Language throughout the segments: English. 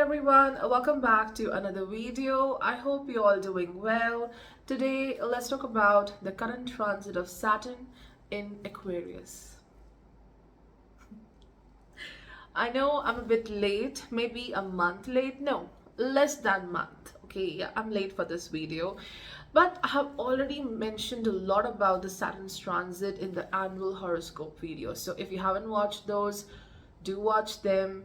everyone, welcome back to another video. I hope you're all doing well. Today let's talk about the current transit of Saturn in Aquarius. I know I'm a bit late, maybe a month late. No, less than month. Okay, yeah, I'm late for this video. But I have already mentioned a lot about the Saturn's transit in the annual horoscope video. So if you haven't watched those, do watch them.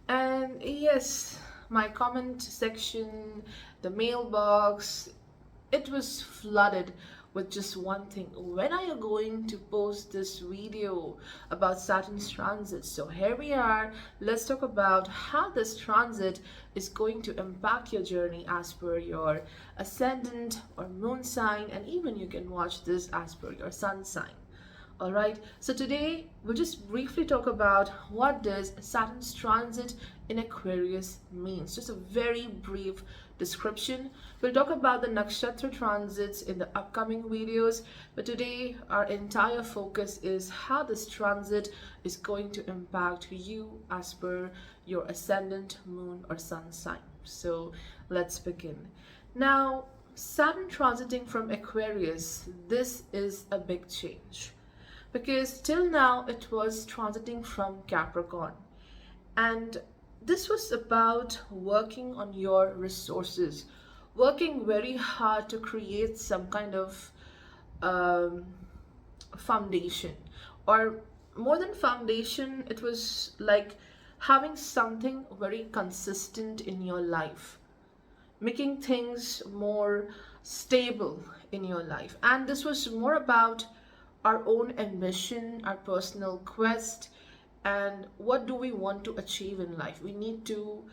And yes, my comment section, the mailbox, it was flooded with just one thing: when are you going to post this video about Saturn's transit? So here we are. Let's talk about how this transit is going to impact your journey as per your ascendant or moon sign, and even you can watch this as per your sun sign. All right, so today we'll just briefly talk about what does Saturn's transit in Aquarius means. Just a very brief description. We'll talk about the nakshatra transits in the upcoming videos, but today our entire focus is how this transit is going to impact you as per your ascendant, moon or sun sign. So let's begin. Now, Saturn transiting from Aquarius, this is a big change, because till now it was transiting from Capricorn, and this was about working on your resources, working very hard to create some kind of um, foundation, or more than foundation, it was like having something very consistent in your life, making things more stable in your life. And this was more about our own ambition, our personal quest, and what do we want to achieve in life. We need to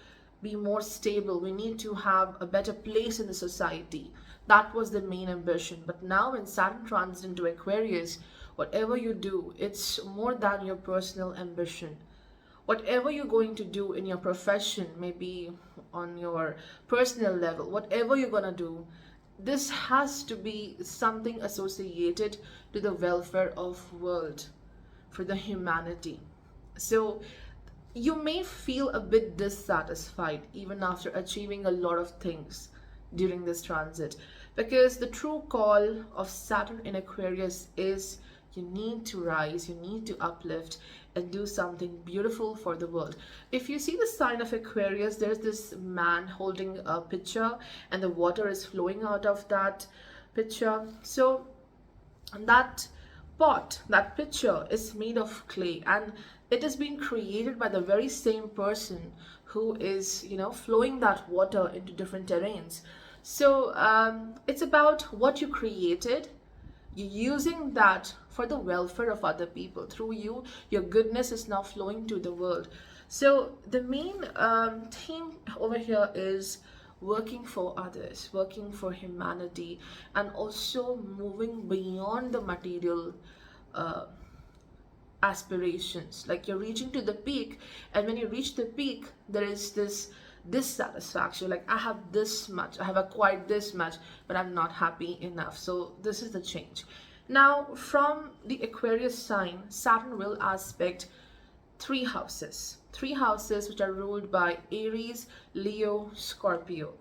be more stable, we need to have a better place in the society. That was the main ambition. But now when Saturn transits into Aquarius, whatever you do, it's more than your personal ambition. Whatever you're going to do in your profession, maybe on your personal level, whatever you're gonna do, this has to be something associated to the welfare of world, for the humanity. So you may feel a bit dissatisfied even after achieving a lot of things during this transit, because the true call of Saturn in Aquarius is you need to rise, you need to uplift and do something beautiful for the world. If you see the sign of Aquarius, there's this man holding a pitcher and the water is flowing out of that pitcher. So that pot, that pitcher is made of clay, and it is being created by the very same person who is, flowing that water into different terrains. So it's about what you created. You're using that for the welfare of other people. Through you, your goodness is now flowing to the world. So the main theme over here is working for others, working for humanity, and also moving beyond the material aspirations. Like you're reaching to the peak, and when you reach the peak, there is this dissatisfaction. Like, I have this much, I have acquired this much, but I'm not happy enough. So this is the change. Now, from the Aquarius sign, Saturn will aspect three houses which are ruled by Aries, Leo, Scorpio.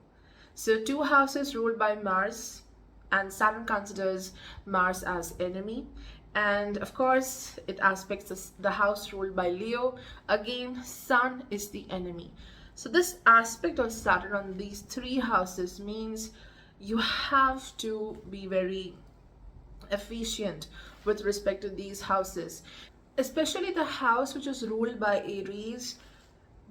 So two houses ruled by Mars, and Saturn considers Mars as enemy. And of course, it aspects the house ruled by Leo. Again, Sun is the enemy. So this aspect of Saturn on these three houses means you have to be very efficient with respect to these houses, especially the house which is ruled by Aries.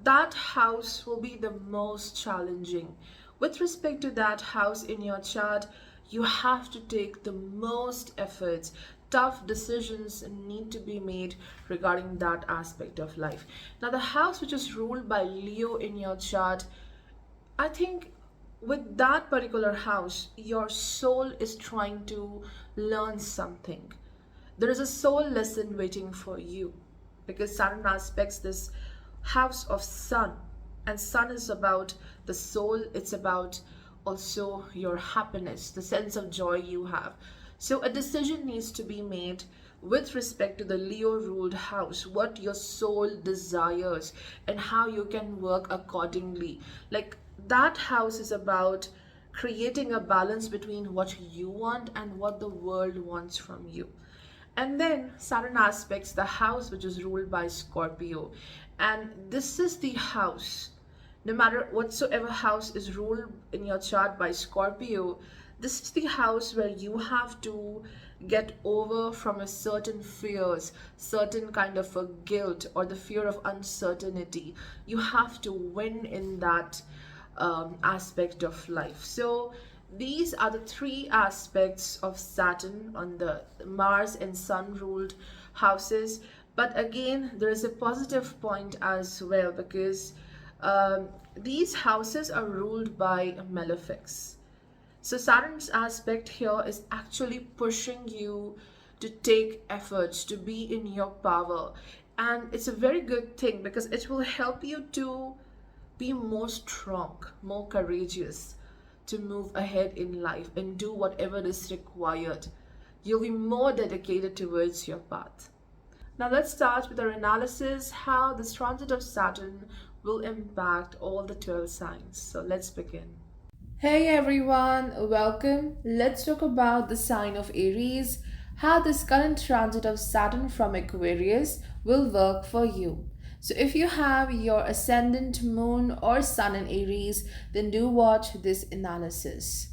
That house will be the most challenging. With respect to that house in your chart, you have to take the most efforts. Tough decisions need to be made regarding that aspect of life. Now, the house which is ruled by Leo in your chart, I think with that particular house, your soul is trying to learn something. There is a soul lesson waiting for you, because Saturn aspects this house of Sun, and Sun is about the soul. It's about also your happiness, the sense of joy you have. So a decision needs to be made with respect to the Leo ruled house, what your soul desires and how you can work accordingly. Like that house is about creating a balance between what you want and what the world wants from you. And then Saturn aspects the house which is ruled by Scorpio. And this is the house. No matter whatsoever house is ruled in your chart by Scorpio, this is the house where you have to get over from a certain fears, certain kind of a guilt or the fear of uncertainty. You have to win in that aspect of life. So these are the three aspects of Saturn on the Mars and Sun ruled houses. But again, there is a positive point as well because these houses are ruled by malefics. So Saturn's aspect here is actually pushing you to take efforts, to be in your power. And it's a very good thing because it will help you to be more strong, more courageous, to move ahead in life and do whatever is required. You'll be more dedicated towards your path. Now let's start with our analysis how this transit of Saturn will impact all the 12 signs. So let's begin. Hey everyone, welcome. Let's talk about the sign of Aries, how this current transit of Saturn from Aquarius will work for you. So if you have your ascendant moon or sun in Aries, then do watch this analysis.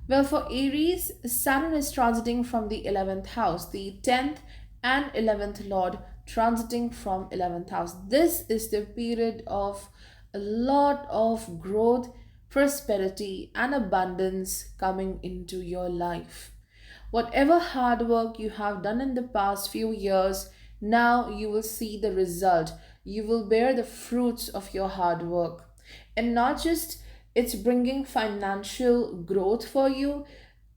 Well, for Aries, Saturn is transiting from the 11th house, the 10th and 11th Lord transiting from 11th house. This is the period of a lot of growth, prosperity, and abundance coming into your life. Whatever hard work you have done in the past few years, now you will see the result. You will bear the fruits of your hard work. And not just it's bringing financial growth for you.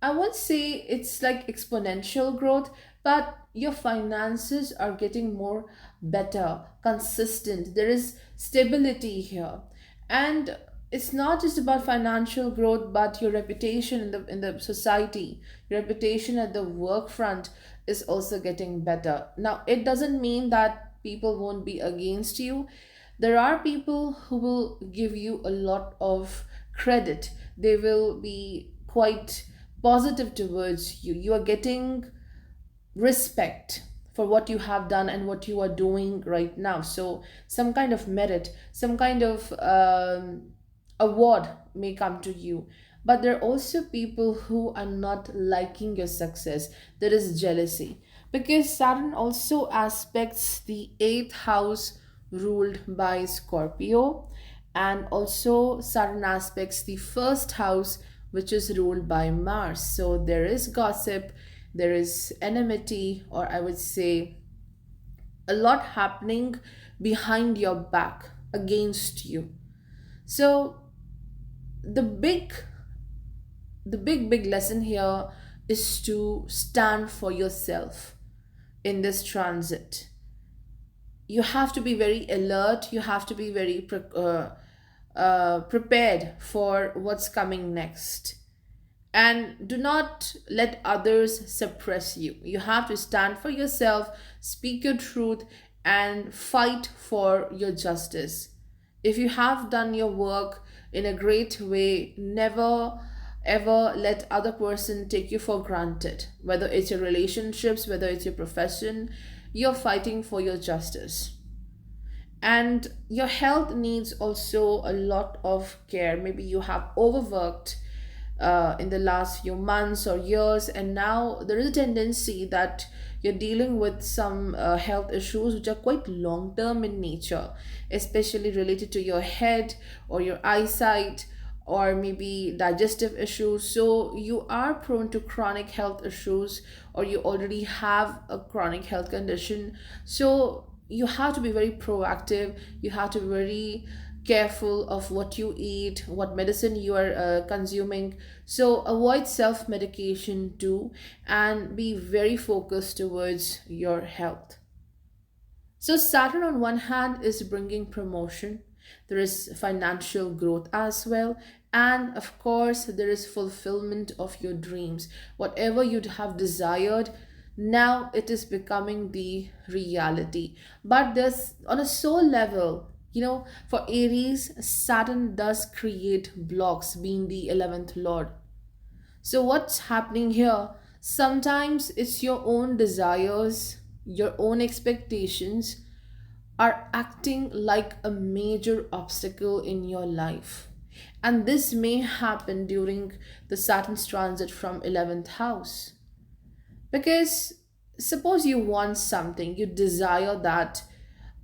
I won't say it's like exponential growth, but your finances are getting more better, consistent. There is stability here. And it's not just about financial growth, but your reputation in the society, your reputation at the work front is also getting better. Now, it doesn't mean that people won't be against you. There are people who will give you a lot of credit. They will be quite positive towards you. You are getting respect for what you have done and what you are doing right now. So, some kind of merit, some kind of award may come to you. But there are also people who are not liking your success. There is jealousy because Saturn also aspects the eighth house ruled by Scorpio, and also Saturn aspects the first house which is ruled by Mars. So there is gossip, there is enmity, or I would say a lot happening behind your back against you. So the big big lesson here is to stand for yourself in this transit. You have to be very alert, you have to be very prepared for what's coming next, and do not let others suppress you. You have to stand for yourself, speak your truth, and fight for your justice. If you have done your work in a great way, never ever let other person take you for granted. Whether it's your relationships, whether it's your profession, you're fighting for your justice. And your health needs also a lot of care. Maybe you have overworked in the last few months or years, and now there is a tendency that you're dealing with some health issues which are quite long term in nature, especially related to your head or your eyesight or maybe digestive issues. So you are prone to chronic health issues, or you already have a chronic health condition. So you have to be very proactive, you have to be very careful of what you eat, what medicine you are consuming. So avoid self medication too, and be very focused towards your health. So Saturn on one hand is bringing promotion, there is financial growth as well, and of course there is fulfillment of your dreams. Whatever you'd have desired, Now it is becoming the reality. But there's on a soul level, for Aries, Saturn does create blocks, being the 11th lord. So what's happening here? Sometimes it's your own desires, your own expectations are acting like a major obstacle in your life. And this may happen during the Saturn's transit from 11th house. Because suppose you want something, you desire that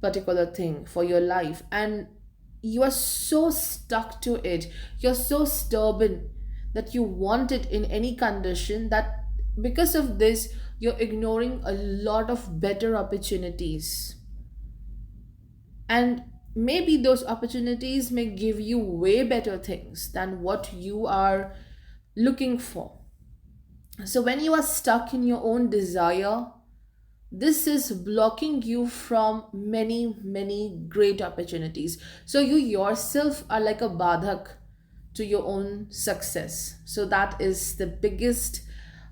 particular thing for your life, and you are so stuck to it, you're so stubborn that you want it in any condition, that because of this, you're ignoring a lot of better opportunities. And maybe those opportunities may give you way better things than what you are looking for. So when you are stuck in your own desire, this is blocking you from many, many great opportunities. So you yourself are like a badhak to your own success. So that is the biggest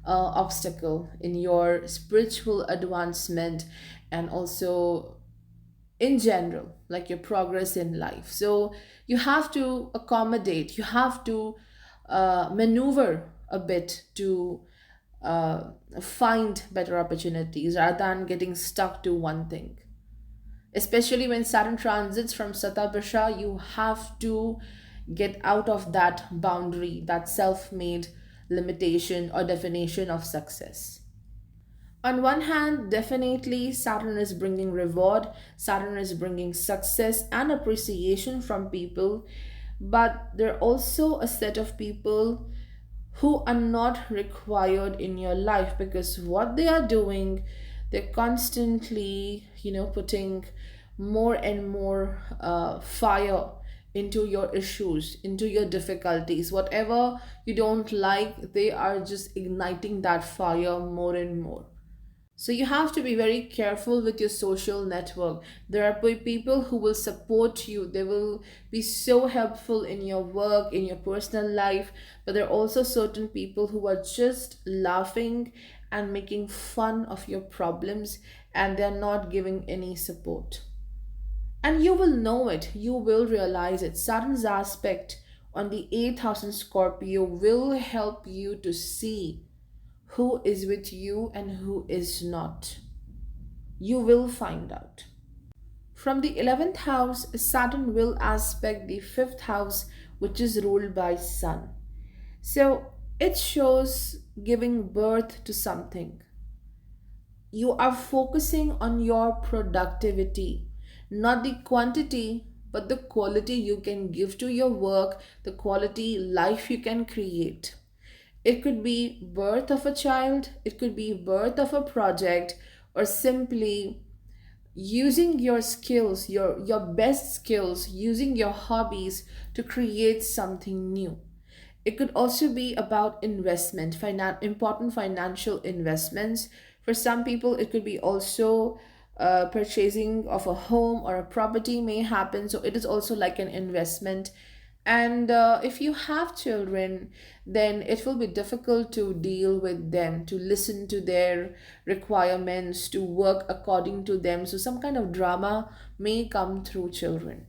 obstacle in your spiritual advancement, and also in general, like your progress in life. So you have to accommodate, you have to maneuver a bit to uh, find better opportunities rather than getting stuck to one thing. Especially when Saturn transits from Satabhasha, you have to get out of that boundary, that self made limitation or definition of success. On one hand, definitely Saturn is bringing reward, Saturn is bringing success and appreciation from people, but there are also a set of people who are not required in your life, because what they are doing, they're constantly putting more and more fire into your issues, into your difficulties. Whatever you don't like, they are just igniting that fire more and more. So you have to be very careful with your social network. There are people who will support you. They will be so helpful in your work, in your personal life. But there are also certain people who are just laughing and making fun of your problems, and they're not giving any support. And you will know it. You will realize it. Saturn's aspect on the 8th house in Scorpio will help you to see who is with you and who is not. You will find out. From the 11th house, Saturn will aspect the 5th house, which is ruled by Sun. So it shows giving birth to something. You are focusing on your productivity, not the quantity, but the quality you can give to your work, the quality life you can create. It could be birth of a child, it could be birth of a project, or simply using your skills, your best skills, using your hobbies to create something new. It could also be about investment, important financial investments. For some people, it could be also purchasing of a home or a property may happen. So it is also like an investment. And if you have children, then it will be difficult to deal with them, to listen to their requirements, to work according to them. So some kind of drama may come through children.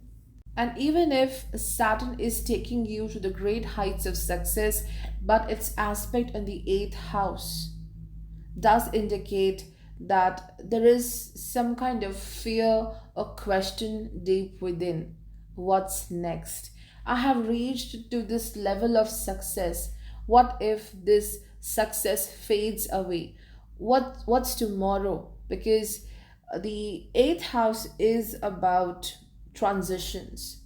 And even if Saturn is taking you to the great heights of success, but its aspect in the 8th house does indicate that there is some kind of fear or question deep within. What's next? I have reached to this level of success. What if this success fades away? What's tomorrow? Because the 8th house is about transitions,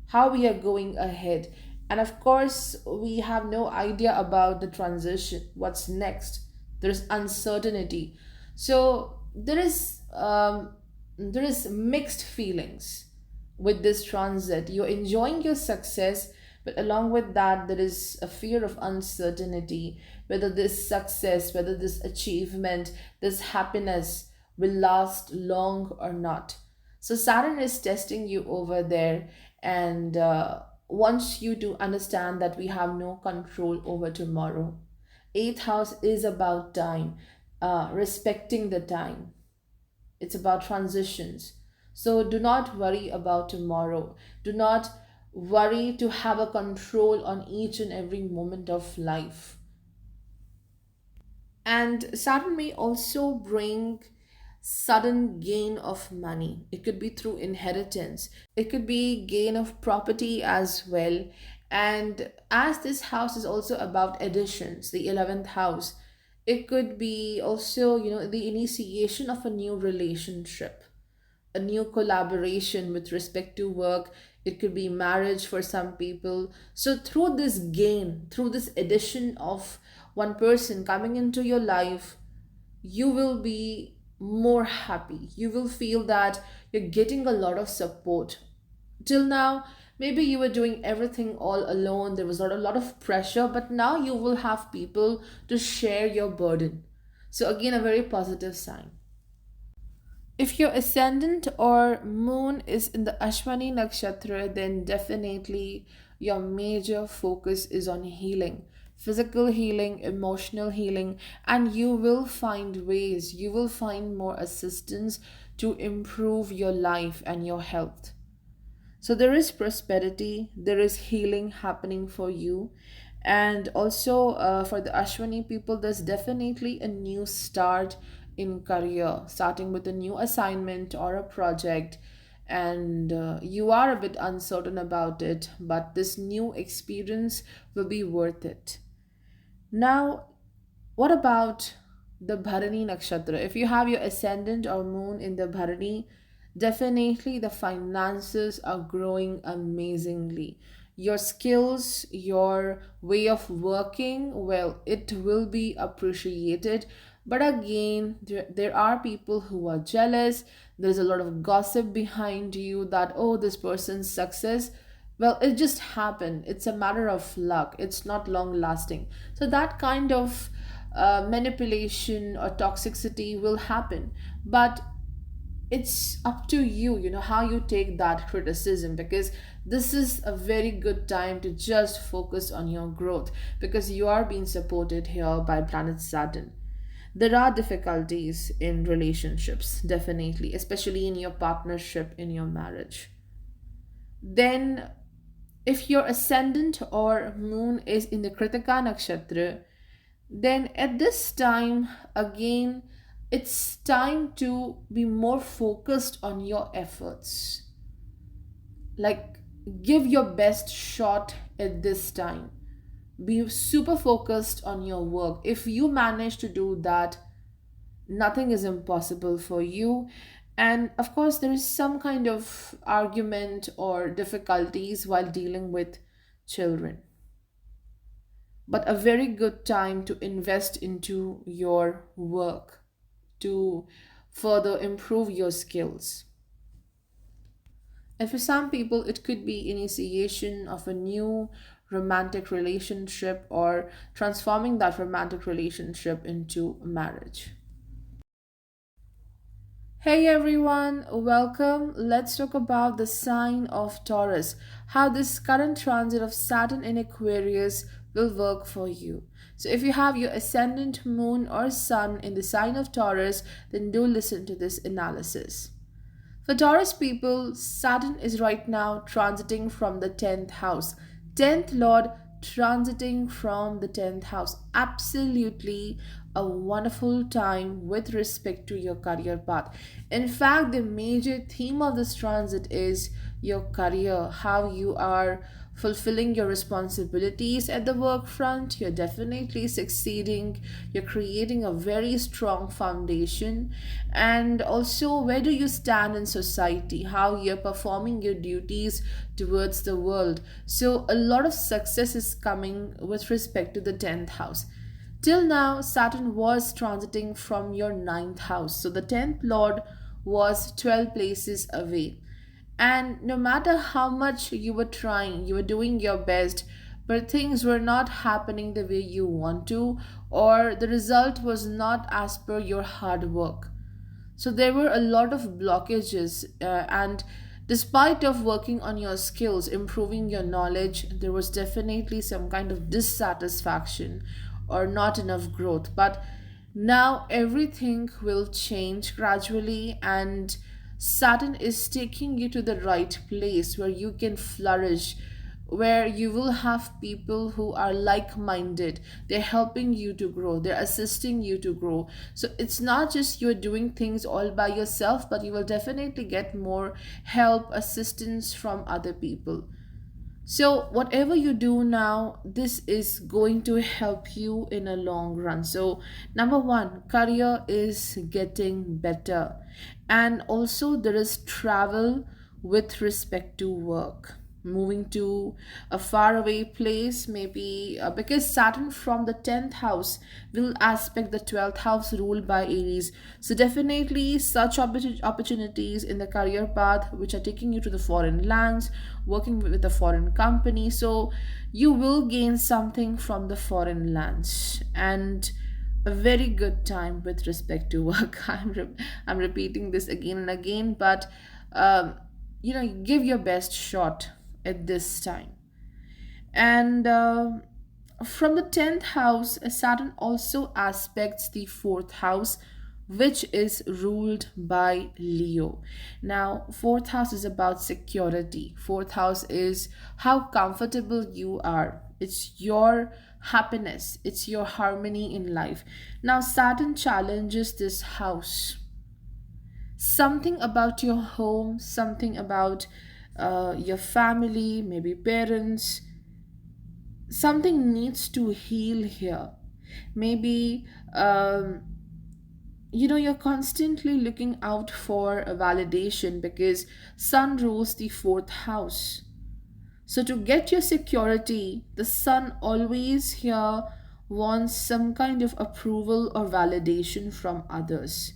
how we are going ahead. And of course, we have no idea about the transition, what's next. There's uncertainty. So there is mixed feelings with this transit. You're enjoying your success, but along with that, there is a fear of uncertainty, whether this success, whether this achievement, this happiness will last long or not. So Saturn is testing you over there, and wants you to understand that we have no control over tomorrow. Eighth house is about time. respecting the time. It's about transitions. So do not worry about tomorrow. Do not worry to have a control on each and every moment of life. And Saturn may also bring sudden gain of money. It could be through inheritance, it could be gain of property as well. And as this house is also about additions, the 11th house, it could be also, the initiation of a new relationship, a new collaboration with respect to work. It could be marriage for some people. So through this gain, through this addition of one person coming into your life, you will be more happy. You will feel that you're getting a lot of support. Till now, maybe you were doing everything all alone, there was not a lot of pressure, but now you will have people to share your burden. So again, a very positive sign. If your ascendant or moon is in the Ashwani nakshatra, then definitely your major focus is on healing, physical healing, emotional healing, and you will find ways, you will find more assistance to improve your life and your health. So there is prosperity, there is healing happening for you. And also for the Ashwani people, there's definitely a new start in career, starting with a new assignment or a project. And you are a bit uncertain about it, but this new experience will be worth it. Now, what about the Bharani nakshatra? If you have your ascendant or moon in the Bharani, definitely the finances are growing amazingly. Your skills, your way of working, well, it will be appreciated. But again, there are people who are jealous. There's a lot of gossip behind you that, oh, this person's success, well, it just happened. It's a matter of luck. It's not long lasting. So that kind of manipulation or toxicity will happen. But it's up to you, how you take that criticism, because this is a very good time to just focus on your growth, because you are being supported here by planet Saturn. There are difficulties in relationships, definitely, especially in your partnership, in your marriage. Then if your ascendant or moon is in the Kritika nakshatra, then at this time, again, it's time to be more focused on your efforts. Like, give your best shot at this time. Be super focused on your work. If you manage to do that, nothing is impossible for you. And of course, there is some kind of argument or difficulties while dealing with children, but a very good time to invest into your work, to further improve your skills. And for some people, it could be initiation of a new romantic relationship or transforming that romantic relationship into marriage. Hey everyone, welcome. Let's talk about the sign of Taurus, how this current transit of Saturn in Aquarius will work for you. So, if you have your ascendant, moon, or sun in the sign of Taurus, then do listen to this analysis. For Taurus people, Saturn is right now transiting from the 10th house. 10th Lord transiting from the 10th house. Absolutely a wonderful time with respect to your career path. In fact, the major theme of this transit is your career, how you are fulfilling your responsibilities at the work front. You're definitely succeeding, you're creating a very strong foundation. And also, where do you stand in society, how you're performing your duties towards the world. So a lot of success is coming with respect to the 10th house. Till now, Saturn was transiting from your ninth house. So the 10th Lord was 12 places away. And no matter how much you were trying, you were doing your best, but things were not happening the way you want to, or the result was not as per your hard work. So there were a lot of blockages, and despite of working on your skills, improving your knowledge, there was definitely some kind of dissatisfaction or not enough growth. But Now everything will change gradually, and Saturn is taking you to the right place where you can flourish, where you will have people who are like minded. They're helping you to grow, they're assisting you to grow. So it's not just you're doing things all by yourself, but you will definitely get more help, assistance from other people. So, whatever you do now, this is going to help you in a long run. So, number one, career is getting better, and also there is travel with respect to work. Moving to a faraway place, maybe because Saturn from the 10th house will aspect the 12th house ruled by Aries. So, definitely, such opportunities in the career path which are taking you to the foreign lands, working with a foreign company. So, you will gain something from the foreign lands, and a very good time with respect to work. I'm repeating this again and again, but um, give your best shot at this time. And from the 10th house, Saturn also aspects the 4th house, which is ruled by Leo. Now, 4th house is about security. 4th house is how comfortable you are. It's your happiness, it's your harmony in life. Now, Saturn challenges this house. Something about your home, something about your family, maybe parents, something needs to heal here. Maybe you're constantly looking out for a validation because sun rules the 4th house. So to get your security, the sun always here wants some kind of approval or validation from others.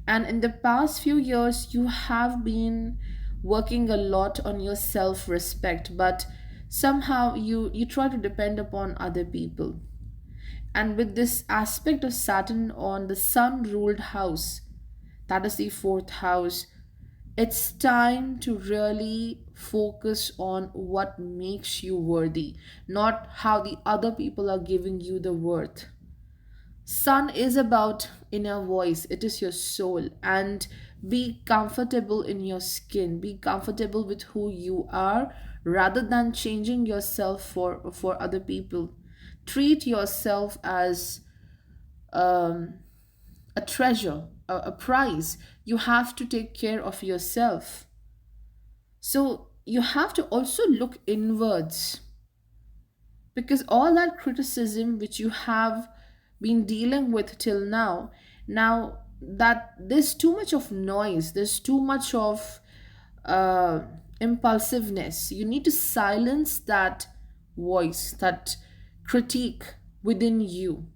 And in the past few years, you have been working a lot on your self-respect, but somehow you try to depend upon other people. And with this aspect of Saturn on the sun ruled house, that is the 4th house, it's time to really focus on what makes you worthy, not how the other people are giving you the worth. Sun is about inner voice, it is your soul, and be comfortable in your skin, be comfortable with who you are rather than changing yourself for other people. Treat yourself as um, a treasure, a prize. You have to take care of yourself. So you have to also look inwards, because all that criticism which you have been dealing with till now that there's too much of noise, there's too much of uh, impulsiveness. You need to silence that voice, that critique within you,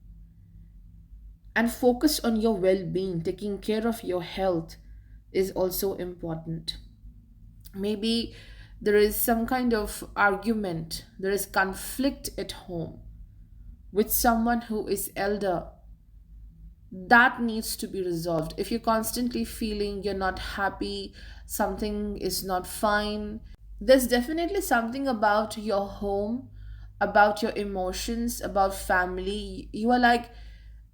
and focus on your well-being. Taking care of your health is also important. Maybe there is some kind of argument, there is conflict at home with someone who is elder, that needs to be resolved. If you're constantly feeling you're not happy, something is not fine, there's definitely something about your home, about your emotions, about family. You are like,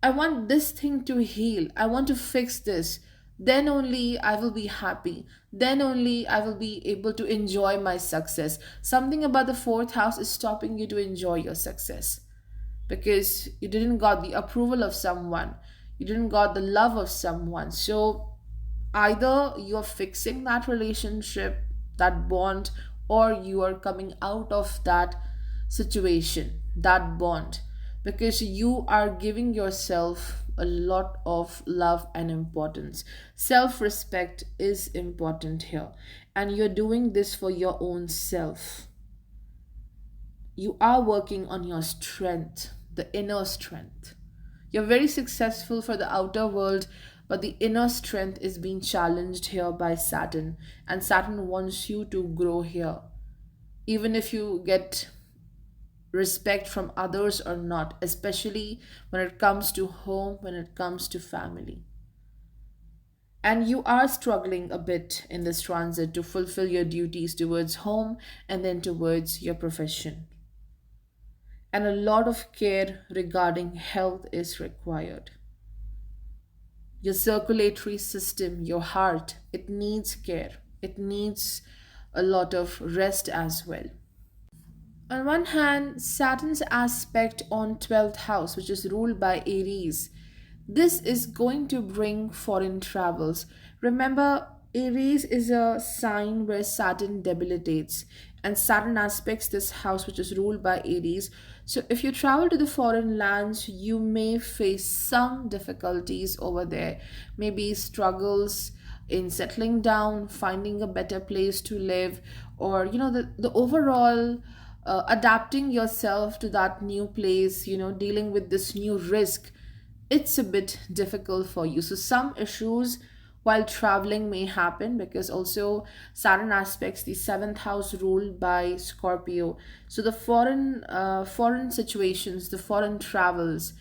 I want this thing to heal, I want to fix this, then only I will be happy, then only I will be able to enjoy my success. Something about the 4th house is stopping you to enjoy your success because you didn't got the approval of someone, you didn't got the love of someone. So either you're fixing that relationship, that bond, or you are coming out of that situation, that bond, because you are giving yourself a lot of love and importance. Self respect is important here, and you're doing this for your own self. You are working on your strength, the inner strength. You're very successful for the outer world, but the inner strength is being challenged here by Saturn, and Saturn wants you to grow here. Even if you get respect from others or not, especially when it comes to home, when it comes to family. And you are struggling a bit in this transit to fulfill your duties towards home and then towards your profession. And a lot of care regarding health is required. your circulatory system, your heart, it needs care. It needs a lot of rest as well. On one hand, Saturn's aspect on 12th house, which is ruled by Aries, this is going to bring foreign travels. Remember, Aries is a sign where Saturn debilitates, and Saturn aspects this house, which is ruled by Aries. So, if you travel to the foreign lands, you may face some difficulties over there, maybe struggles in settling down, finding a better place to live, or the overall adapting yourself to that new place, dealing with this new risk. It's a bit difficult for you. So some issues while traveling may happen, because also Saturn aspects the seventh house ruled by Scorpio. So the foreign situations, the foreign travels,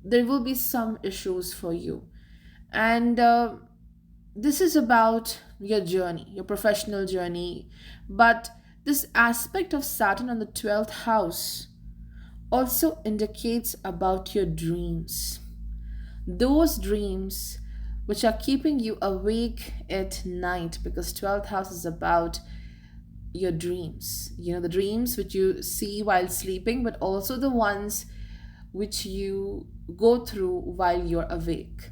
there will be some issues for you. And this is about your journey, your professional journey. But this aspect of Saturn on the 12th house also indicates about your dreams. Those dreams which are keeping you awake at night, because 12th house is about your dreams. The dreams which you see while sleeping, but also the ones which you go through while you're awake.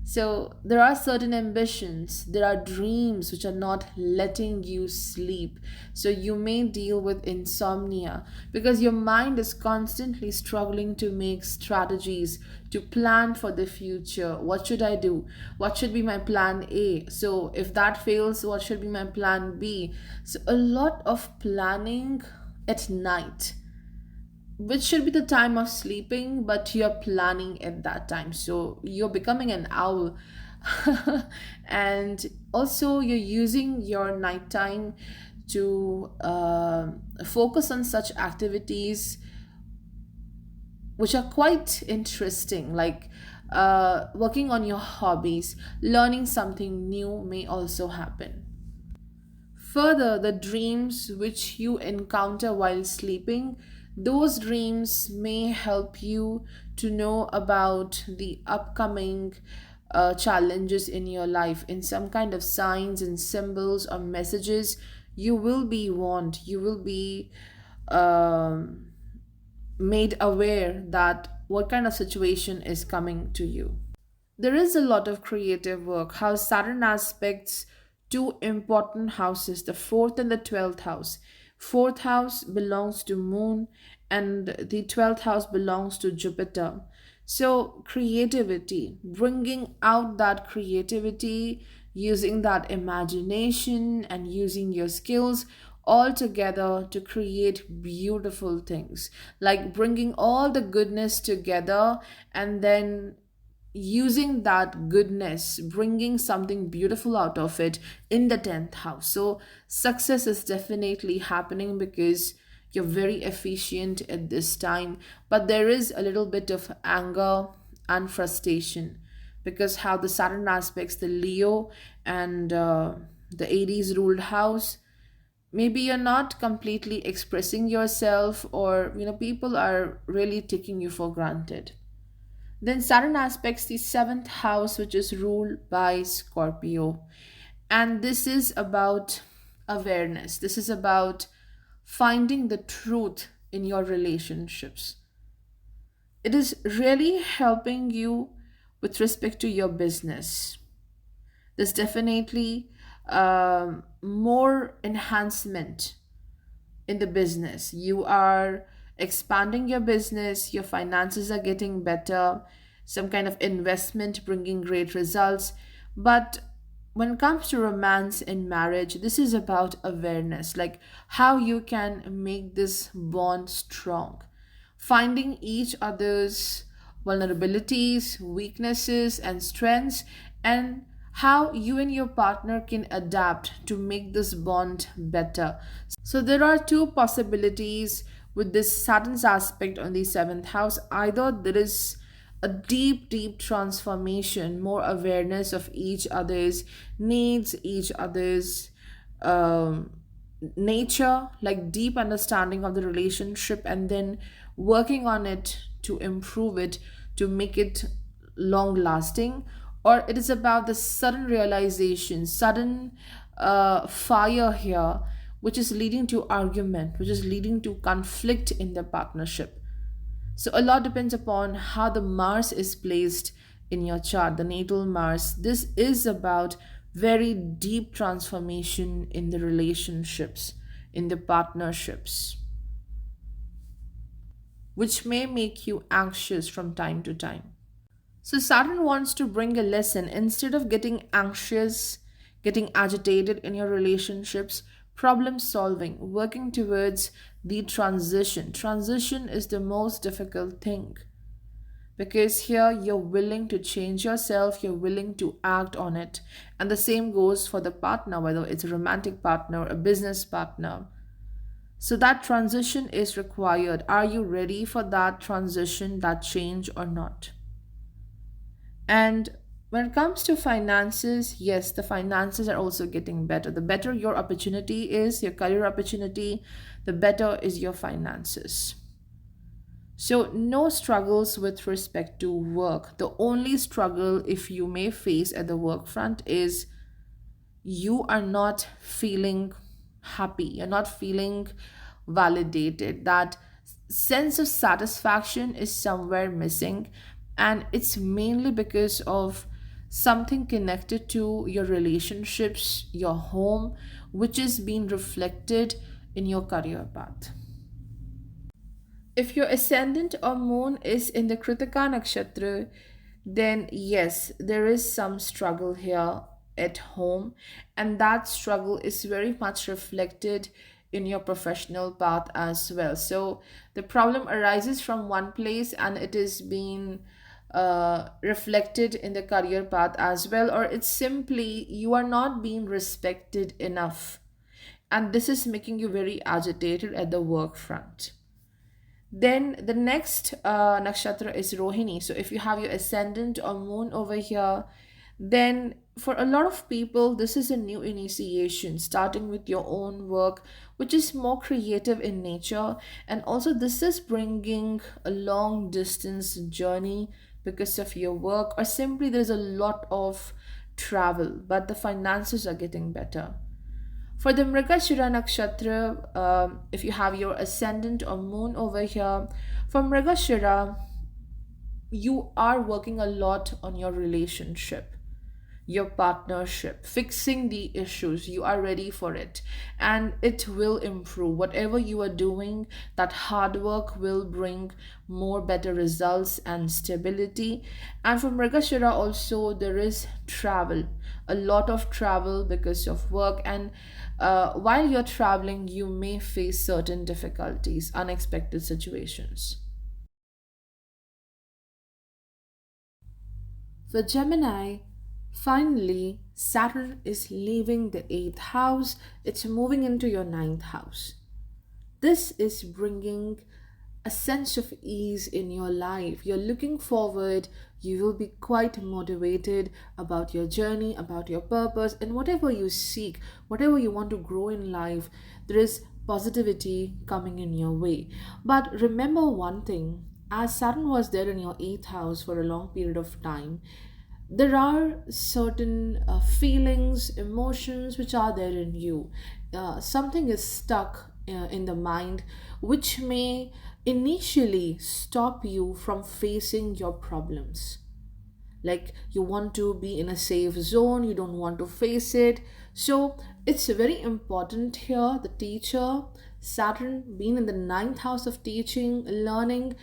So there are certain ambitions, there are dreams which are not letting you sleep. So you may deal with insomnia because your mind is constantly struggling to make strategies, to plan for the future. What should I do? What should be my plan A? So if that fails, what should be my plan B? So a lot of planning at night, which should be the time of sleeping, but you're planning at that time. So you're becoming an owl. And also, you're using your nighttime to focus on such activities which are quite interesting, like working on your hobbies, learning something new may also happen. Further, the dreams which you encounter while sleeping, those dreams may help you to know about the upcoming challenges in your life, in some kind of signs and symbols or messages. You will be warned, you will be um, made aware that what kind of situation is coming to you. There is a lot of creative work. How Saturn aspects two important houses, the fourth and the 12th house. Fourth house belongs to Moon, and the 12th house belongs to Jupiter. So, creativity, bringing out that creativity, using that imagination, and using your skills all together to create beautiful things, like bringing all the goodness together and then using that goodness, bringing something beautiful out of it in the 10th house. So, success is definitely happening because you're very efficient at this time, but there is a little bit of anger and frustration because how the Saturn aspects the Leo and the Aries ruled house. Maybe you're not completely expressing yourself, or people are really taking you for granted. Then Saturn aspects the seventh house, which is ruled by Scorpio. And this is about awareness. This is about finding the truth in your relationships. It is really helping you with respect to your business. There's definitely more enhancement in the business. You are expanding your business, your finances are getting better, some kind of investment bringing great results. But when it comes to romance and marriage, this is about awareness, like how you can make this bond strong, finding each other's vulnerabilities, weaknesses, and strengths, and how you and your partner can adapt to make this bond better. So, there are two possibilities with this Saturn's aspect on the seventh house. Either there is a deep, deep transformation, more awareness of each other's needs, each other's um, nature, like deep understanding of the relationship, and then working on it to improve it, to make it long lasting. or it is about the sudden realization, sudden fire here, which is leading to argument, which is leading to conflict in the partnership. So a lot depends upon how the Mars is placed in your chart, the natal Mars. This is about very deep transformation in the relationships, in the partnerships, which may make you anxious from time to time. So Saturn wants to bring a lesson. Instead of getting anxious, getting agitated in your relationships, problem solving, working towards the transition. Transition is the most difficult thing because here you're willing to change yourself, you're willing to act on it. And the same goes for the partner, whether it's a romantic partner, a business partner. So that transition is required. Are you ready for that transition, that change, or not? And when it comes to finances, yes, the finances are also getting better. The better your opportunity is, your career opportunity, the better is your finances. So, no struggles with respect to work. The only struggle, if you may face at the work front, is you are not feeling happy, you're not feeling validated. That sense of satisfaction is somewhere missing, and it's mainly because of something connected to your relationships, your home, which is being reflected in your career path. If your ascendant or moon is in the Kritika nakshatra, then yes, there is some struggle here at home, and that struggle is very much reflected in your professional path as well. So the problem arises from one place and it is being reflected in the career path as well, or it's simply you are not being respected enough, and this is making you very agitated at the work front. Then the next nakshatra is Rohini. So if you have your ascendant or moon over here, then for a lot of people, this is a new initiation, starting with your own work, which is more creative in nature. And also, this is bringing a long distance journey because of your work, or simply there's a lot of travel, but the finances are getting better. For the Mrigashira Nakshatra, if you have your ascendant or moon over here, for Mrigashira, you are working a lot on your relationship, your partnership, fixing the issues. You are ready for it, and it will improve. Whatever you are doing, that hard work will bring more better results and stability. And for Mrigashira also, there is travel, a lot of travel because of work. And while you're traveling, you may face certain difficulties, unexpected situations. For Gemini, finally, Saturn is leaving the eighth house, it's moving into your ninth house. This is bringing a sense of ease in your life. You're looking forward, you will be quite motivated about your journey, about your purpose, and whatever you seek, whatever you want to grow in life, there is positivity coming in your way. But remember one thing, as Saturn was there in your eighth house for a long period of time, there are certain feelings, emotions which are there in you. Something is stuck in the mind, which may initially stop you from facing your problems. Like you want to be in a safe zone, you don't want to face it. So it's very important here. The teacher, Saturn, being in the ninth house of teaching, learning,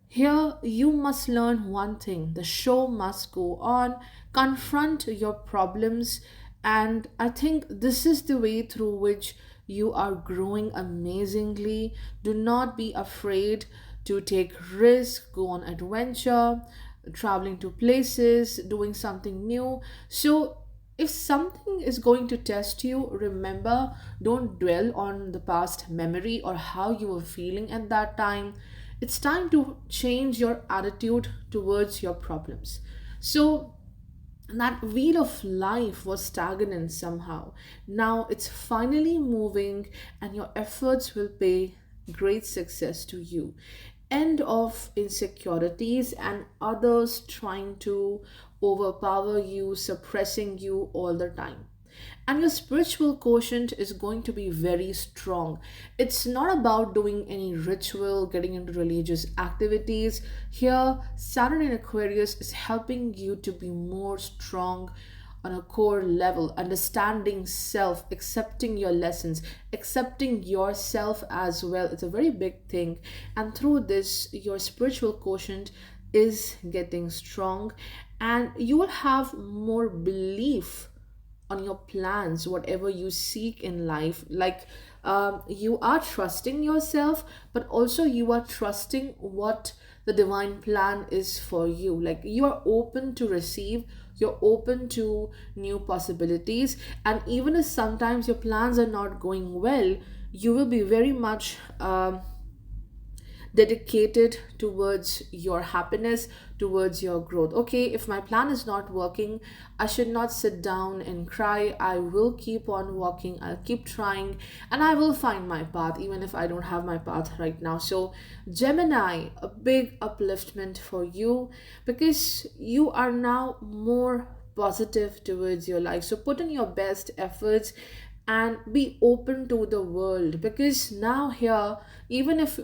here, you must learn one thing: the show must go on, confront your problems, and I think this is the way through which you are growing amazingly. Do not be afraid to take risks, go on adventure, traveling to places, doing something new. So, if something is going to test you, remember, don't dwell on the past memory or how you were feeling at that time. It's time to change your attitude towards your problems. So, that wheel of life was stagnant somehow. Now it's finally moving, and your efforts will pay great success to you. end of insecurities and others trying to overpower you, suppressing you all the time. And your spiritual quotient is going to be very strong. It's not about doing any ritual, getting into religious activities. Here, Saturn in Aquarius is helping you to be more strong on a core level, understanding self, accepting your lessons, accepting yourself as well. It's a very big thing. And through this, your spiritual quotient is getting strong, and you will have more belief on your plans, whatever you seek in life. Like, you are trusting yourself, but also you are trusting what the divine plan is for you. Like, you are open to receive, you're open to new possibilities. And even if sometimes your plans are not going well, you will be very much dedicated towards your happiness, towards your growth. Okay, if my plan is not working, I should not sit down and cry. I will keep on walking, I'll keep trying, and I will find my path, even if I don't have my path right now. So, Gemini, a big upliftment for you, because you are now more positive towards your life. So, put in your best efforts and be open to the world, because now here, even if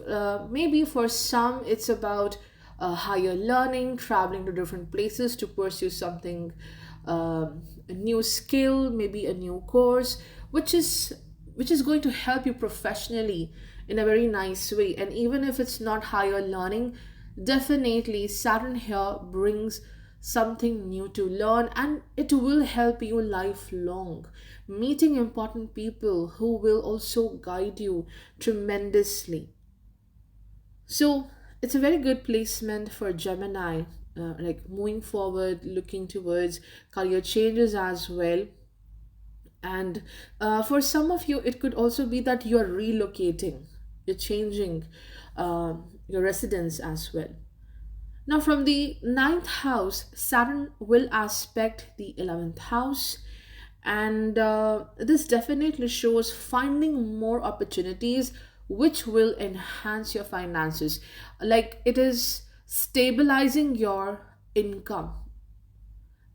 maybe for some it's about higher learning, traveling to different places to pursue something, a new skill, maybe a new course, which is going to help you professionally in a very nice way. And even if it's not higher learning, definitely Saturn here brings something new to learn, and it will help you lifelong, meeting important people who will also guide you tremendously. So it's a very good placement for Gemini, like moving forward, looking towards career changes as well. And for some of you, it could also be that you're relocating, you're changing your residence as well. Now, from the ninth house, Saturn will aspect the 11th house, and this definitely shows finding more opportunities which will enhance your finances. Like, it is stabilizing your income.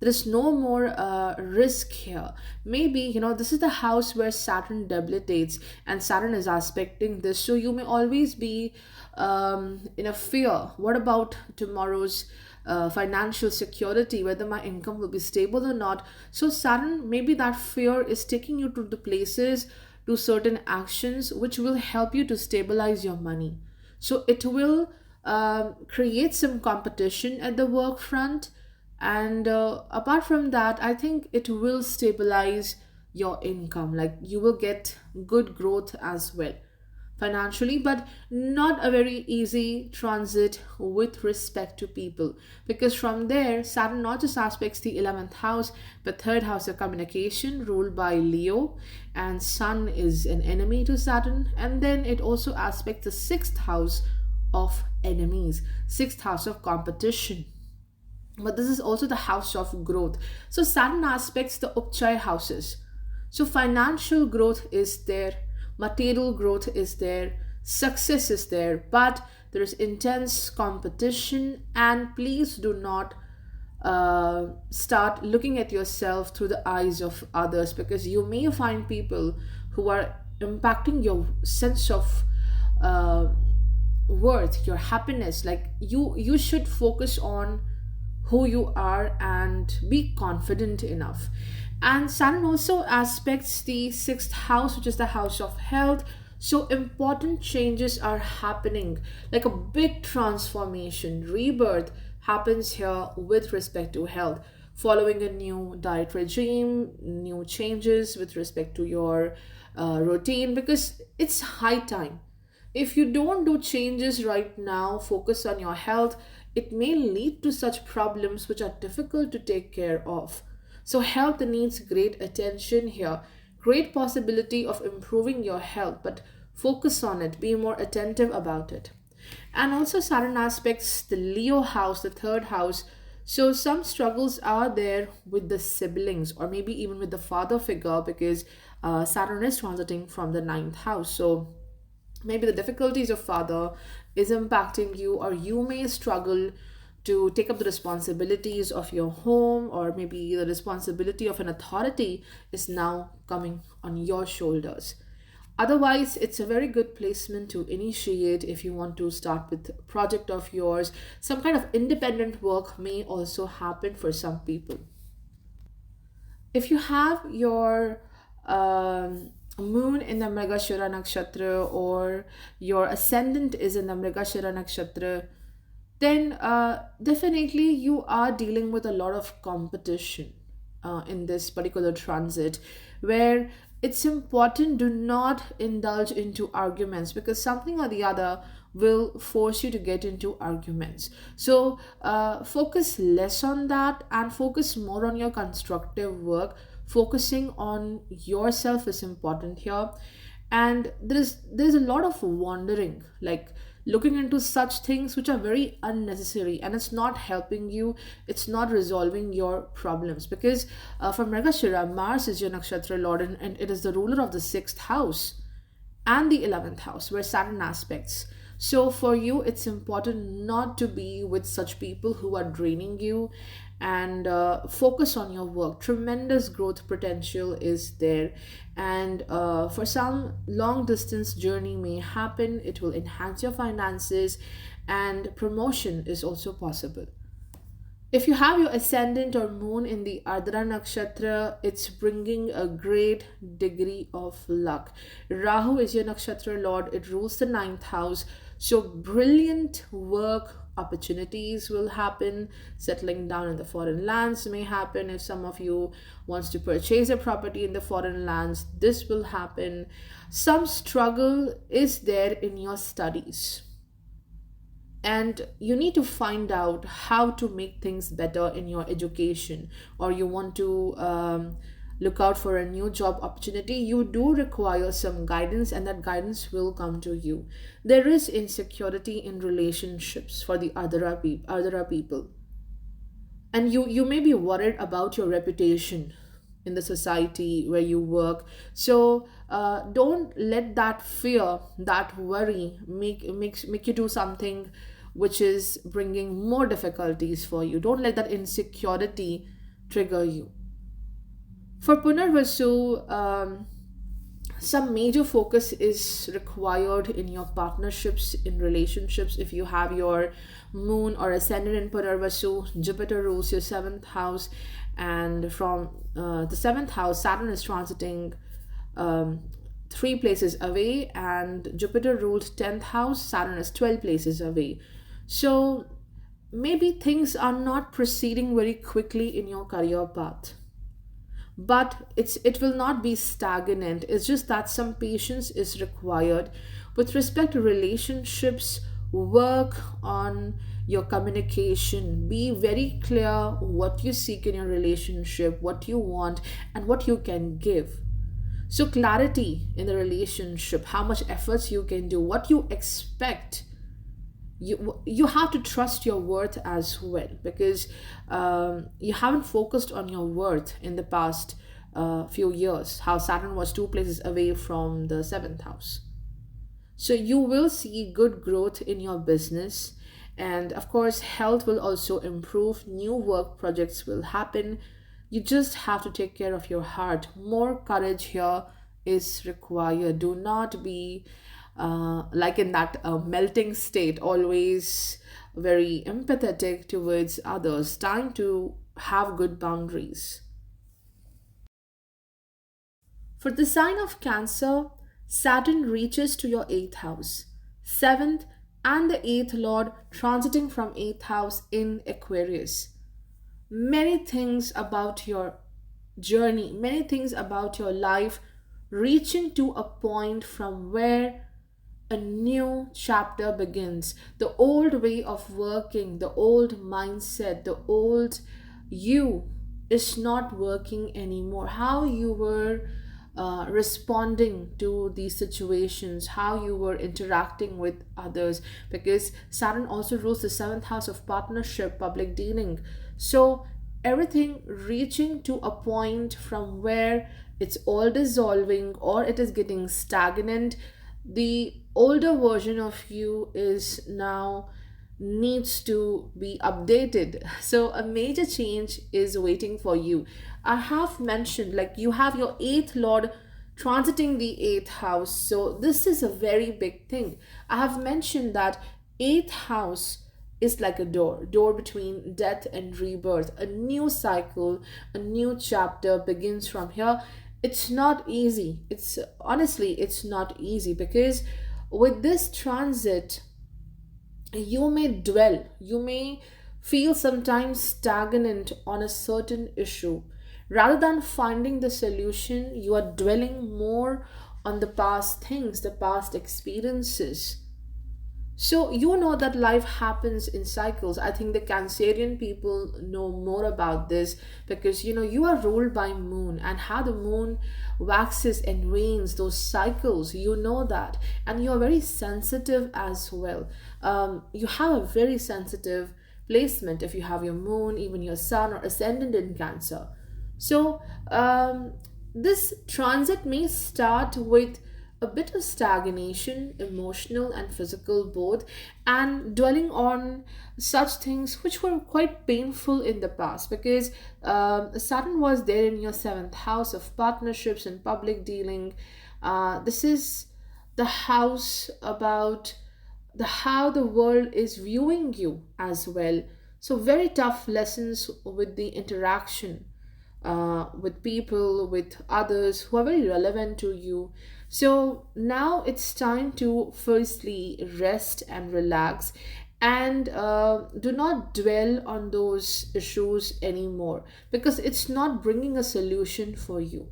There is no more risk here. Maybe, this is the house where Saturn debilitates, and Saturn is aspecting this, so you may always be in a fear. What about tomorrow's financial security, whether my income will be stable or not? So Saturn, maybe that fear is taking you to the places, to certain actions which will help you to stabilize your money. So it will create some competition at the work front, and apart from that, I think it will stabilize your income. Like, you will get good growth as well financially, but not a very easy transit with respect to people, because from there Saturn not just aspects the 11th house, but third house of communication ruled by Leo, and Sun is an enemy to Saturn. And then it also aspects the sixth house of enemies, sixth house of competition, but this is also the house of growth. So Saturn aspects the Upchai houses. So financial growth is there, material growth is there, success is there, but there is intense competition. And please do not start looking at yourself through the eyes of others, because you may find people who are impacting your sense of uh, worth, your happiness. Like, you should focus on who you are and be confident enough. And Saturn also aspects the sixth house, which is the house of health. So important changes are happening, like a big transformation, rebirth happens here with respect to health, following a new diet regime, new changes with respect to your routine, because it's high time. If you don't do changes right now, focus on your health, it may lead to such problems which are difficult to take care of. So, health needs great attention here, great possibility of improving your health, but focus on it, be more attentive about it. And also, Saturn aspects the Leo house, the third house. So, some struggles are there with the siblings, or maybe even with the father figure, because Saturn is transiting from the ninth house. So, maybe the difficulties of father is impacting you, or you may struggle to take up the responsibilities of your home, or maybe the responsibility of an authority is now coming on your shoulders. Otherwise, it's a very good placement to initiate if you want to start with a project of yours. Some kind of independent work may also happen for some people. If you have your moon in the Mrigashira Nakshatra, or your ascendant is in the Mrigashira Nakshatra, then definitely you are dealing with a lot of competition in this particular transit, where it's important, do not indulge into arguments, because something or the other will force you to get into arguments. So focus less on that and focus more on your constructive work. Focusing on yourself is important here. And there's a lot of wandering, like looking into such things which are very unnecessary, and it's not helping you, it's not resolving your problems, because for Mrigashira, Mars is your nakshatra lord, and it is the ruler of the sixth house and the 11th house, where Saturn aspects. So for you, it's important not to be with such people who are draining you, and focus on your work. Tremendous growth potential is there, and for some, long distance journey may happen. It will enhance your finances, and promotion is also possible. If you have your ascendant or moon in the Ardra Nakshatra, it's bringing a great degree of luck. Rahu is your Nakshatra Lord, it rules the ninth house. So, brilliant work opportunities will happen. Settling down in the foreign lands may happen. If some of you wants to purchase a property in the foreign lands, this will happen. Some struggle is there in your studies, and you need to find out how to make things better in your education, or you want to look out for a new job opportunity. You do require some guidance, and that guidance will come to you. There is insecurity in relationships for the other people, and you may be worried about your reputation in the society where you work. So don't let that fear, that worry make you do something which is bringing more difficulties for you. Don't let that insecurity trigger you. For Punarvasu, some major focus is required in your partnerships, in relationships. If you have your moon or ascendant in Punarvasu, Jupiter rules your seventh house, and from the seventh house, Saturn is transiting three places away, and Jupiter rules 10th house, Saturn is 12 places away. So maybe things are not proceeding very quickly in your career path, but it will not be stagnant. It's just that some patience is required. With respect to relationships, work on your communication. Be very clear what you seek in your relationship, what you want, and what you can give. So clarity in the relationship, how much efforts you can do, what you expect. You have to trust your worth as well, because you haven't focused on your worth in the past few years, how Saturn was two places away from the seventh house. So you will see good growth in your business, and of course health will also improve. New work projects will happen. You just have to take care of your heart. More courage here is required. Do not be like in that melting state, always very empathetic towards others. Time to have good boundaries. For the sign of Cancer, Saturn reaches to your 8th house, 7th and the 8th lord transiting from 8th house in Aquarius. Many things about your journey, many things about your life reaching to a point from where a new chapter begins. The old way of working, the old mindset, the old you is not working anymore. How you were responding to these situations, how you were interacting with others, because Saturn also rules the seventh house of partnership, public dealing. So everything reaching to a point from where it's all dissolving or it is getting stagnant. The older version of you is now needs to be updated. So a major change is waiting for you. I have mentioned, like, you have your eighth lord transiting the eighth house. So this is a very big thing. I have mentioned that eighth house is like a door between death and rebirth. A new cycle, a new chapter begins from here. It's not easy. It's honestly, it's not easy, because with this transit, you may dwell, you may feel sometimes stagnant on a certain issue. Rather than finding the solution, you are dwelling more on the past things, the past experiences. So you know that life happens in cycles. I think the Cancerian people know more about this, because you are ruled by moon, and how the moon waxes and wanes, those cycles, you know that. And you're very sensitive as well. You have a very sensitive placement if you have your moon, even your sun or ascendant in Cancer. So, this transit may start with a bit of stagnation, emotional and physical both, and dwelling on such things which were quite painful in the past, because Saturn was there in your seventh house of partnerships and public dealing. This is the house about the how the world is viewing you as well. So very tough lessons with the interaction with people, with others who are very relevant to you. So now it's time to firstly rest and relax, and do not dwell on those issues anymore, because it's not bringing a solution for you.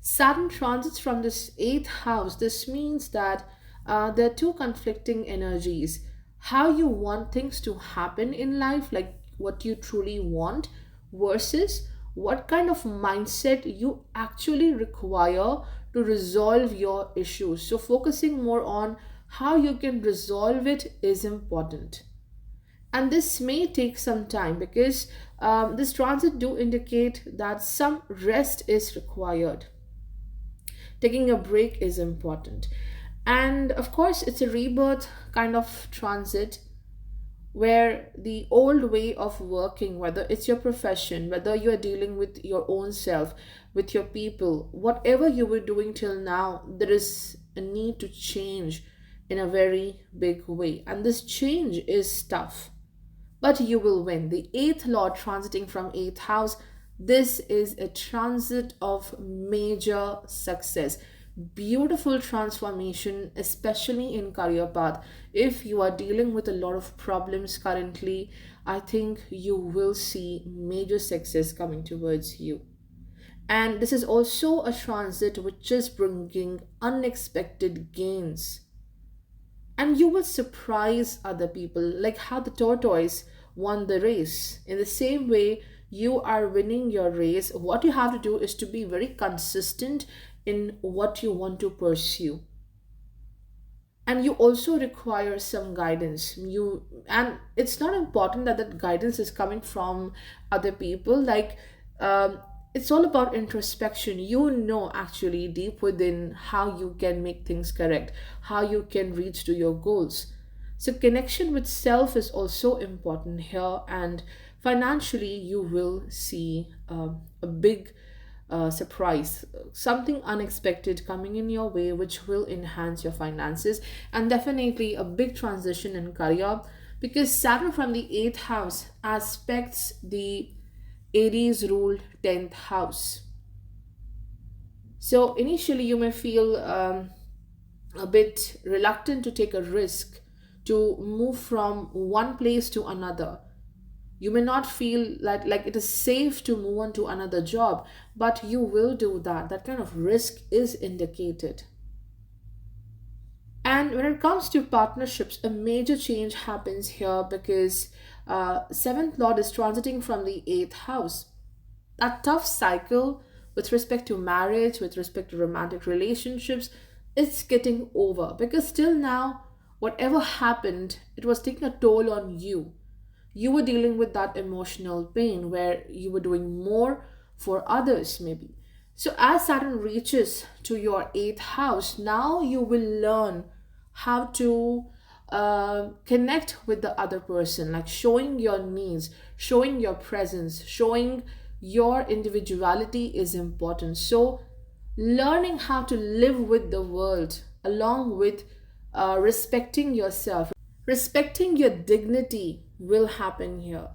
Saturn transits from this eighth house. This means that there are two conflicting energies. How you want things to happen in life, like what you truly want, versus what kind of mindset you actually require to resolve your issues. So, focusing more on how you can resolve it is important. And this may take some time, because this transit do indicate that some rest is required. Taking a break is important. And of course, it's a rebirth kind of transit, where the old way of working, whether it's your profession, whether you're dealing with your own self, with your people, whatever you were doing till now, there is a need to change in a very big way. And this change is tough, but you will win. The eighth lord transiting from eighth house, this is a transit of major success. Beautiful transformation, especially in career path. If you are dealing with a lot of problems currently, I think you will see major success coming towards you. And this is also a transit which is bringing unexpected gains, and you will surprise other people, like how the tortoise won the race. In the same way, you are winning your race. What you have to do is to be very consistent in what you want to pursue, and you also require some guidance. You And it's not important that that guidance is coming from other people, like, um, it's all about introspection. You know, actually deep within, how you can make things correct, how you can reach to your goals. So connection with self is also important here. And financially, you will see a big surprise, something unexpected coming in your way, which will enhance your finances. And definitely a big transition in career, because Saturn from the eighth house aspects the Aries ruled 10th house. So initially, you may feel a bit reluctant to take a risk, to move from one place to another. You may not feel like it is safe to move on to another job, but you will do that. That kind of risk is indicated. And when it comes to partnerships, a major change happens here, because seventh lord is transiting from the eighth house. That tough cycle with respect to marriage, with respect to romantic relationships, it's getting over, because still now, whatever happened, it was taking a toll on you. You were dealing with that emotional pain, where you were doing more for others, maybe. So, as Saturn reaches to your eighth house, now you will learn how to connect with the other person, like showing your needs, showing your presence, showing your individuality is important. So, learning how to live with the world along with respecting yourself, respecting your dignity will happen here.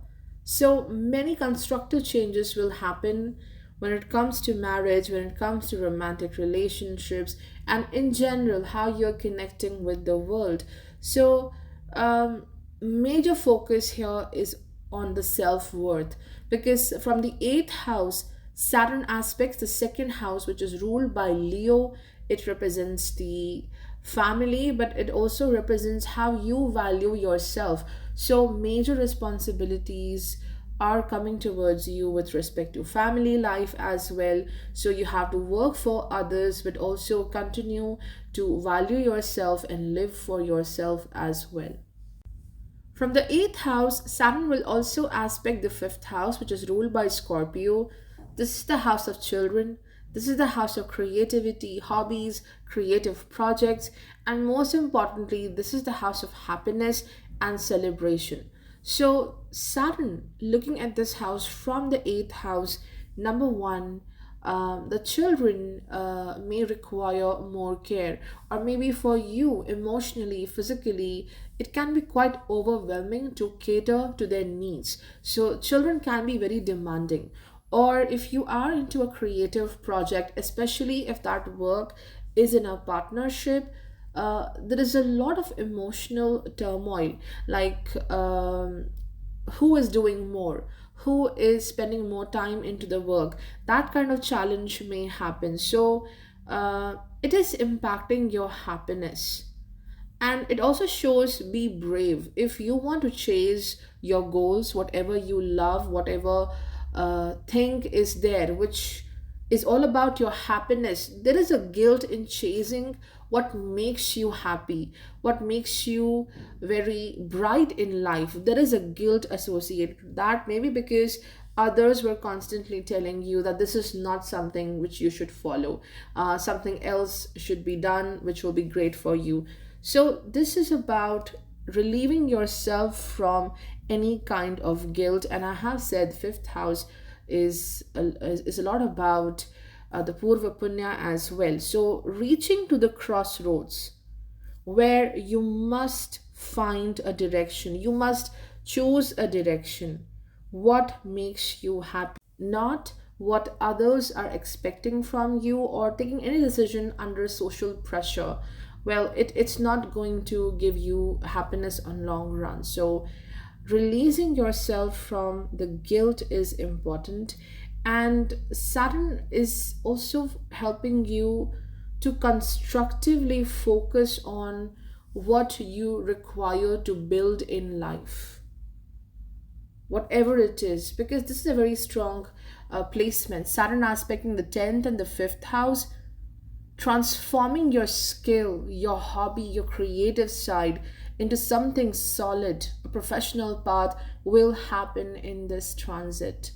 So many constructive changes will happen when it comes to marriage, when it comes to romantic relationships, and in general, how you're connecting with the world. So, um, major focus here is on the self worth, because from the eighth house, Saturn aspects the second house, which is ruled by Leo. It represents the family, but it also represents how you value yourself. So, major responsibilities are coming towards you with respect to family life as well. So, you have to work for others, but also continue to value yourself and live for yourself as well. From the eighth house, Saturn will also aspect the fifth house, which is ruled by Scorpio. This is the house of children. This is the house of creativity, hobbies, creative projects, and most importantly, this is the house of happiness and celebration. So, Saturn, looking at this house from the eighth house, number one, the children may require more care, or maybe for you, emotionally, physically, it can be quite overwhelming to cater to their needs. So, children can be very demanding. Or if you are into a creative project, especially if that work is in a partnership, there is a lot of emotional turmoil, like who is doing more, who is spending more time into the work. That kind of challenge may happen. So it is impacting your happiness. And it also shows be brave. If you want to chase your goals, whatever you love, whatever thing is there, which is all about your happiness, there is a guilt in chasing what makes you happy, what makes you very bright in life. There is a guilt associated with that, maybe because others were constantly telling you that this is not something which you should follow, something else should be done which will be great for you. So this is about relieving yourself from any kind of guilt. And I have said fifth house is a lot about the purva punya as well. So reaching to the crossroads where you must find a direction, you must choose a direction. What makes you happy, not what others are expecting from you, or taking any decision under social pressure. Well, it's not going to give you happiness on long run. So releasing yourself from the guilt is important. And Saturn is also helping you to constructively focus on what you require to build in life, whatever it is, because this is a very strong placement. Saturn aspecting the 10th and the 5th house, transforming your skill, your hobby, your creative side into something solid, a professional path will happen in this transit.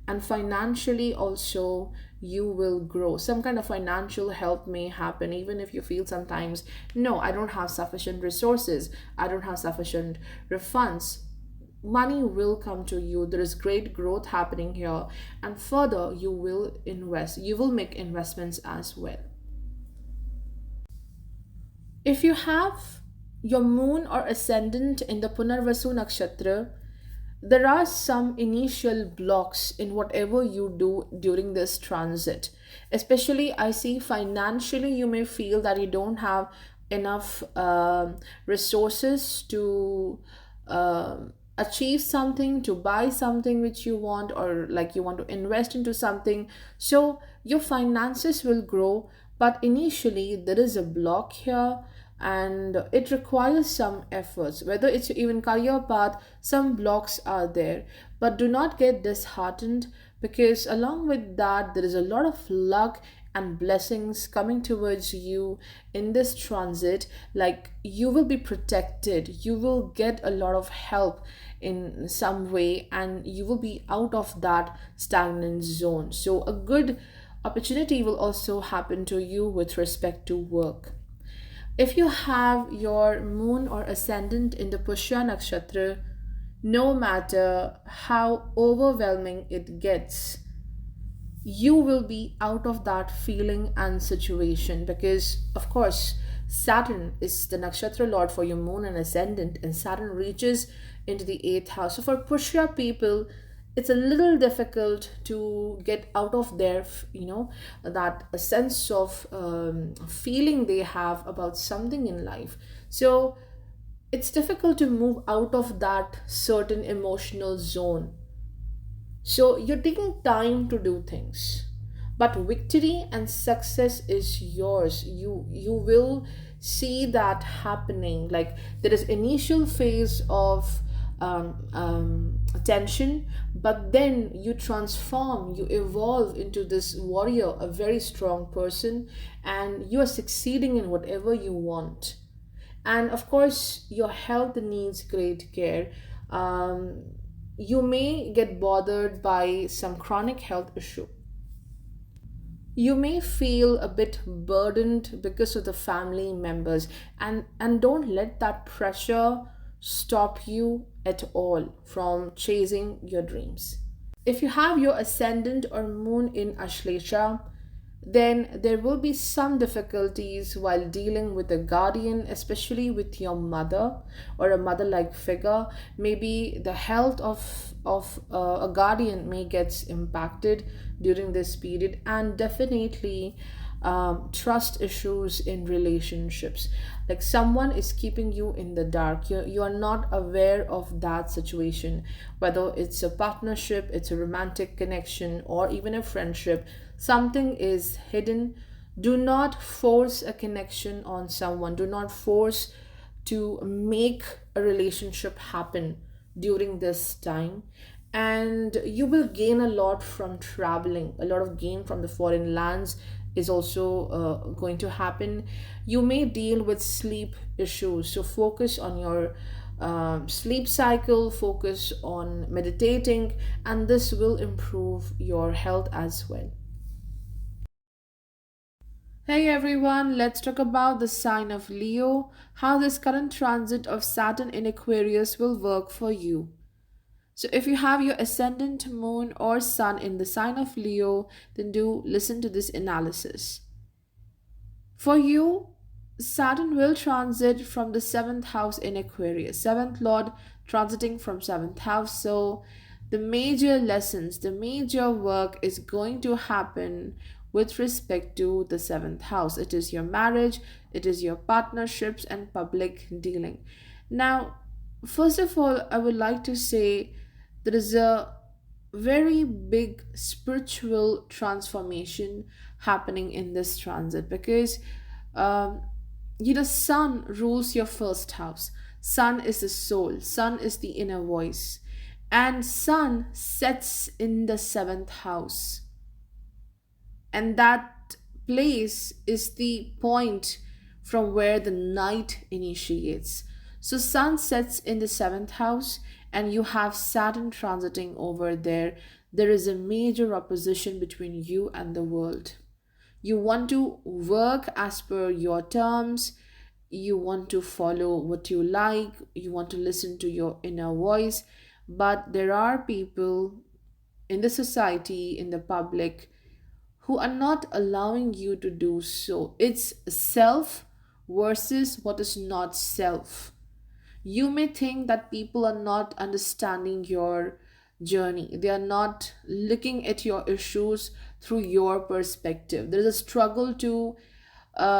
And financially also, you will grow. Some kind of financial help may happen, even if you feel sometimes, no, I don't have sufficient resources, I don't have sufficient refunds. Money will come to you. There is great growth happening here, and further, you will invest, you will make investments as well. If you have your moon or ascendant in the Punarvasu nakshatra, there are some initial blocks in whatever you do during this transit. Especially, I see financially, you may feel that you don't have enough resources to achieve something, to buy something which you want, or like you want to invest into something. So, your finances will grow, but initially, there is a block here, and it requires some efforts. Whether it's even career path, some blocks are there, but do not get disheartened, because along with that there is a lot of luck and blessings coming towards you in this transit. Like, you will be protected, you will get a lot of help in some way, and you will be out of that stagnant zone. So a good Opportunity will also happen to you with respect to work. If you have your moon or ascendant in the Pushya Nakshatra, no matter how overwhelming it gets, you will be out of that feeling and situation because, of course, Saturn is the nakshatra lord for your moon and ascendant, and Saturn reaches into the eighth house. So, for Pushya people, it's a little difficult to get out of their, that a sense of feeling they have about something in life. So, it's difficult to move out of that certain emotional zone, so you're taking time to do things. But victory and success is yours. You will see that happening. Like there is initial phase of tension, but then you transform, you evolve into this warrior, a very strong person, and you are succeeding in whatever you want. And of course your health needs great care. You may get bothered by some chronic health issue. You may feel a bit burdened because of the family members, and don't let that pressure stop you at all from chasing your dreams. If you have your ascendant or moon in Ashlesha, then there will be some difficulties while dealing with a guardian, especially with your mother or a mother like figure. Maybe the health of a guardian may get impacted during this period, and definitely trust issues in relationships. Like someone is keeping you in the dark. You are not aware of that situation, whether it's a partnership, it's a romantic connection, or even a friendship. Something is hidden. Do not force a connection on someone. Do not force to make a relationship happen during this time. And you will gain a lot from traveling. A lot of gain from the foreign lands is also going to happen. You may deal with sleep issues, so focus on your sleep cycle, focus on meditating, and this will improve your health as well. Hey everyone, let's talk about the sign of Leo, how this current transit of Saturn in Aquarius will work for you. So, if you have your ascendant, moon, or sun in the sign of Leo, then do listen to this analysis. For you, Saturn will transit from the seventh house in Aquarius, seventh lord transiting from seventh house. So, the major lessons, the major work is going to happen with respect to the seventh house. It is your marriage, it is your partnerships, and public dealing. Now, first of all, I would like to say there is a very big spiritual transformation happening in this transit because um, sun rules your first house. Sun is the soul, sun is the inner voice, and sun sets in the seventh house, and that place is the point from where the night initiates. So sun sets in the seventh house, and you have Saturn transiting over there. There is a major opposition between you and the world. You want to work as per your terms, you want to follow what you like, you want to listen to your inner voice, but there are people in the society, in the public, who are not allowing you to do so. It's self versus what is not self. You may think that people are not understanding your journey, they are not looking at your issues through your perspective. There is a struggle to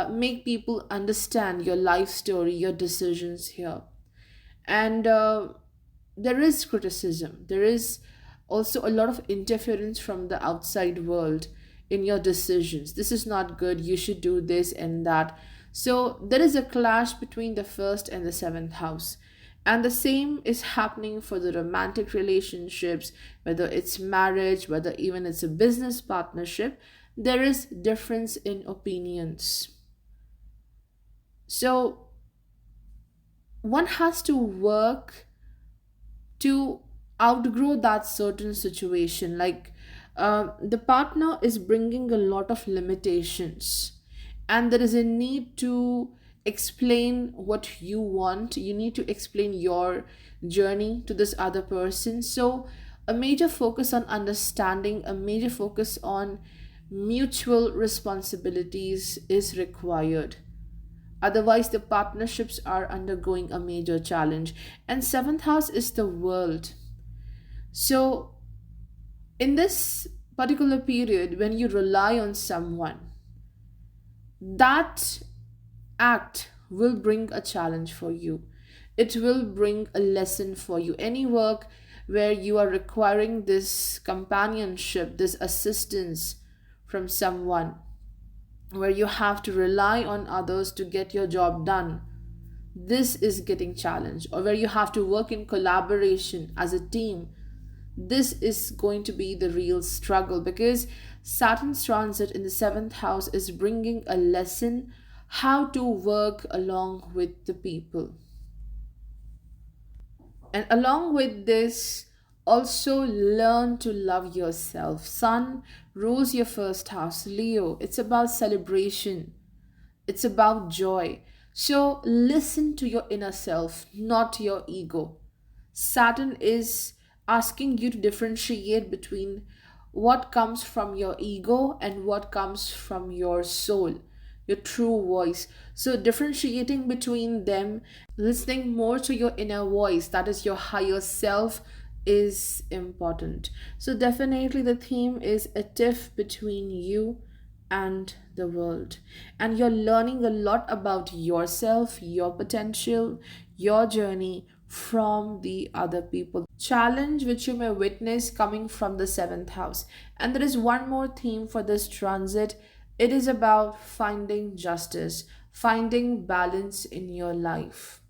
make people understand your life story, your decisions here. And there is criticism, there is also a lot of interference from the outside world in your decisions. This is not good, you should do this and that. So there is a clash between the first and the seventh house, and the same is happening for the romantic relationships, whether it's marriage, whether even it's a business partnership. There is difference in opinions. So one has to work to outgrow that certain situation. Like the partner is bringing a lot of limitations, and there is a need to explain what you want. You need to explain your journey to this other person. So a major focus on understanding, a major focus on mutual responsibilities is required. Otherwise, the partnerships are undergoing a major challenge. And seventh house is the world. So in this particular period, when you rely on someone, that act will bring a challenge for you. It will bring a lesson for you. Any work where you are requiring this companionship, this assistance from someone, where you have to rely on others to get your job done, this is getting challenged. Or where you have to work in collaboration as a team, this is going to be the real struggle, because Saturn's transit in the seventh house is bringing a lesson how to work along with the people. And along with this, also learn to love yourself. Sun rules your first house, Leo. It's about celebration, it's about joy. So listen to your inner self, not your ego. Saturn is asking you to differentiate between what comes from your ego and what comes from your soul, your true voice. So, differentiating between them, listening more to your inner voice, that is your higher self, is important. So, definitely, the theme is a tiff between you and the world. And you're learning a lot about yourself, your potential, your journey from the other people. Challenge which you may witness coming from the seventh house. And there is one more theme for this transit. It is about finding justice, finding balance in your life.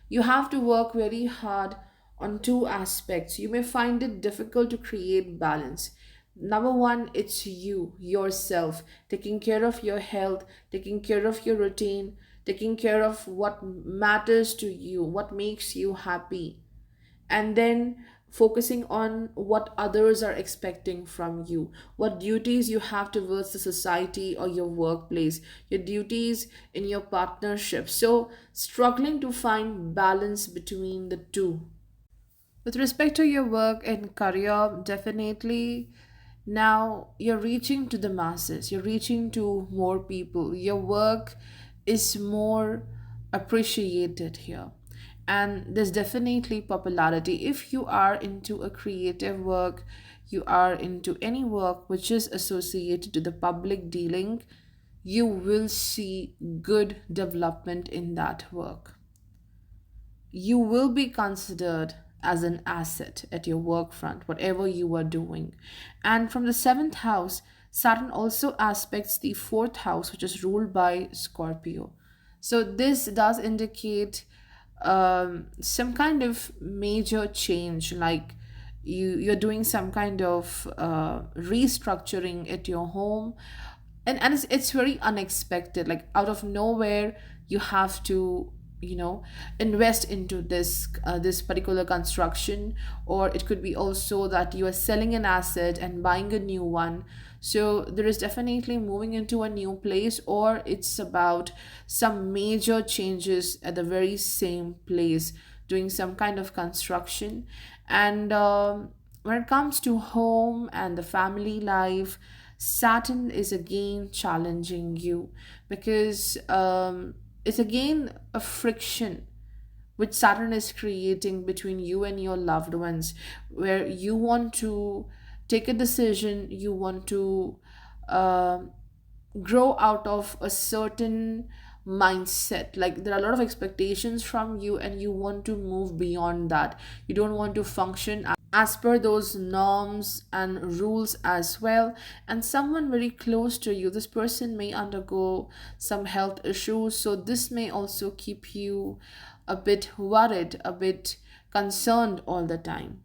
You have to work very hard on two aspects. You may find it difficult to create balance. Number one, it's you, yourself, taking care of your health, taking care of your routine, taking care of what matters to you, what makes you happy, and then focusing on what others are expecting from you, what duties you have towards the society or your workplace, your duties in your partnership. So, struggling to find balance between the two. With respect to your work and career, definitely now you're reaching to the masses, you're reaching to more people. Your work is more appreciated here. And there's definitely popularity. If you are into a creative work, you are into any work which is associated to the public dealing, you will see good development in that work. You will be considered as an asset at your work front, whatever you are doing. And from the seventh house, Saturn also aspects the fourth house, which is ruled by Scorpio. So this does indicate some kind of major change, like you're doing some kind of restructuring at your home, and it's very unexpected, like out of nowhere you have to invest into this particular construction. Or it could be also that you are selling an asset and buying a new one. So there is definitely moving into a new place, or it's about some major changes at the very same place, doing some kind of construction. And when it comes to home and the family life, Saturn is again challenging you, because it's again a friction which Saturn is creating between you and your loved ones, where you want to take a decision, you want to uh, grow out of a certain mindset. Like there are a lot of expectations from you, and you want to move beyond that. You don't want to function as per those norms and rules as well. And someone very close to you, this person may undergo some health issues, so this may also keep you a bit worried, a bit concerned all the time.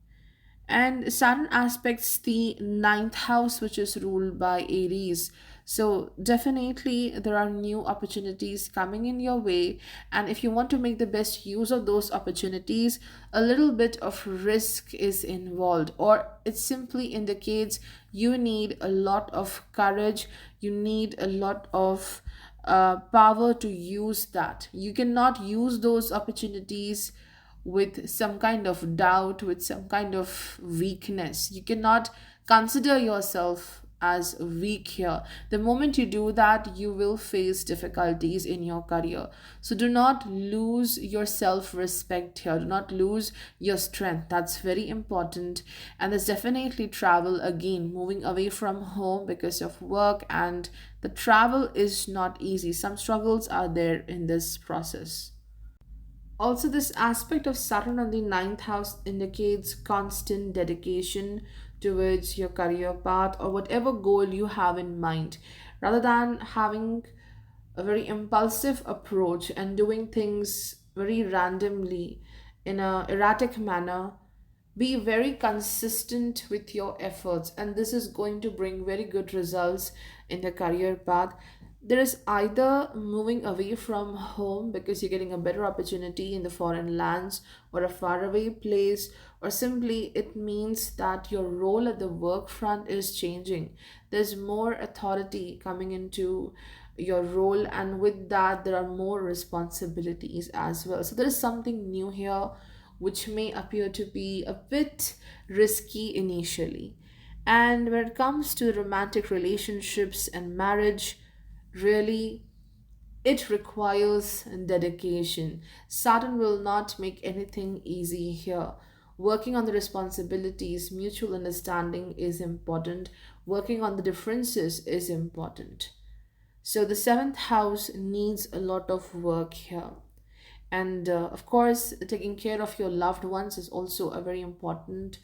And Saturn aspects the ninth house, which is ruled by Aries. So definitely there are new opportunities coming in your way, and if you want to make the best use of those opportunities, a little bit of risk is involved, or it simply indicates you need a lot of courage, you need a lot of power to use that. You cannot use those opportunities with some kind of doubt, with some kind of weakness. You cannot consider yourself as weak here. The moment you do that, you will face difficulties in your career. So do not lose your self respect here. Do not lose your strength. That's very important. And there's definitely travel again, moving away from home because of work, and the travel is not easy. Some struggles are there in this process. Also, this aspect of Saturn on the ninth house indicates constant dedication towards your career path or whatever goal you have in mind, rather than having a very impulsive approach and doing things very randomly in a erratic manner. Be very consistent with your efforts, and this is going to bring very good results in the career path. There is either moving away from home because you're getting a better opportunity in the foreign lands or a faraway place, or simply it means that your role at the work front is changing. There's more authority coming into your role, and with that there are more responsibilities as well. So there is something new here which may appear to be a bit risky initially. And when it comes to romantic relationships and marriage, really, it requires dedication. Saturn will not make anything easy here. Working on the responsibilities, mutual understanding is important. Working on the differences is important. So the seventh house needs a lot of work here. And of course, taking care of your loved ones is also a very important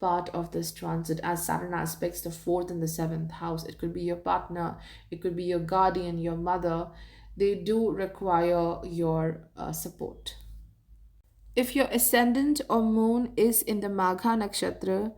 part of this transit, as Saturn aspects the fourth and the seventh house. It could be your partner, it could be your guardian, your mother. They do require your support. If your ascendant or moon is in the Magha nakshatra,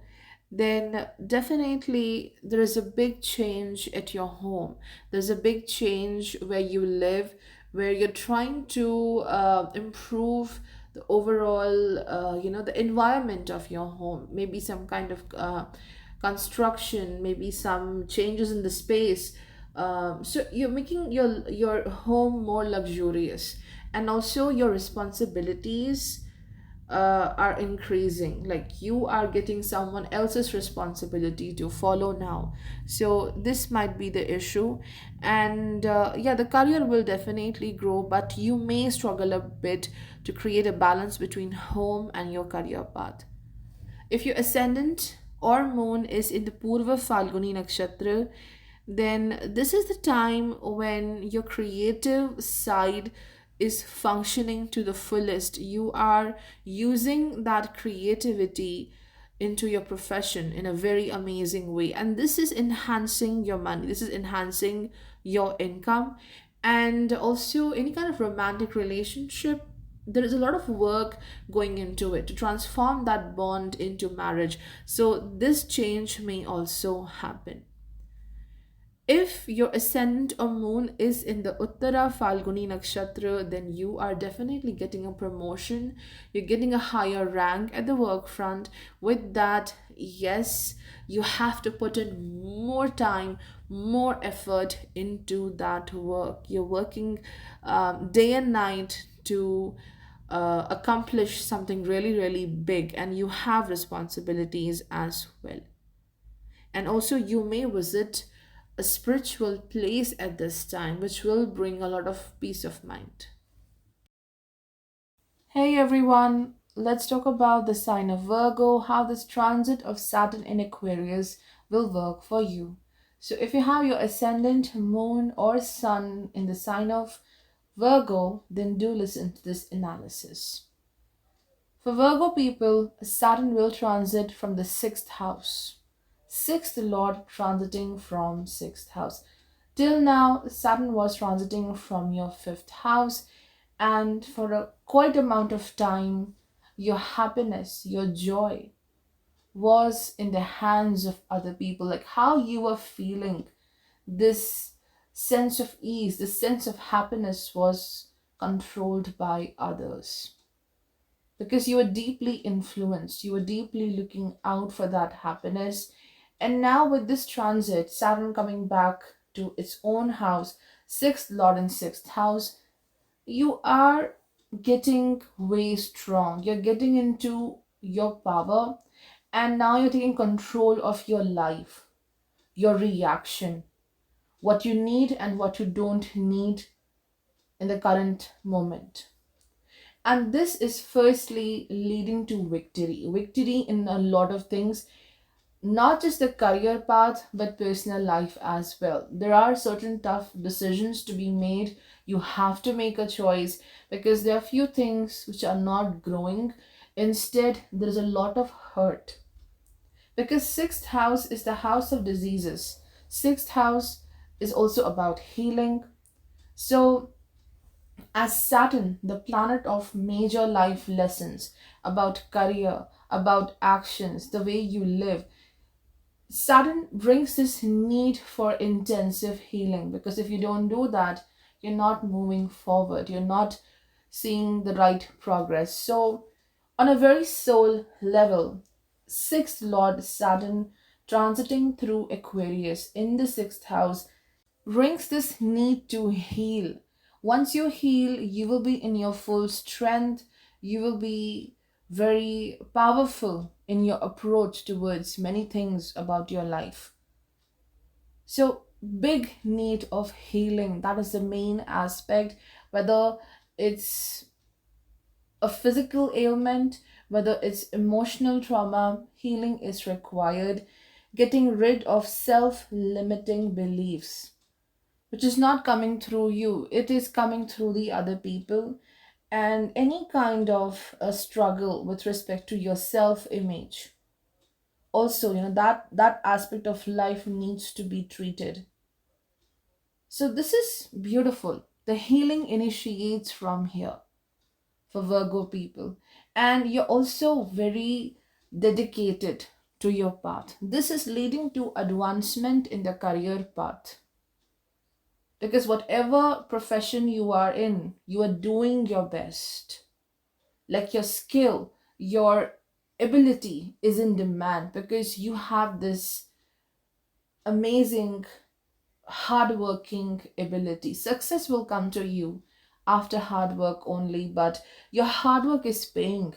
then definitely there is a big change at your home. There's a big change where you live, where you're trying to improve the overall, the environment of your home. Maybe some kind of construction, maybe some changes in the space. So you're making your home more luxurious, and also your responsibilities are increasing. Like you are getting someone else's responsibility to follow now. So this might be the issue. And yeah, the career will definitely grow, but you may struggle a bit to create a balance between home and your career path. If your ascendant or moon is in the Purva Falguni Nakshatra, then this is the time when your creative side is functioning to the fullest. You are using that creativity into your profession in a very amazing way. And this is enhancing your money, this is enhancing your income. And also, any kind of romantic relationship, there is a lot of work going into it to transform that bond into marriage. So, this change may also happen. If your ascendant or moon is in the Uttara Falguni Nakshatra, then you are definitely getting a promotion. You're getting a higher rank at the work front. With that, yes, you have to put in more time, more effort into that work. You're working day and night to accomplish something really, really big, and you have responsibilities as well. And also, you may visit a spiritual place at this time, which will bring a lot of peace of mind. Hey everyone, let's talk about the sign of Virgo, how this transit of Saturn in Aquarius will work for you. So, if you have your ascendant, moon, or sun in the sign of Virgo, then do listen to this analysis. For Virgo people, Saturn will transit from the sixth house. Sixth Lord transiting from sixth house. Till now, Saturn was transiting from your fifth house, and for a quite amount of time, your happiness, your joy was in the hands of other people. Like how you were feeling, this sense of ease, this sense of happiness was controlled by others, because you were deeply influenced, you were deeply looking out for that happiness. And now, with this transit, Saturn coming back to its own house, sixth lord in sixth house, you are getting way strong. You're getting into your power, and now you're taking control of your life, your reaction, what you need and what you don't need in the current moment. And this is firstly leading to victory in a lot of things, not just the career path but personal life as well. There are certain tough decisions to be made. You have to make a choice, because there are few things which are not growing. Instead, there is a lot of hurt, because sixth house is the house of diseases. Sixth house is also about healing. So, as Saturn, the planet of major life lessons about career, about actions, the way you live, Saturn brings this need for intensive healing, because if you don't do that, you're not moving forward, you're not seeing the right progress. So, on a very soul level, sixth Lord Saturn transiting through Aquarius in the sixth house brings this need to heal. Once you heal, you will be in your full strength, you will be very powerful in your approach towards many things about your life. So, big need of healing, that is the main aspect, whether it's a physical ailment, whether it's emotional trauma, healing is required. Getting rid of self limiting beliefs, which is not coming through you, it is coming through the other people, and any kind of a struggle with respect to your self image. Also, that aspect of life needs to be treated. So this is beautiful. The healing initiates from here for Virgo people. And you're also very dedicated to your path. This is leading to advancement in the career path. Because whatever profession you are in, you are doing your best. Like your skill, your ability is in demand, because you have this amazing hardworking ability. Success will come to you after hard work only, but your hard work is paying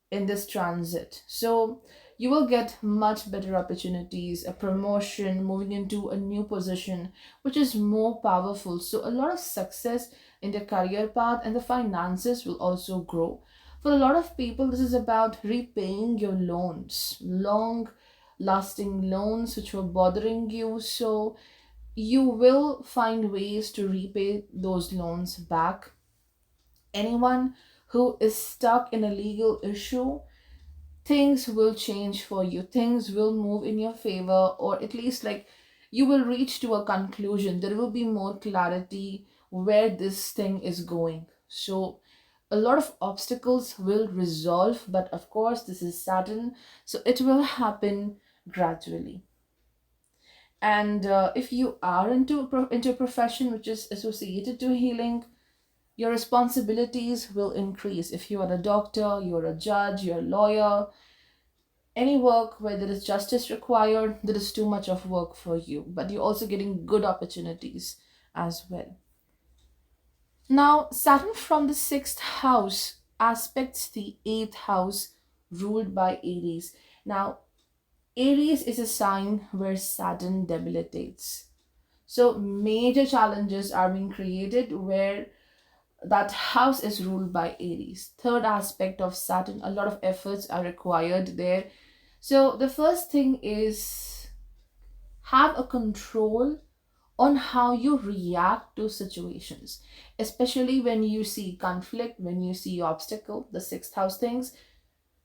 in this transit. So you will get much better opportunities, a promotion, moving into a new position, which is more powerful. So a lot of success in the career path, and the finances will also grow. For a lot of people, this is about repaying your loans, long lasting loans which were bothering you. So you will find ways to repay those loans back. Anyone who is stuck in a legal issue, things will change for you, things will move in your favor, or at least like you will reach to a conclusion. There will be more clarity where this thing is going. So a lot of obstacles will resolve, but of course this is Saturn, so it will happen gradually. And if you are into a profession which is associated to healing, your responsibilities will increase. If you are a doctor, you're a judge, you're a lawyer, any work where there is justice required, there is too much of work for you, but you're also getting good opportunities as well. Now, Saturn from the sixth house aspects the eighth house ruled by Aries. Now, Aries is a sign where Saturn debilitates. So, major challenges are being created where that house is ruled by Aries. Third aspect of Saturn, a lot of efforts are required there. So, the first thing is have a control on how you react to situations, especially when you see conflict, when you see obstacle, the sixth house things.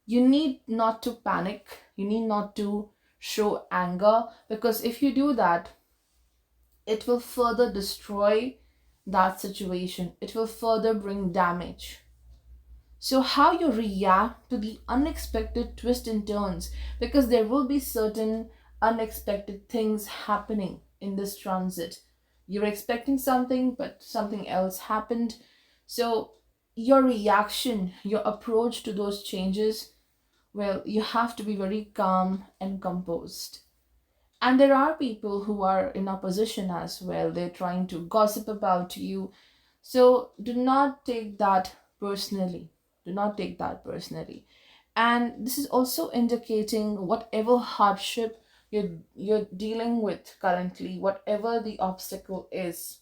You need not to panic, you need not to show anger, because if you do that, it will further destroy that situation, it will further bring damage. So, how you react to the unexpected twists and turns, because there will be certain unexpected things happening in this transit. You're expecting something, but something else happened. So your reaction, your approach to those changes, well, you have to be very calm and composed. And there are people who are in opposition as well. They're trying to gossip about you. So do not take that personally. Do not take that personally. And this is also indicating whatever hardship you're dealing with currently, whatever the obstacle is,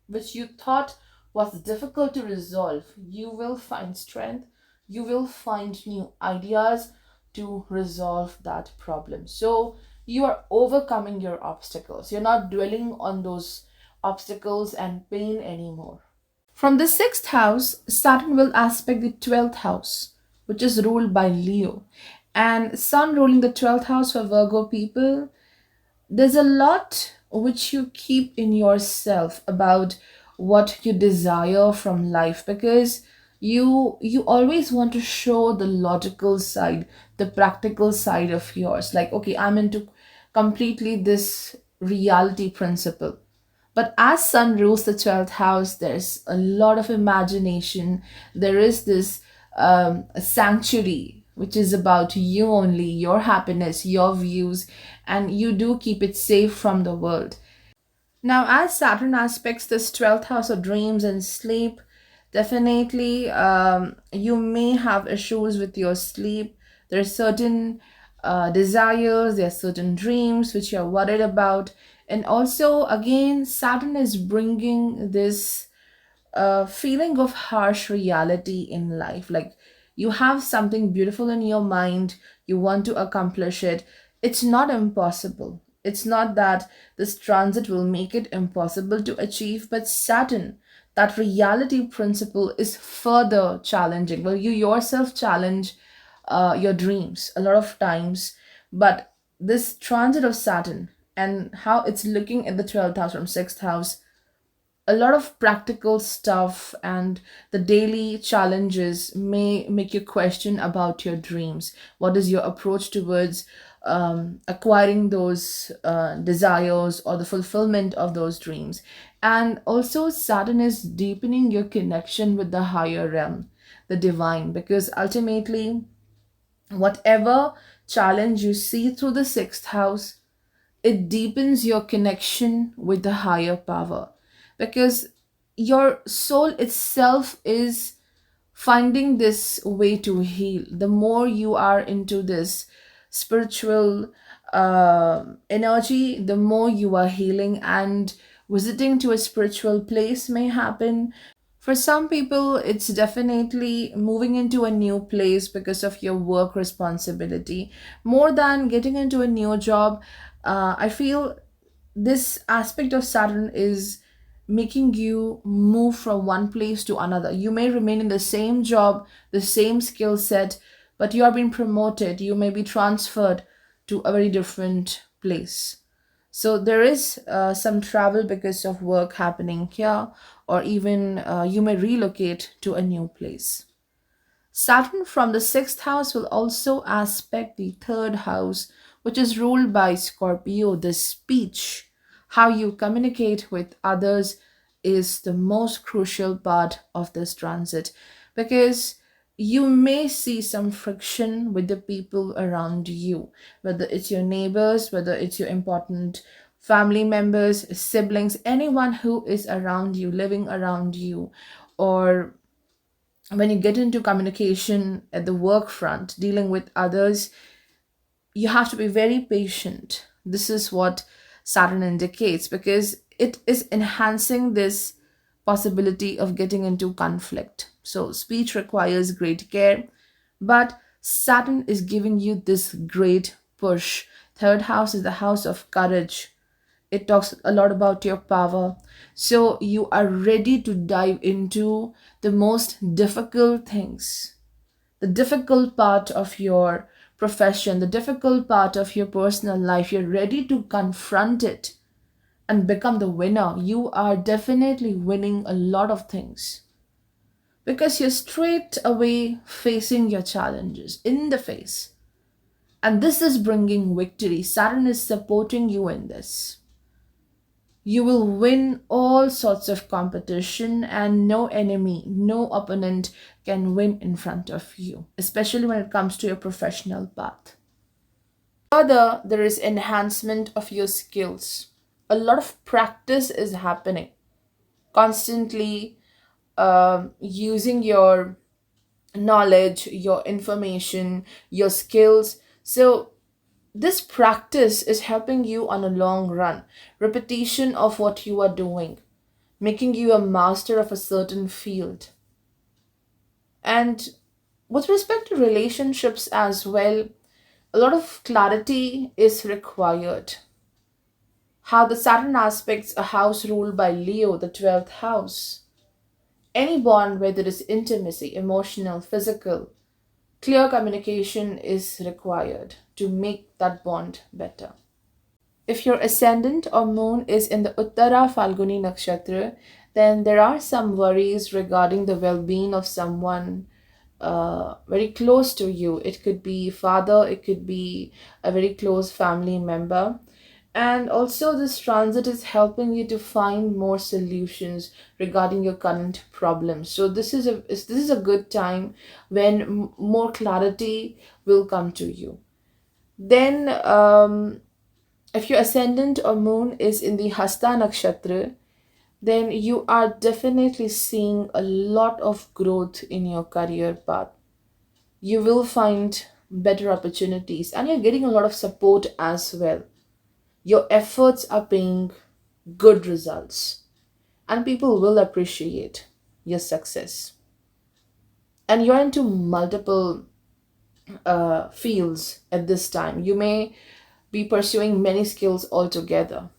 which you thought was difficult to resolve, you will find strength, you will find new ideas to resolve that problem. So you are overcoming your obstacles. You're not dwelling on those obstacles and pain anymore. From the sixth house, Saturn will aspect the 12th house, which is ruled by Leo. And Sun ruling the 12th house for Virgo people, there's a lot which you keep in yourself about what you desire from life, because you always want to show the logical side, the practical side of yours, like, okay, I'm into completely this reality principle. But as Sun rules the 12th house, there's a lot of imagination. There is this sanctuary, which is about you only, your happiness, your views, and you do keep it safe from the world. Now, as Saturn aspects this 12th house of dreams and sleep, definitely you may have issues with your sleep. There are certain desires, there are certain dreams which you're worried about. And also, again, Saturn is bringing this feeling of harsh reality in life. Like, you have something beautiful in your mind, you want to accomplish it. It's not impossible. It's not that this transit will make it impossible to achieve, but Saturn, that reality principle is further challenging. Well, you yourself challenge your dreams a lot of times, but this transit of Saturn and how it's looking at the 12th house from 6th house, a lot of practical stuff and the daily challenges may make you question about your dreams. What is your approach towards acquiring those desires or the fulfillment of those dreams? And also, Saturn is deepening your connection with the higher realm, the divine, because ultimately, whatever challenge you see through the sixth house, it deepens your connection with the higher power, because your soul itself is finding this way to heal. The more you are into this spiritual energy, the more you are healing, and visiting to a spiritual place may happen. For some people, it's definitely moving into a new place because of your work responsibility. More than getting into a new job, I feel this aspect of Saturn is making you move from one place to another. You may remain in the same job, the same skill set, but you are being promoted. You may be transferred to a very different place. So there is some travel because of work happening here, or even you may relocate to a new place. Saturn from the sixth house will also aspect the third house, which is ruled by Scorpio. The speech, how you communicate with others, is the most crucial part of this transit, because you may see some friction with the people around you, whether it's your neighbors, whether it's your important family members, siblings, anyone who is around you, living around you, or when you get into communication at the work front, dealing with others, you have to be very patient. This is what Saturn indicates, because it is enhancing this possibility of getting into conflict. So, speech requires great care, but Saturn is giving you this great push. Third house is the house of courage. It talks a lot about your power. So you are ready to dive into the most difficult things, the difficult part of your profession, the difficult part of your personal life. You're ready to confront it and become the winner. You are definitely winning a lot of things because you're straight away facing your challenges in the face. And this is bringing victory. Saturn is supporting you in this. You will win all sorts of competition, and no enemy, no opponent can win in front of you, especially when it comes to your professional path. Further, there is enhancement of your skills. A lot of practice is happening constantly, using your knowledge, your information, your skills. So this practice is helping you on a long run. Repetition of what you are doing, making you a master of a certain field. And with respect to relationships as well, a lot of clarity is required. How the Saturn aspects a house ruled by Leo, the 12th house. Any bond where there is intimacy, emotional, physical, clear communication is required to make that bond better. If your ascendant or moon is in the Uttara Falguni Nakshatra, then there are some worries regarding the well being of someone very close to you. It could be father, it could be a very close family member. And also, this transit is helping you to find more solutions regarding your current problems. So this is a good time when more clarity will come to you. Then, if your ascendant or moon is in the Hasta Nakshatra, then you are definitely seeing a lot of growth in your career path. You will find better opportunities and you're getting a lot of support as well. Your efforts are paying good results, and people will appreciate your success. And you're into multiple fields at this time. You may be pursuing many skills altogether.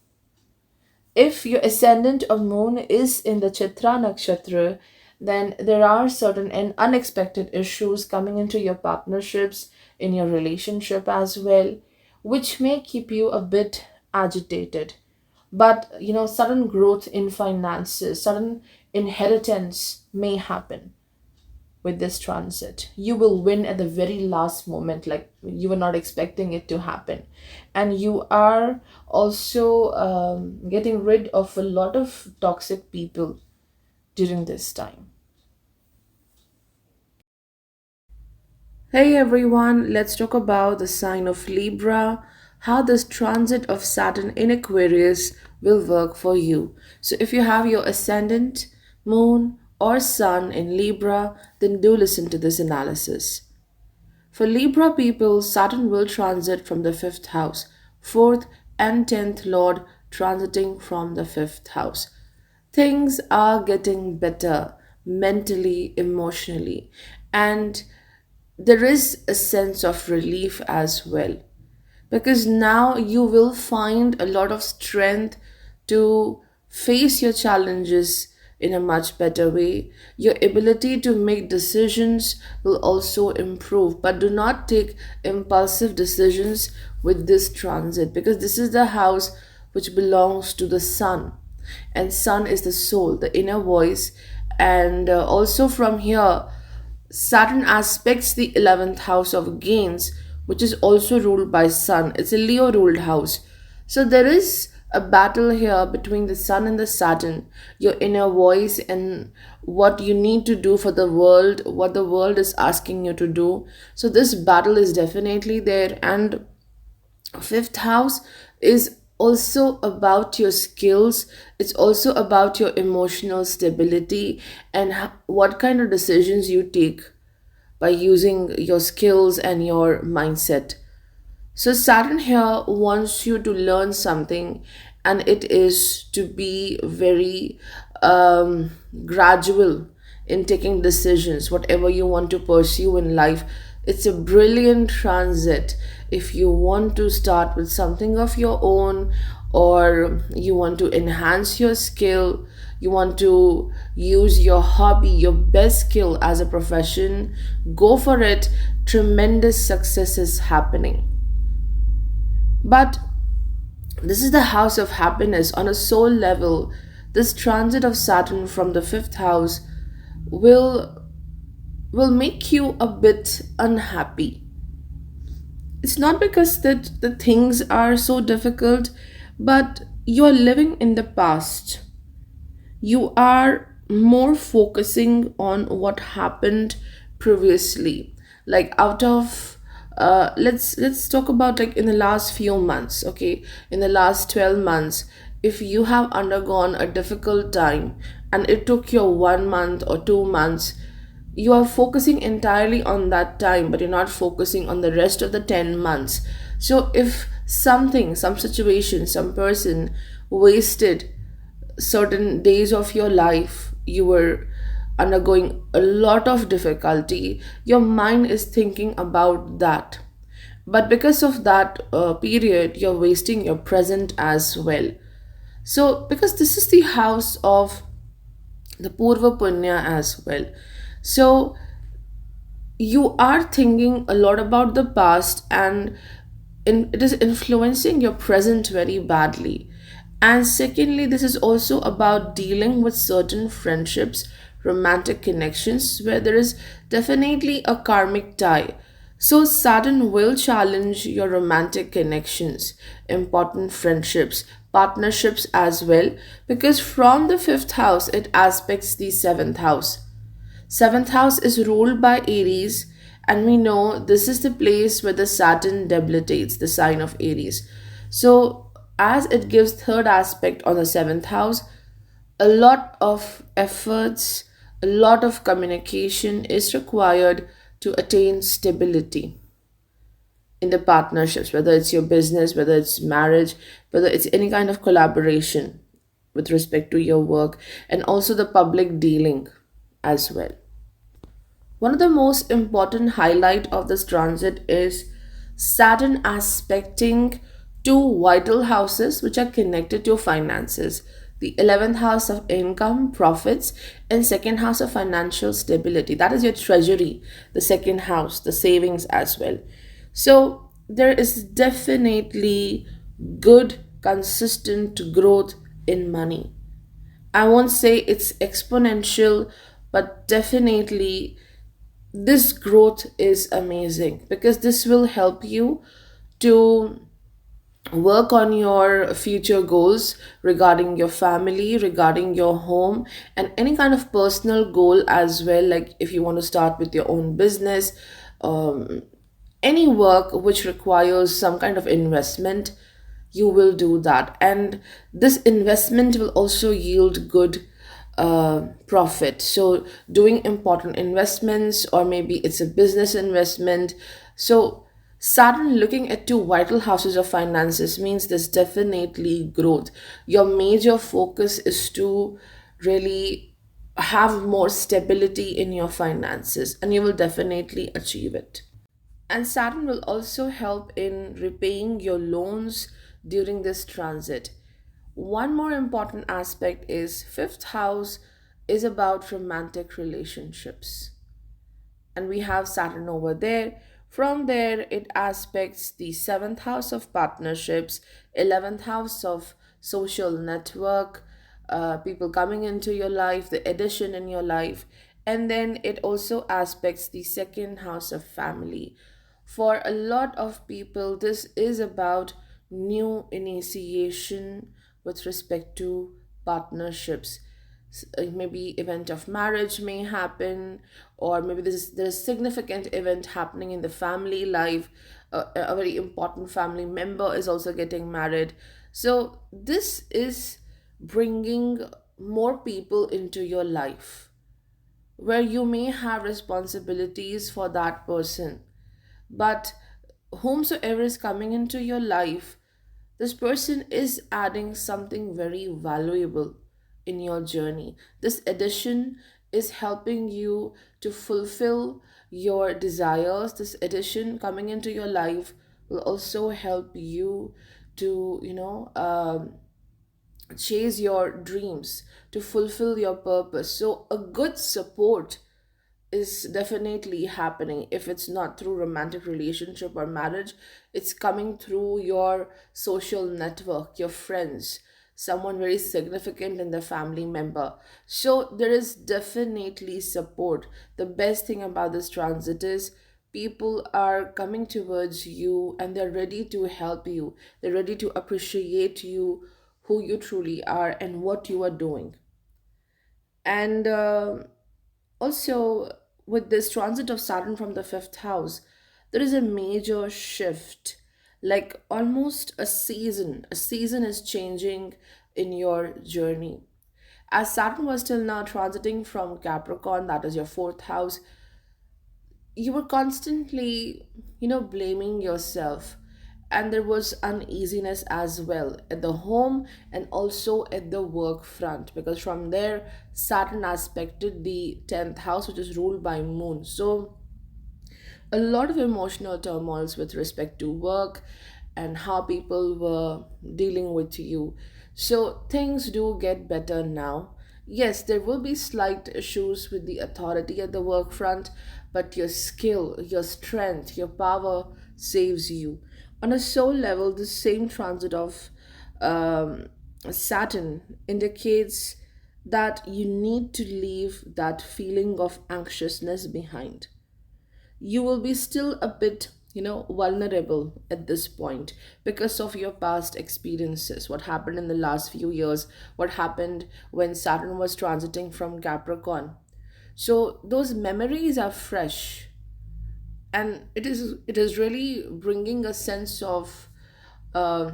If your ascendant or moon is in the Chitra nakshatra, then there are certain and unexpected issues coming into your partnerships, in your relationship as well, which may keep you a bit agitated. But sudden growth in finances, sudden inheritance may happen with this transit. You will win at the very last moment, like you were not expecting it to happen. And you are also getting rid of a lot of toxic people during this time. Hey everyone, let's talk about the sign of Libra, how this transit of Saturn in Aquarius will work for you. So, if you have your ascendant, moon, or sun in Libra, then do listen to this analysis. For Libra people, Saturn will transit from the fifth house, fourth and 10th Lord transiting from the fifth house. Things are getting better mentally, emotionally, and there is a sense of relief as well, because now you will find a lot of strength to face your challenges in a much better way. Your ability to make decisions will also improve, but do not take impulsive decisions with this transit, because this is the house which belongs to the sun, and sun is the soul, the inner voice. And also from here, Saturn aspects the 11th house of gains, which is also ruled by Sun. It's a Leo ruled house. So there is a battle here between the Sun and the Saturn, your inner voice, and what you need to do for the world, what the world is asking you to do. So this battle is definitely there. And fifth house is also about your skills, it's also about your emotional stability and what kind of decisions you take by using your skills and your mindset. So Saturn here wants you to learn something, and it is to be very gradual in taking decisions, whatever you want to pursue in life. It's a brilliant transit if you want to start with something of your own, or you want to enhance your skill, you want to use your hobby, your best skill as a profession. Go for it. Tremendous success is happening. But this is the house of happiness on a soul level. This transit of Saturn from the fifth house will will make you a bit unhappy. It's not because that the things are so difficult, but You are living in the past. You are more focusing on what happened previously, like out of let's talk about like in the last few months, okay, in the last 12 months. If you have undergone a difficult time and it took you 1 month or 2 months, you are focusing entirely on that time, but you're not focusing on the rest of the 10 months. So if something, some situation, some person wasted certain days of your life, you were undergoing a lot of difficulty, your mind is thinking about that. But because of that period, you're wasting your present as well. So because this is the house of the purva punya as well, so you are thinking a lot about the past, and it is influencing your present very badly. And secondly, this is also about dealing with certain friendships, romantic connections where there is definitely a karmic tie. So Saturn will challenge your romantic connections, important friendships, partnerships as well, because from the fifth house it aspects the seventh house. Seventh house is ruled by Aries, and we know this is the place where the Saturn debilitates, the sign of Aries. So, as it gives third aspect on the seventh house, a lot of efforts, a lot of communication is required to attain stability in the partnerships, whether it's your business, whether it's marriage, whether it's any kind of collaboration with respect to your work, and also the public dealing as well. One of the most important highlight of this transit is Saturn aspecting two vital houses which are connected to finances. The 11th house of income, profits, and second house of financial stability. That is your treasury, the second house, the savings as well. So there is definitely good, consistent growth in money. I won't say it's exponential, but definitely this growth is amazing because this will help you to work on your future goals regarding your family, regarding your home, and any kind of personal goal as well. Like if you want to start with your own business, um, any work which requires some kind of investment, you will do that. And this investment will also yield good profit. So, doing important investments, or maybe it's a business investment. So, Saturn looking at two vital houses of finances means there's definitely growth. Your major focus is to really have more stability in your finances, and you will definitely achieve it. And Saturn will also help in repaying your loans during this transit. One more important aspect is fifth house is about romantic relationships, and we have Saturn over there. From there, it aspects the seventh house of partnerships, 11th house of social network, people coming into your life, the addition in your life, and then it also aspects the second house of family. For a lot of people, this is about new initiation with respect to partnerships. Maybe event of marriage may happen, or maybe there's significant event happening in the family life. A very important family member is also getting married. So this is bringing more people into your life where you may have responsibilities for that person, but whomsoever is coming into your life, this person is adding something very valuable in your journey. This addition is helping you to fulfill your desires. This addition coming into your life will also help you to, chase your dreams, to fulfill your purpose. So, a good support is definitely happening. If it's not through romantic relationship or marriage, it's coming through your social network, your friends, someone very significant in the family member. So there is definitely support. The best thing about this transit is people are coming towards you and they're ready to help you, they're ready to appreciate you who you truly are and what you are doing. And also, with this transit of Saturn from the fifth house, there is a major shift, like almost a season. A season is changing in your journey. As Saturn was till now transiting from Capricorn, that is your fourth house, you were constantly, blaming yourself. And there was uneasiness as well at the home and also at the work front, because from there, Saturn aspected the 10th house, which is ruled by Moon. So, a lot of emotional turmoils with respect to work and how people were dealing with you. So things do get better now. Yes, there will be slight issues with the authority at the work front, but your skill, your strength, your power saves you. On a soul level, the same transit of um, Saturn indicates that you need to leave that feeling of anxiousness behind. You will be still a bit, vulnerable at this point because of your past experiences, what happened in the last few years, what happened when Saturn was transiting from Capricorn. So those memories are fresh, and it is really bringing a sense of uh,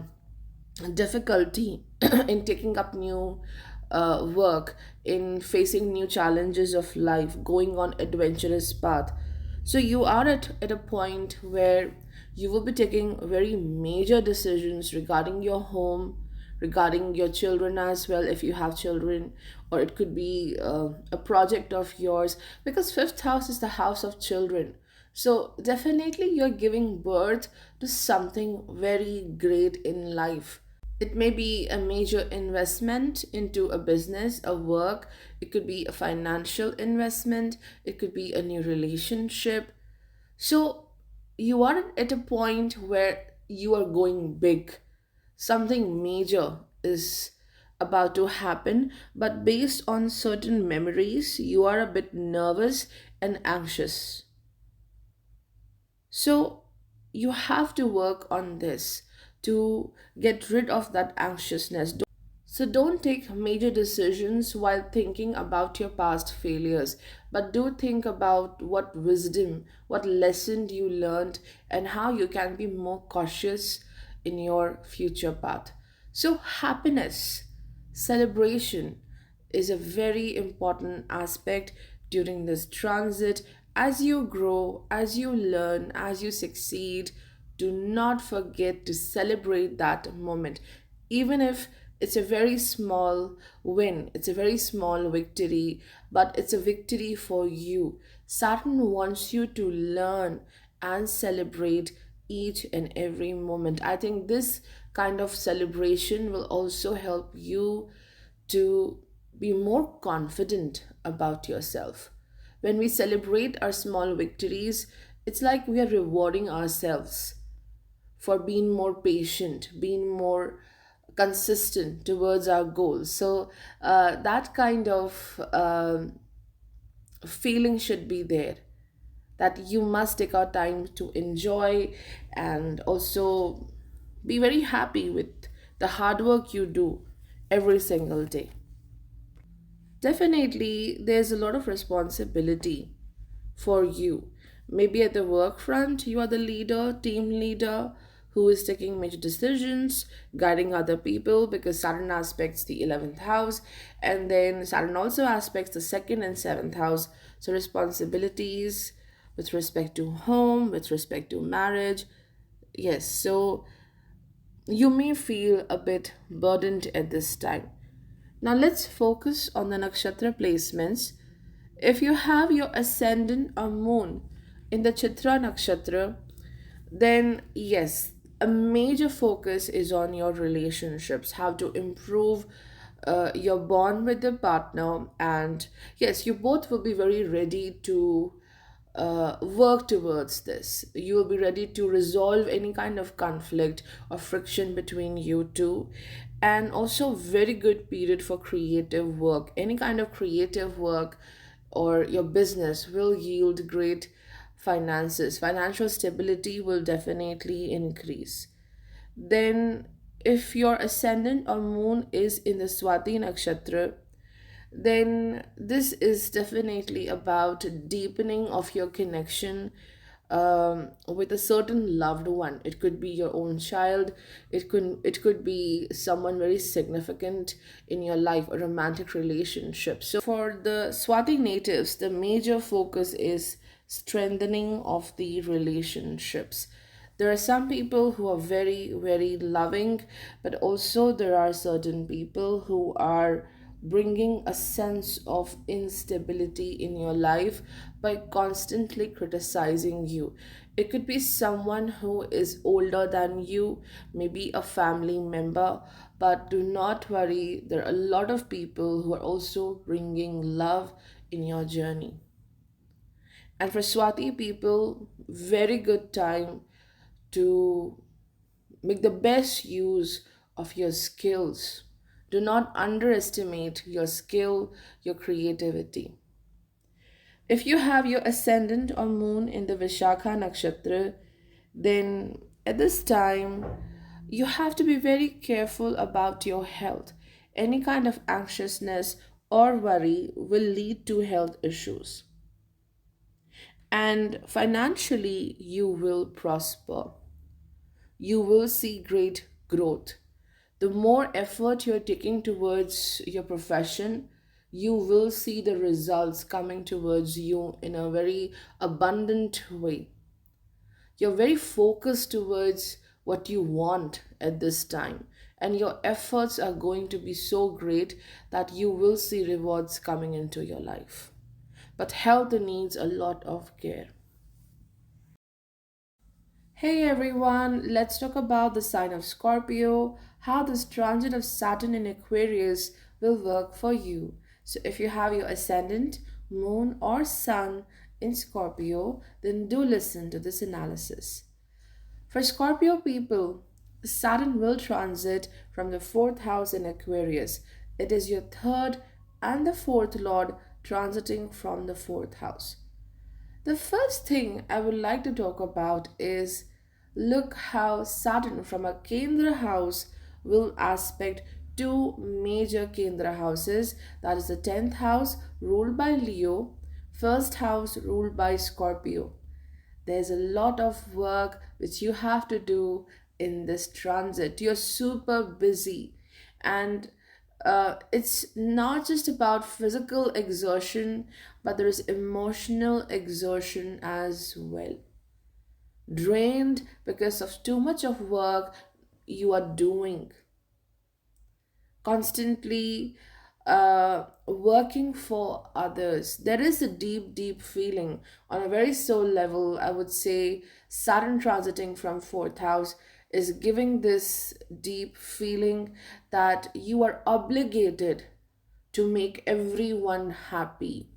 difficulty in taking up new work, in facing new challenges of life, going on adventurous path. So you are at a point where you will be taking very major decisions regarding your home, regarding your children as well, if you have children, or it could be a project of yours, because fifth house is the house of children. So definitely you're giving birth to something very great in life. It may be a major investment into a business, a work. It could be a financial investment. It could be a new relationship. So you are at a point where you are going big. Something major is about to happen, but based on certain memories, you are a bit nervous and anxious. So you have to work on this to get rid of that anxiousness. So don't take major decisions while thinking about your past failures, but do think about what wisdom, what lesson you learned, and how you can be more cautious in your future path. So, happiness, celebration is a very important aspect during this transit. As you grow, as you learn, as you succeed, do not forget to celebrate that moment, even if it's a very small win, it's a very small victory, but it's a victory for you. Saturn wants you to learn and celebrate each and every moment. I think this kind of celebration will also help you to be more confident about yourself. When we celebrate our small victories, it's like we are rewarding ourselves for being more patient, being more consistent towards our goals. So that kind of feeling should be there, that you must take our time to enjoy and also be very happy with the hard work you do every single day. Definitely, there's a lot of responsibility for you. Maybe at the work front, you are the leader, team leader, who is taking major decisions, guiding other people, because Saturn aspects the 11th house, and then Saturn also aspects the second and seventh house. So, responsibilities with respect to home, with respect to marriage. Yes, so you may feel a bit burdened at this time. Now, let's focus on the nakshatra placements. If you have your ascendant or moon in the Chitra nakshatra, then yes, a major focus is on your relationships, how to improve your bond with the partner. And yes, you both will be very ready to work towards this. You will be ready to resolve any kind of conflict or friction between you two. And also, very good period for creative work. Any kind of creative work or your business will yield great finances. Financial stability will definitely increase. Then If your ascendant or moon is in the Swati nakshatra, then this is definitely about deepening of your connection with a certain loved one. It could be your own child. It could be someone very significant in your life, a romantic relationship. So for the Swati natives, the major focus is strengthening of the relationships. There are some people who are very, very loving, but also there are certain people who are bringing a sense of instability in your life by constantly criticizing you. It could be someone who is older than you, maybe a family member, but do not worry, there are a lot of people who are also bringing love in your journey. And for Swati people, very good time to make the best use of your skills. Do not underestimate your skill, your creativity. If you have your ascendant or moon in the Vishakha nakshatra, then at this time you have to be very careful about your health. Any kind of anxiousness or worry will lead to health issues. And financially, you will prosper. You will see great growth. The more effort you're taking towards your profession, you will see the results coming towards you in a very abundant way. You're very focused towards what you want at this time, and your efforts are going to be so great that you will see rewards coming into your life. But health needs a lot of care. Hey everyone, let's talk about the sign of Scorpio, how this transit of Saturn in Aquarius will work for you. So, if you have your ascendant, moon, or sun in Scorpio, then do listen to this analysis. For Scorpio people, Saturn will transit from the fourth house in Aquarius. It is your third and the fourth lord transiting from the fourth house. The first thing I would like to talk about is look how Saturn from a Kendra house will aspect two major Kendra houses, that is the 10th house ruled by Leo, first house ruled by Scorpio. There's a lot of work which you have to do in this transit. You're super busy, and it's not just about physical exertion, but there is emotional exertion as well. Drained because of too much of work you are doing, constantly working for others. There is a deep, deep feeling on a very soul level. I would say Saturn transiting from fourth house is giving this deep feeling that you are obligated to make everyone happy.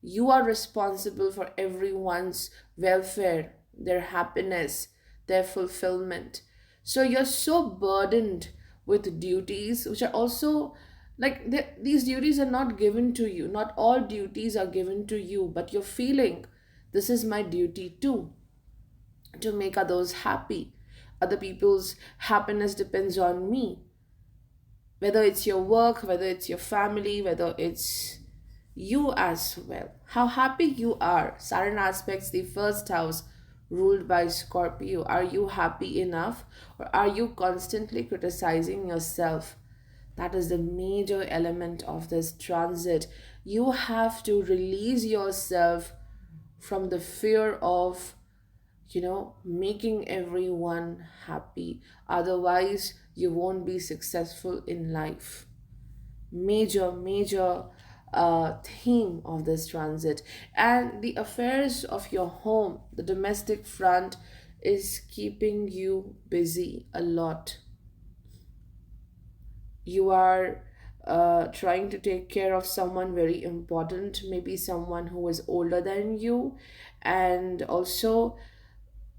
You are responsible for everyone's welfare, their happiness, their fulfillment. So you're so burdened with duties, which are also like these duties are not given to you. Not all duties are given to you, but you're feeling this is my duty too, to make others happy. Other people's happiness depends on me, whether it's your work, whether it's your family, whether it's you as well. How happy you are. Saturn aspects the first house ruled by Scorpio. Are you happy enough, or are you constantly criticizing yourself? That is the major element of this transit. You have to release yourself from the fear of making everyone happy. Otherwise, you won't be successful in life. Major theme of this transit. And the affairs of your home, the domestic front, is keeping you busy a lot. You are trying to take care of someone very important, maybe someone who is older than you, and also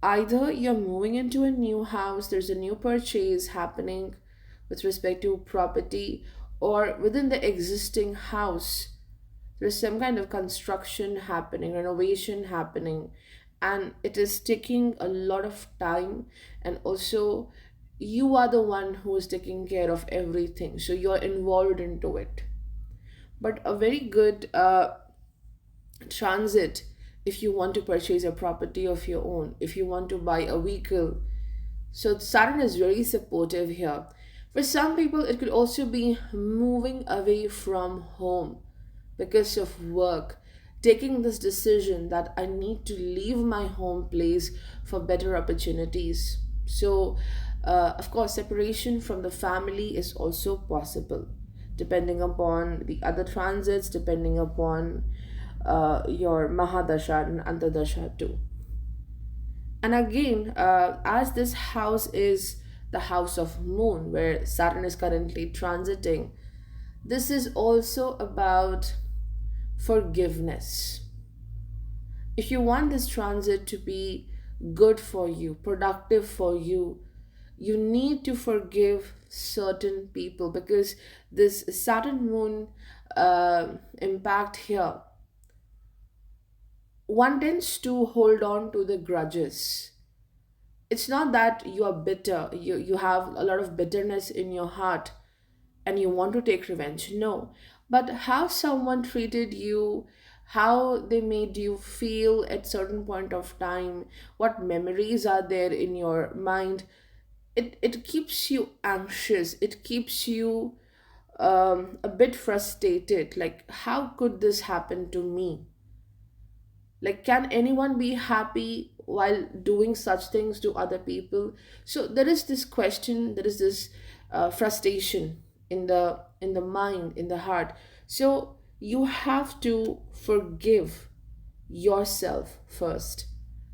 either you're moving into a new house, there's a new purchase happening with respect to property, or within the existing house there's some kind of construction happening, renovation happening, and it is taking a lot of time. And also you are the one who is taking care of everything, so you're involved into it. But a very good transit, if you want to purchase a property of your own, if you want to buy a vehicle, so Saturn is very supportive here. For some people, it could also be moving away from home because of work, taking this decision that I need to leave my home place for better opportunities. So, of course, separation from the family is also possible, depending upon the other transits, depending upon your Mahadasha and Antardasha too. And again, as this house is the house of moon, where Saturn is currently transiting, this is also about forgiveness. If you want this transit to be good for you, productive for you, you need to forgive certain people, because this Saturn moon impact here, one tends to hold on to the grudges. It's not that you are bitter, you have a lot of bitterness in your heart and you want to take revenge. No. But how someone treated you, how they made you feel at certain point of time, what memories are there in your mind, it keeps you anxious, it keeps you a bit frustrated. Like, how could this happen to me? Like, can anyone be happy while doing such things to other people? So there is this question, there is this frustration in the mind, in the heart. So you have to forgive yourself first,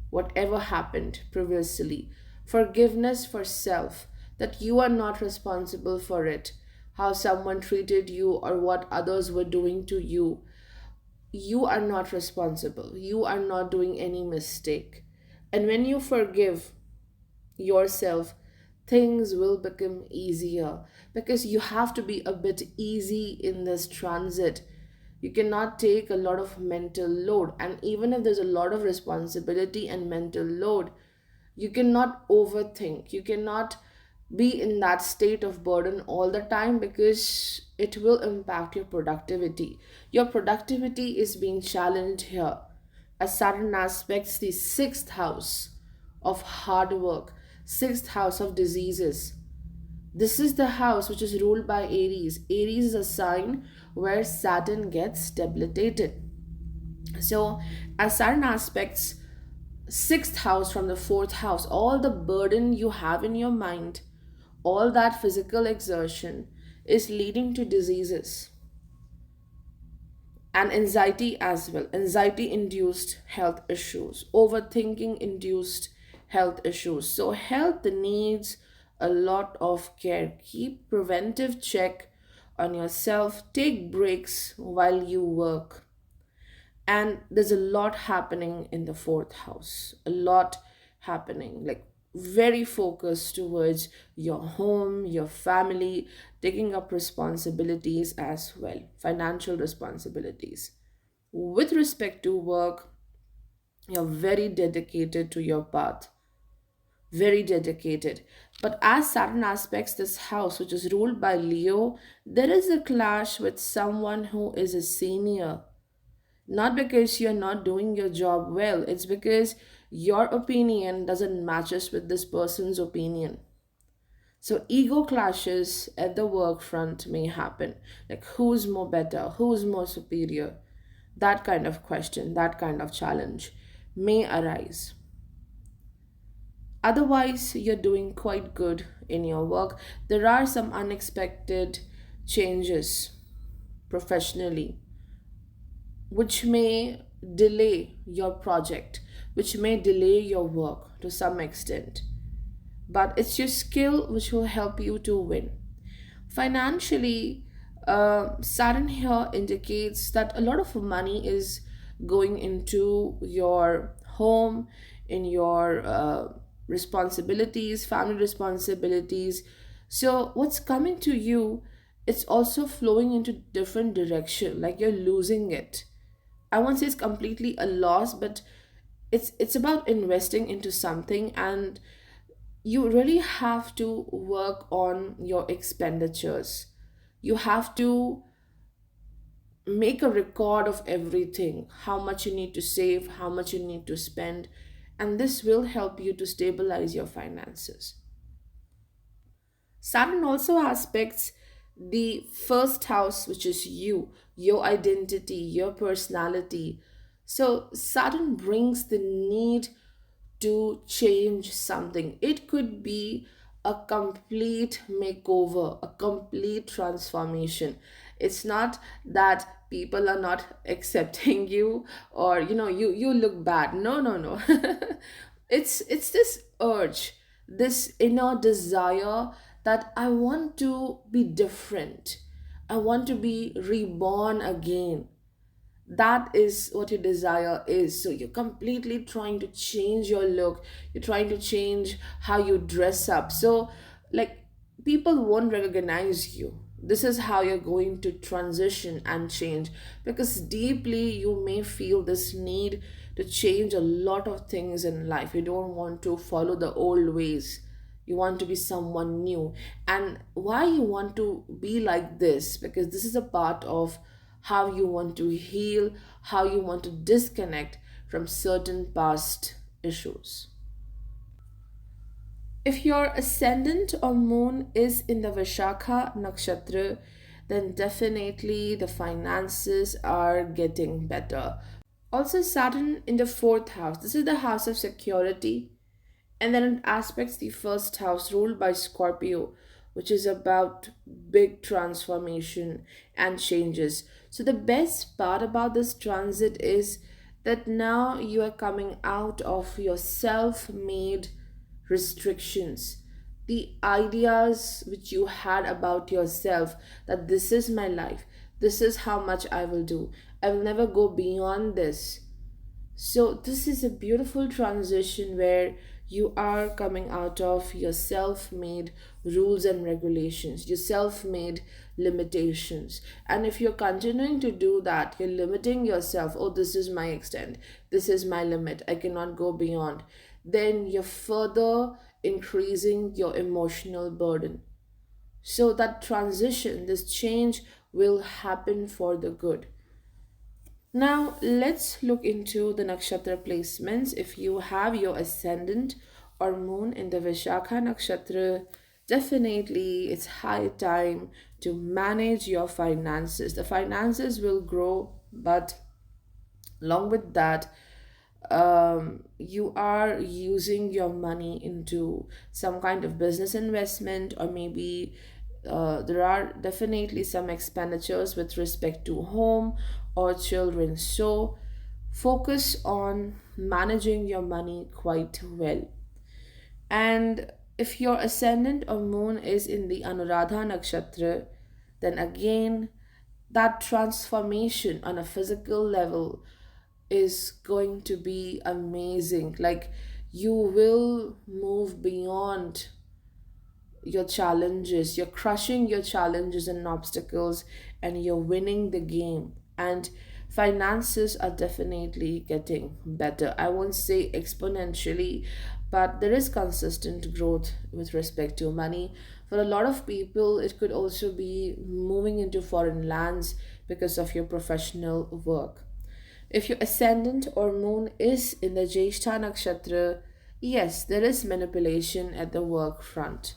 whatever happened previously. Forgiveness for self, that you are not responsible for it, how someone treated you or what others were doing to you. You are not responsible, you are not doing any mistake. And when you forgive yourself, things will become easier, because you have to be a bit easy in this transit. You cannot take a lot of mental load, and even if there's a lot of responsibility and mental load, you cannot overthink, you cannot be in that state of burden all the time, because it will impact your productivity. Your productivity is being challenged here, as Saturn aspects the sixth house of hard work, sixth house of diseases. This is the house which is ruled by Aries. Aries is a sign where Saturn gets debilitated. So, as Saturn aspects sixth house from the fourth house, all the burden you have in your mind, all that physical exertion is leading to diseases and anxiety as well. Anxiety induced health issues, overthinking induced health issues. So, health needs a lot of care. Keep preventive check on yourself, take breaks while you work. And there's a lot happening in the fourth house, a lot happening, like very focused towards your home, your family, taking up responsibilities as well, financial responsibilities. With respect to work, you're very dedicated to your path, very dedicated. But as Saturn aspects this house, which is ruled by Leo, there is a clash with someone who is a senior. Not because you're not doing your job well, it's because your opinion doesn't matches with this person's opinion. So ego clashes at the work front may happen. Like, who's more better, who's more superior? That kind of question, that kind of challenge may arise. Otherwise, you're doing quite good in your work. There are some unexpected changes professionally which may delay your project, which may delay your work to some extent. But it's your skill which will help you to win. Financially, Saturn here indicates that a lot of money is going into your home, in your responsibilities, family responsibilities. So what's coming to you, it's also flowing into different direction, like you're losing it. I won't say it's completely a loss, but it's about investing into something, and you really have to work on your expenditures. You have to make a record of everything, how much you need to save, how much you need to spend, and this will help you to stabilize your finances. Saturn also aspects the first house, which is you, your identity, your personality. So, Saturn brings the need to change something. It could be a complete makeover, a complete transformation. It's not that people are not accepting you, or you look bad. No, no, no. It's this urge, this inner desire that I want to be different. I want to be reborn again. That is what your desire is. So you're completely trying to change your look, you're trying to change how you dress up. So, like, people won't recognize you. This is how you're going to transition and change, because deeply you may feel this need to change a lot of things in life. You don't want to follow the old ways, you want to be someone new. And why you want to be like this? Because this is a part of how you want to heal, how you want to disconnect from certain past issues. If your ascendant or moon is in the Vishakha nakshatra, then definitely the finances are getting better. Also, Saturn in the fourth house. This is the house of security. And then it aspects the first house ruled by Scorpio, which is about big transformation and changes. So, the best part about this transit is that now you are coming out of your self made restrictions, the ideas which you had about yourself, that this is my life, this is how much I will do, I will never go beyond this. So, this is a beautiful transition where you are coming out of your self made rules and regulations, your self made limitations. And if you're continuing to do that, you're limiting yourself. Oh, this is my extent, this is my limit, I cannot go beyond. Then you're further increasing your emotional burden. So, that transition, this change will happen for the good. Now, let's look into the nakshatra placements. If you have your ascendant or moon in the Vishakha nakshatra, definitely it's high time to manage your finances. The finances will grow, but along with that, you are using your money into some kind of business investment, or maybe there are definitely some expenditures with respect to home or children. So focus on managing your money quite well. And if your ascendant or moon is in the Anuradha nakshatra, then again, that transformation on a physical level is going to be amazing. Like, you will move beyond your challenges, you're crushing your challenges and obstacles, and you're winning the game. And finances are definitely getting better. I won't say exponentially, but there is consistent growth with respect to money. For a lot of people, it could also be moving into foreign lands because of your professional work. If your ascendant or moon is in the Jyeshtha nakshatra, yes, there is manipulation at the work front.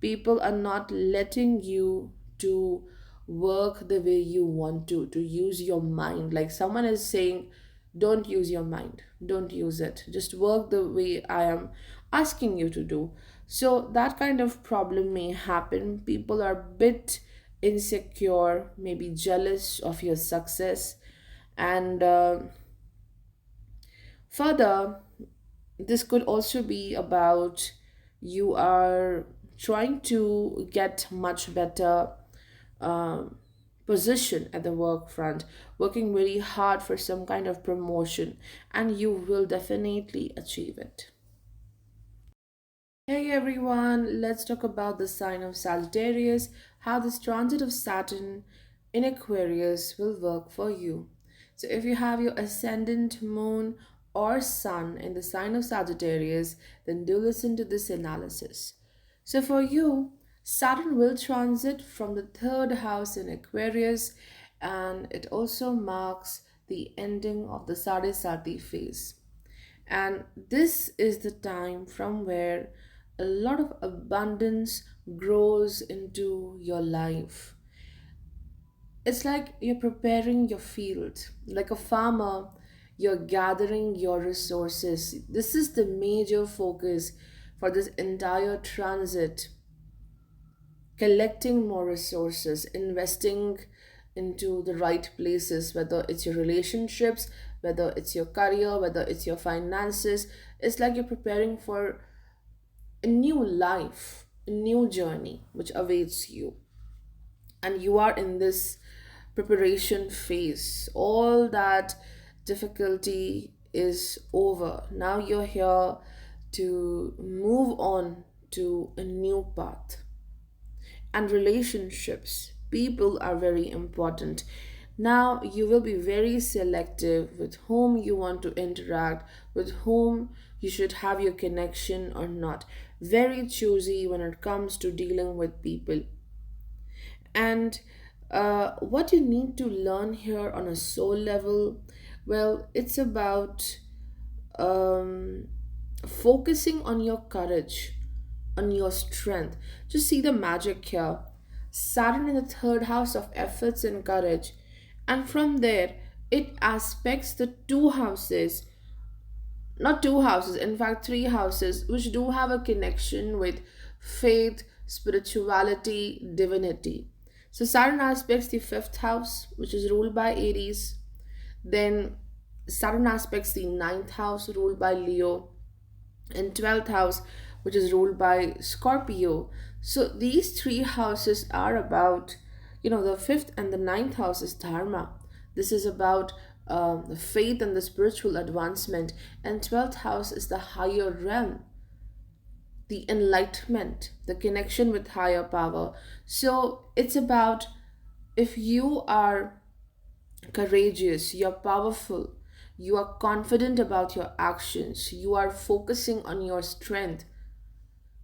People are not letting you to work the way you want to use your mind. Like, someone is saying, don't use your mind, don't use it, just work the way I am asking you to do. So that kind of problem may happen. People are a bit insecure, maybe jealous of your success. And further, this could also be about you are trying to get much better um, position at the work front, working very hard for some kind of promotion, and you will definitely achieve it. Hey everyone, let's talk about the sign of Sagittarius, how this transit of Saturn in Aquarius will work for you. So, if you have your ascendant moon or Sun in the sign of Sagittarius, then do listen to this analysis. So for you, Saturn will transit from the third house in Aquarius, and it also marks the ending of the Sadhisati phase. And this is the time from where a lot of abundance grows into your life. It's like you're preparing your field. Like a farmer, you're gathering your resources. This is the major focus for this entire transit, collecting more resources, investing into the right places, whether it's your relationships, whether it's your career, whether it's your finances. It's like you're preparing for a new life, a new journey which awaits you. And you are in this preparation phase. All that difficulty is over. Now you're here to move on to a new path. And relationships, people are very important. Now you will be very selective with whom you want to interact, with whom you should have your connection or not. Very choosy when it comes to dealing with people. And what you need to learn here on a soul level, well, it's about um, focusing on your courage, on your strength. Just see the magic here. Saturn in the third house of efforts and courage. And from there, it aspects the two houses, not two houses, in fact, three houses, which do have a connection with faith, spirituality, divinity. So Saturn aspects the fifth house, which is ruled by Aries. Then Saturn aspects the ninth house, ruled by Leo, and 12th house, which is ruled by Scorpio. So these three houses are about, the fifth and the ninth house is Dharma. This is about the faith and the spiritual advancement, and 12th house is the higher realm, the enlightenment, the connection with higher power. So it's about, if you are courageous, you're powerful, you are confident about your actions, you are focusing on your strength,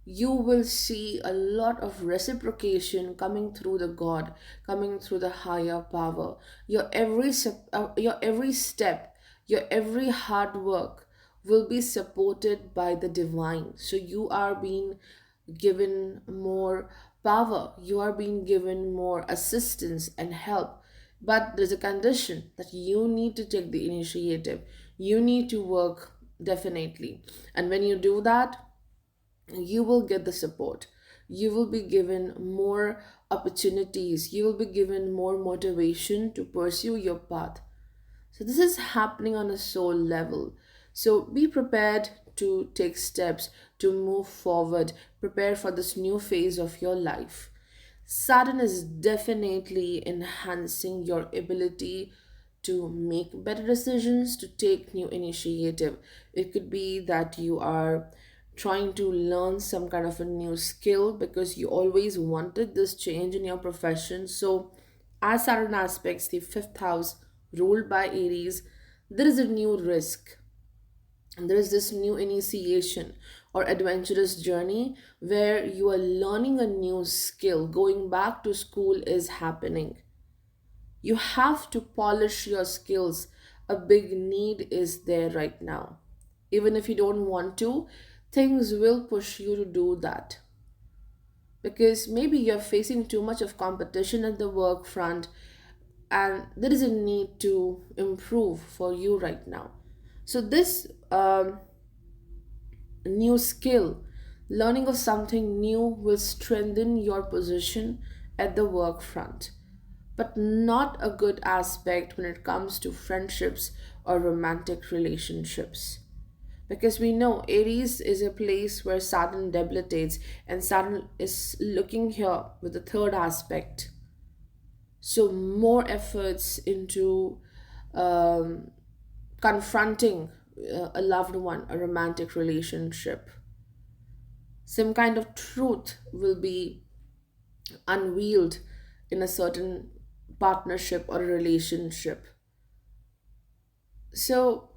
you will see a lot of reciprocation coming through the God, coming through the higher power. Your every step, your every hard work will be supported by the divine. So you are being given more power, you are being given more assistance and help. But there's a condition that you need to take the initiative. You need to work definitely. And when you do that, you will get the support. You will be given more opportunities. You will be given more motivation to pursue your path. So, this is happening on a soul level. So, be prepared to take steps to move forward. Prepare for this new phase of your life. Saturn is definitely enhancing your ability to make better decisions, to take new initiative. It could be that you are trying to learn some kind of a new skill because you always wanted this change in your profession. So, as Saturn aspects the fifth house ruled by Aries, there is a new risk, and there is this new initiation or adventurous journey where you are learning a new skill. Going back to school is happening. You have to polish your skills. A big need is there right now. Even if you don't want to, things will push you to do that. Because maybe you're facing too much of competition at the work front, and there is a need to improve for you right now. So, this new skill, learning of something new, will strengthen your position at the work front, but not a good aspect when it comes to friendships or romantic relationships. Because we know Aries is a place where Saturn debilitates, and Saturn is looking here with the third aspect. So, more efforts into um, confronting a loved one, a romantic relationship. Some kind of truth will be unveiled in a certain partnership or a relationship. So,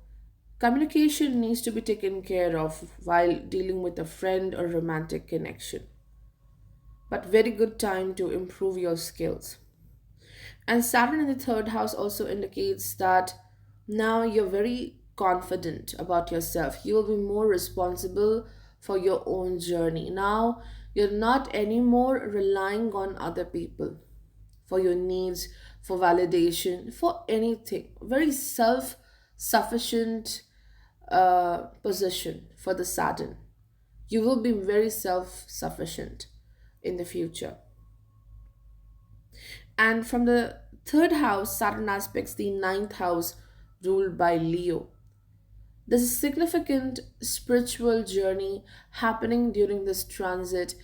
Communication needs to be taken care of while dealing with a friend or romantic connection. But very good time to improve your skills. And Saturn in the third house also indicates that now you're very confident about yourself. You will be more responsible for your own journey. Now you're not anymore relying on other people for your needs, for validation, for anything. Very self sufficient position for the Saturn. You will be very self sufficient in the future. And from the third house, Saturn aspects the ninth house ruled by Leo. There's a significant spiritual journey happening during this transit,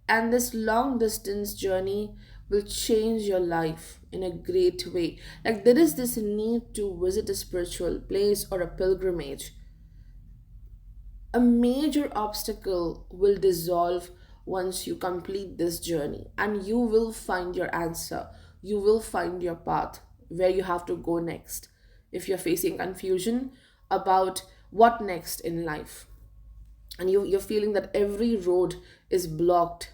and this long distance journey will change your life in a great way. Like, there is this need to visit a spiritual place or a pilgrimage. A major obstacle will dissolve once you complete this journey, and you will find your answer. You will find your path where you have to go next. If you're facing confusion about what next in life, and you're feeling that every road is blocked,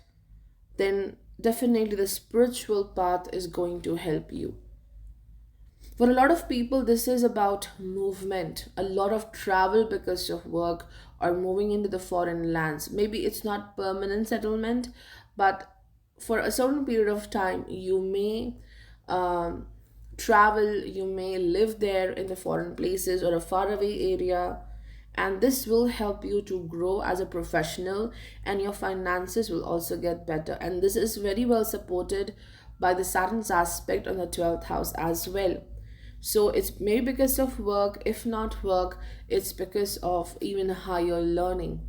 then definitely the spiritual path is going to help you. For a lot of people, this is about movement, a lot of travel because of work or moving into the foreign lands. Maybe it's not permanent settlement, but for a certain period of time, you may um, travel, you may live there in the foreign places or a faraway area. And this will help you to grow as a professional, and your finances will also get better. And this is very well supported by the Saturn's aspect on the 12th house as well. So it's maybe because of work. If not work, it's because of even higher learning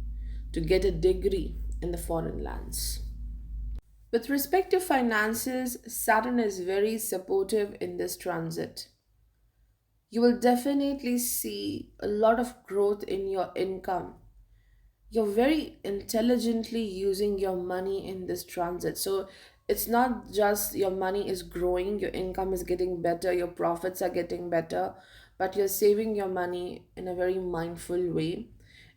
to get a degree in the foreign lands. With respect to finances, Saturn is very supportive in this transit. You will definitely see a lot of growth in your income. You're very intelligently using your money in this transit. So it's not just your money is growing, your income is getting better, your profits are getting better, but you're saving your money in a very mindful way.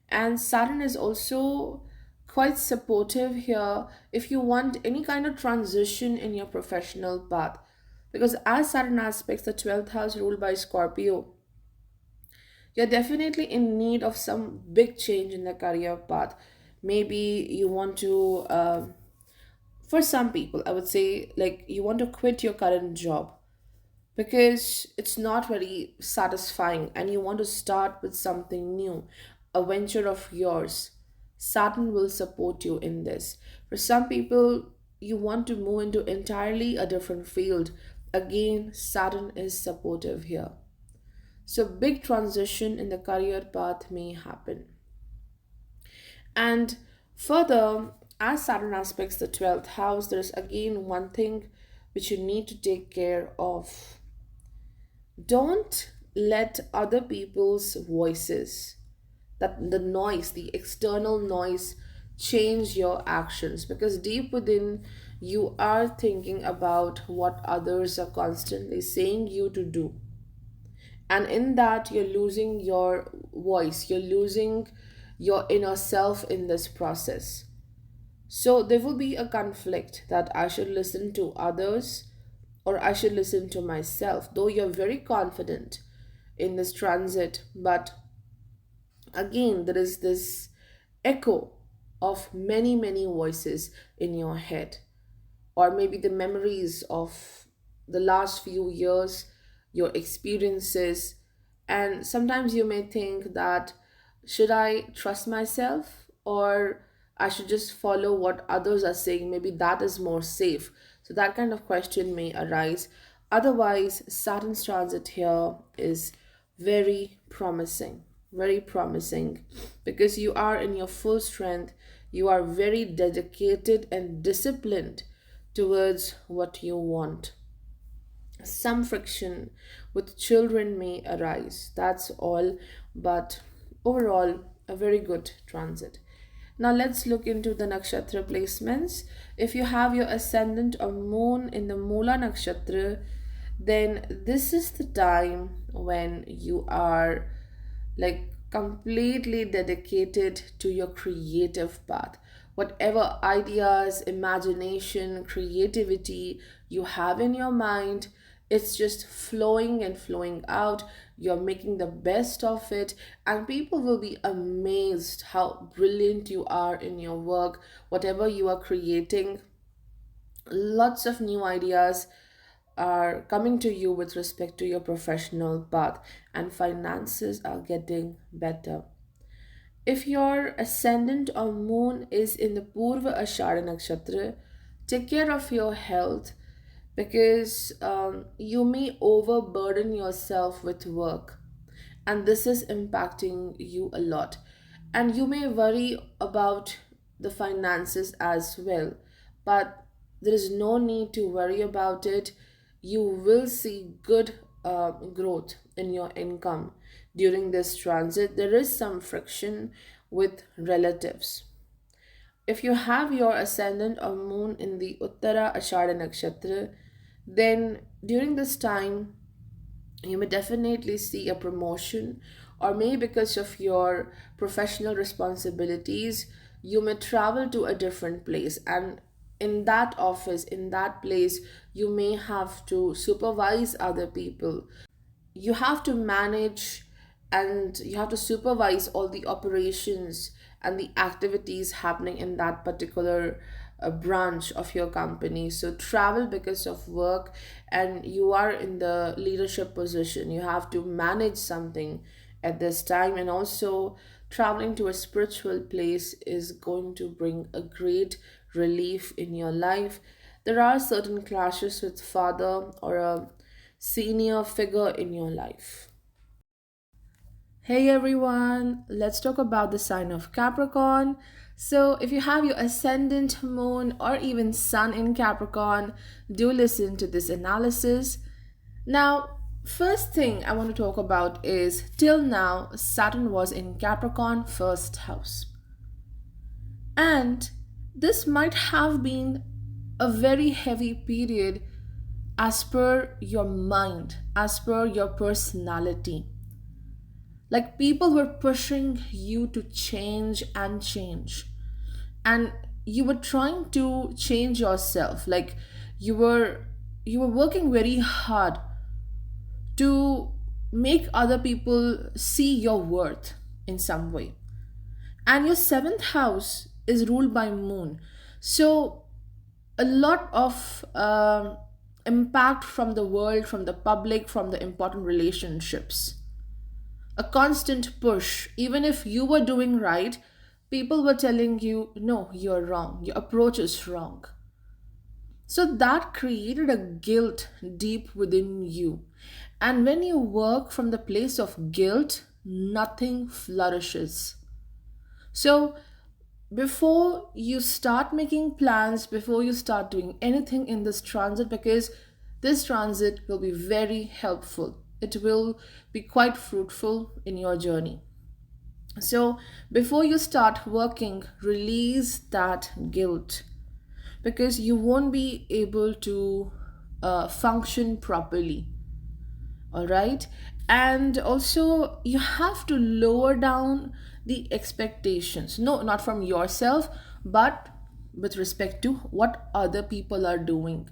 And Saturn is also quite supportive here if you want any kind of transition in your professional path. Because as Saturn aspects the 12th house ruled by Scorpio, you're definitely in need of some big change in the career path. Maybe you want to, for some people, I would say, like, you want to quit your current job because it's not very satisfying and you want to start with something new, a venture of yours. Saturn will support you in this. For some people, you want to move into entirely a different field. Again, Saturn is supportive here. So, big transition in the career path may happen. And further, as Saturn aspects the 12th house, there's again one thing which you need to take care of. Don't let other people's voices, that the noise, the external noise, change your actions, because deep within you are thinking about what others are constantly saying you to do, and in that you're losing your voice, you're losing your inner self in this process. So there will be a conflict that I should listen to others or I should listen to myself, though you're very confident in this transit. But again, there is this echo of many, many voices in your head, or maybe the memories of the last few years, your experiences. And sometimes you may think that should I trust myself or I should just follow what others are saying? Maybe that is more safe. So that kind of question may arise. Otherwise, Saturn's transit here is very promising, very promising, because you are in your full strength. You are very dedicated and disciplined towards what you want. Some friction with children may arise, that's all, but overall, a very good transit. Now, let's look into the nakshatra placements. If you have your ascendant or moon in the Mula nakshatra, then this is the time when you are like completely dedicated to your creative path. Whatever ideas, imagination, creativity you have in your mind, it's just flowing and flowing out. You're making the best of it, and people will be amazed how brilliant you are in your work, whatever you are creating. Lots of new ideas are coming to you with respect to your professional path, and finances are getting better. If your ascendant or moon is in the Purva Ashada Nakshatra, take care of your health because you may overburden yourself with work, and this is impacting you a lot. And you may worry about the finances as well, but there is no need to worry about it. You will see good growth in your income during this transit. There is some friction with relatives. If you have your ascendant or moon in the Uttara Ashada Nakshatra, then during this time you may definitely see a promotion, or may because of your professional responsibilities you may travel to a different place, and in that office, in that place, you may have to supervise other people. You have to manage and you have to supervise all the operations and the activities happening in that particular branch of your company. So travel because of work, and you are in the leadership position, you have to manage something at this time. And also traveling to a spiritual place is going to bring a great relief in your life. There are certain clashes with father or a senior figure in your life. Hey everyone, let's talk about the sign of Capricorn. So, if you have your ascendant, moon, or even sun in Capricorn, do listen to this analysis. Now, first thing I want to talk about is till now, Saturn was in Capricorn first house. And this might have been a very heavy period as per your mind, as per your personality. Like people were pushing you to change and change. And you were trying to change yourself. Like you were you were working very hard to make other people see your worth in some way. And your seventh house is ruled by moon. So a lot of impact from the world, from the public, from the important relationships. A constant push. Even if you were doing right, people were telling you, no, you're wrong, your approach is wrong. So that created a guilt deep within you. And when you work from the place of guilt, nothing flourishes. So before you start making plans, before you start doing anything in this transit, because this transit will be very helpful, it will be quite fruitful in your journey. So before you start working, release that guilt, because you won't be able to function properly. All right. And also you have to lower down the expectations, no, not from yourself, but with respect to what other people are doing,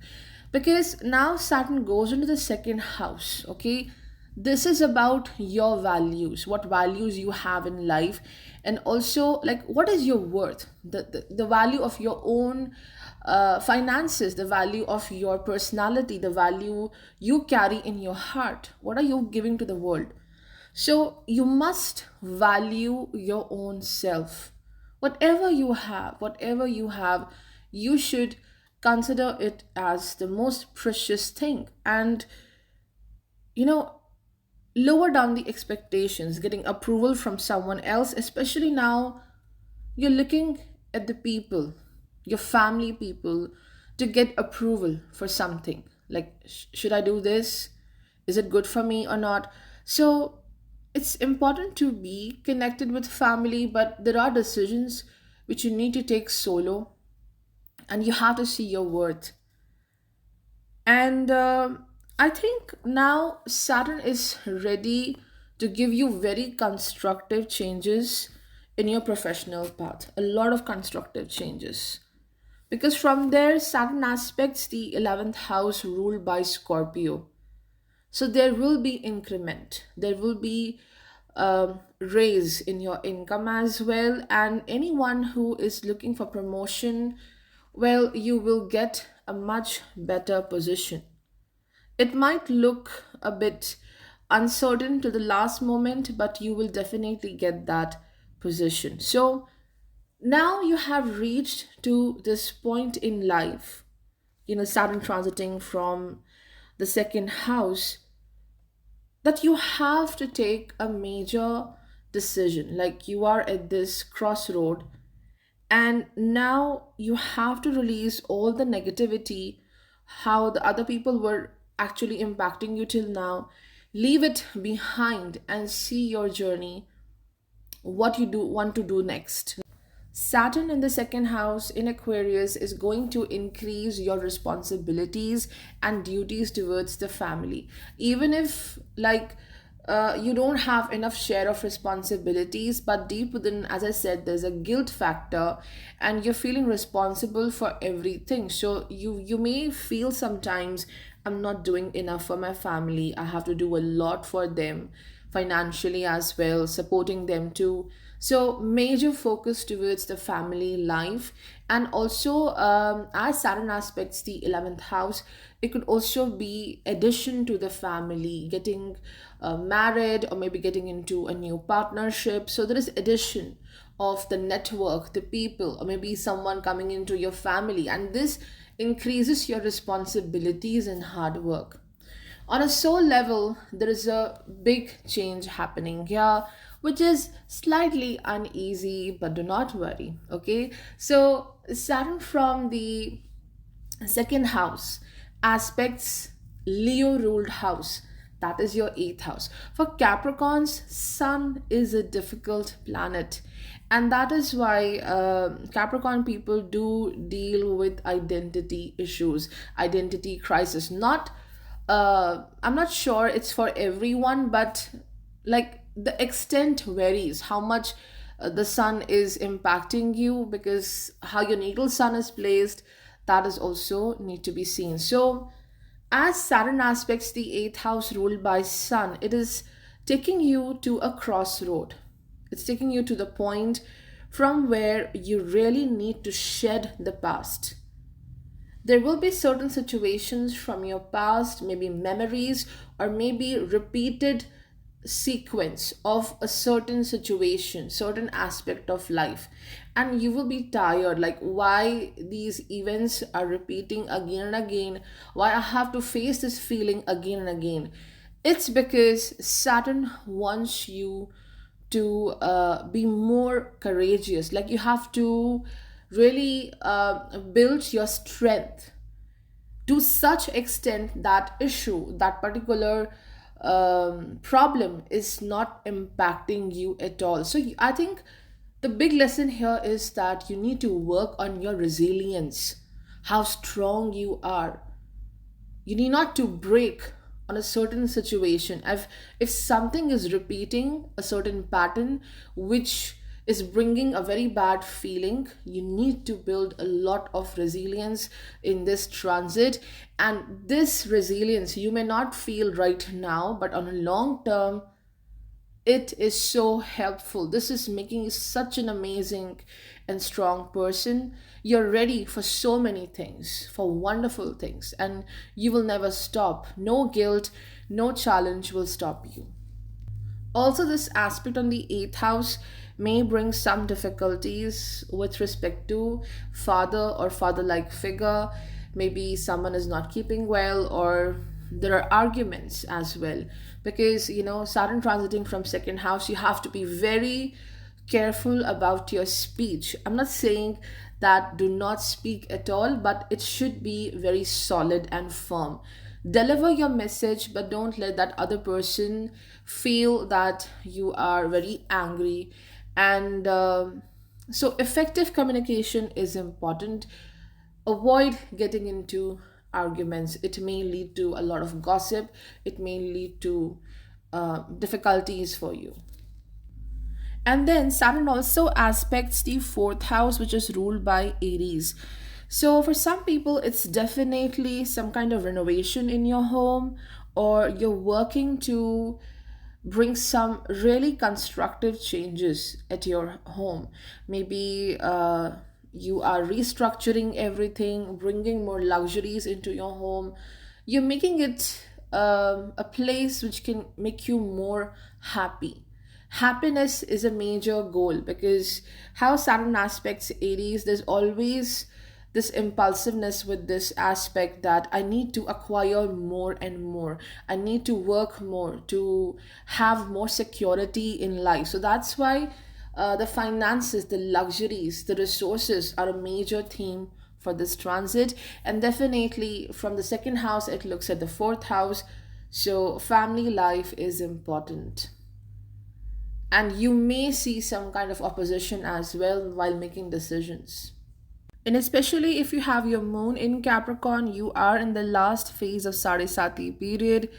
because now Saturn goes into the second house. Okay, this is about your values, what values you have in life, and also like what is your worth, the value of your own finances, the value of your personality, the value you carry in your heart. What are you giving to the world? So you must value your own self. Whatever you have, you should consider it as the most precious thing. And you know, lower down the expectations, getting approval from someone else, especially now you're looking at the people, your family people, to get approval for something. Like, should I do this? Is it good for me or not? So, it's important to be connected with family, but there are decisions which you need to take solo, and you have to see your worth. And I think now Saturn is ready to give you very constructive changes in your professional path. A lot of constructive changes. Because from there, Saturn aspects the 11th house ruled by Scorpio. So there will be increment, there will be raise in your income as well. And anyone who is looking for promotion, well, you will get a much better position. It might look a bit uncertain to the last moment, but you will definitely get that position. So now you have reached to this point in life, Saturn transiting from the second house, that you have to take a major decision. Like you are at this crossroad, and now you have to release all the negativity, how the other people were actually impacting you till now. Leave it behind and see your journey, what you do want to do next. Saturn in the second house in Aquarius is going to increase your responsibilities and duties towards the family. Even if, like, you don't have enough share of responsibilities, but deep within, as I said, there's a guilt factor, and you're feeling responsible for everything. So you may feel sometimes, I'm not doing enough for my family. I have to do a lot for them financially as well, supporting them too. So major focus towards the family life. And also, as Saturn aspects the 11th house, it could also be addition to the family, getting married, or maybe getting into a new partnership. So there is addition of the network, the people, or maybe someone coming into your family, and this increases your responsibilities and hard work. On a soul level, there is a big change happening here, which is slightly uneasy, but do not worry. Okay, so Saturn from the second house aspects Leo ruled house, that is your eighth house. For Capricorns, Sun is a difficult planet, and that is why Capricorn people do deal with identity issues, identity crisis. Not I'm not sure it's for everyone, but like the extent varies how much the sun is impacting you, because how your natal sun is placed, that is also need to be seen. So as Saturn aspects the eighth house ruled by sun, it is taking you to a crossroad. It's taking you to the point from where you really need to shed the past. There will be certain situations from your past, maybe memories, or maybe repeated sequence of a certain situation, certain aspect of life, and you will be tired, like why these events are repeating again and again, why I have to face this feeling again and again. It's because Saturn wants you to be more courageous. Like you have to really build your strength to such extent that issue, that particular problem is not impacting you at all. So I think the big lesson here is that you need to work on your resilience, how strong you are. You need not to break on a certain situation. If something is repeating a certain pattern which is bringing a very bad feeling, you need to build a lot of resilience in this transit. And this resilience you may not feel right now, but on a long term, it is so helpful. This is making you such an amazing and strong person. You're ready for so many things, for wonderful things, and you will never stop. No guilt, no challenge will stop you. Also, this aspect on the eighth house may bring some difficulties with respect to father or father like figure. Maybe someone is not keeping well, or there are arguments as well. Because, Saturn transiting from second house, you have to be very careful about your speech. I'm not saying that do not speak at all, but it should be very solid and firm. Deliver your message, but don't let that other person feel that you are very angry. And so effective communication is important. Avoid getting into arguments. It may lead to a lot of gossip. It may lead to difficulties for you. And then Saturn also aspects the fourth house, which is ruled by Aries. So for some people, it's definitely some kind of renovation in your home, or you're working to bring some really constructive changes at your home. Maybe you are restructuring everything, bringing more luxuries into your home. You're making it a place which can make you more happy. Happiness is a major goal because how Saturn aspects Aries, there's always this impulsiveness with this aspect that I need to acquire more and more. I need to work more to have more security in life. So that's why the finances, the luxuries, the resources are a major theme for this transit. And definitely from the second house, it looks at the fourth house. So family life is important, and you may see some kind of opposition as well while making decisions. And especially if you have your moon in Capricorn, you are in the last phase of Sarisati period.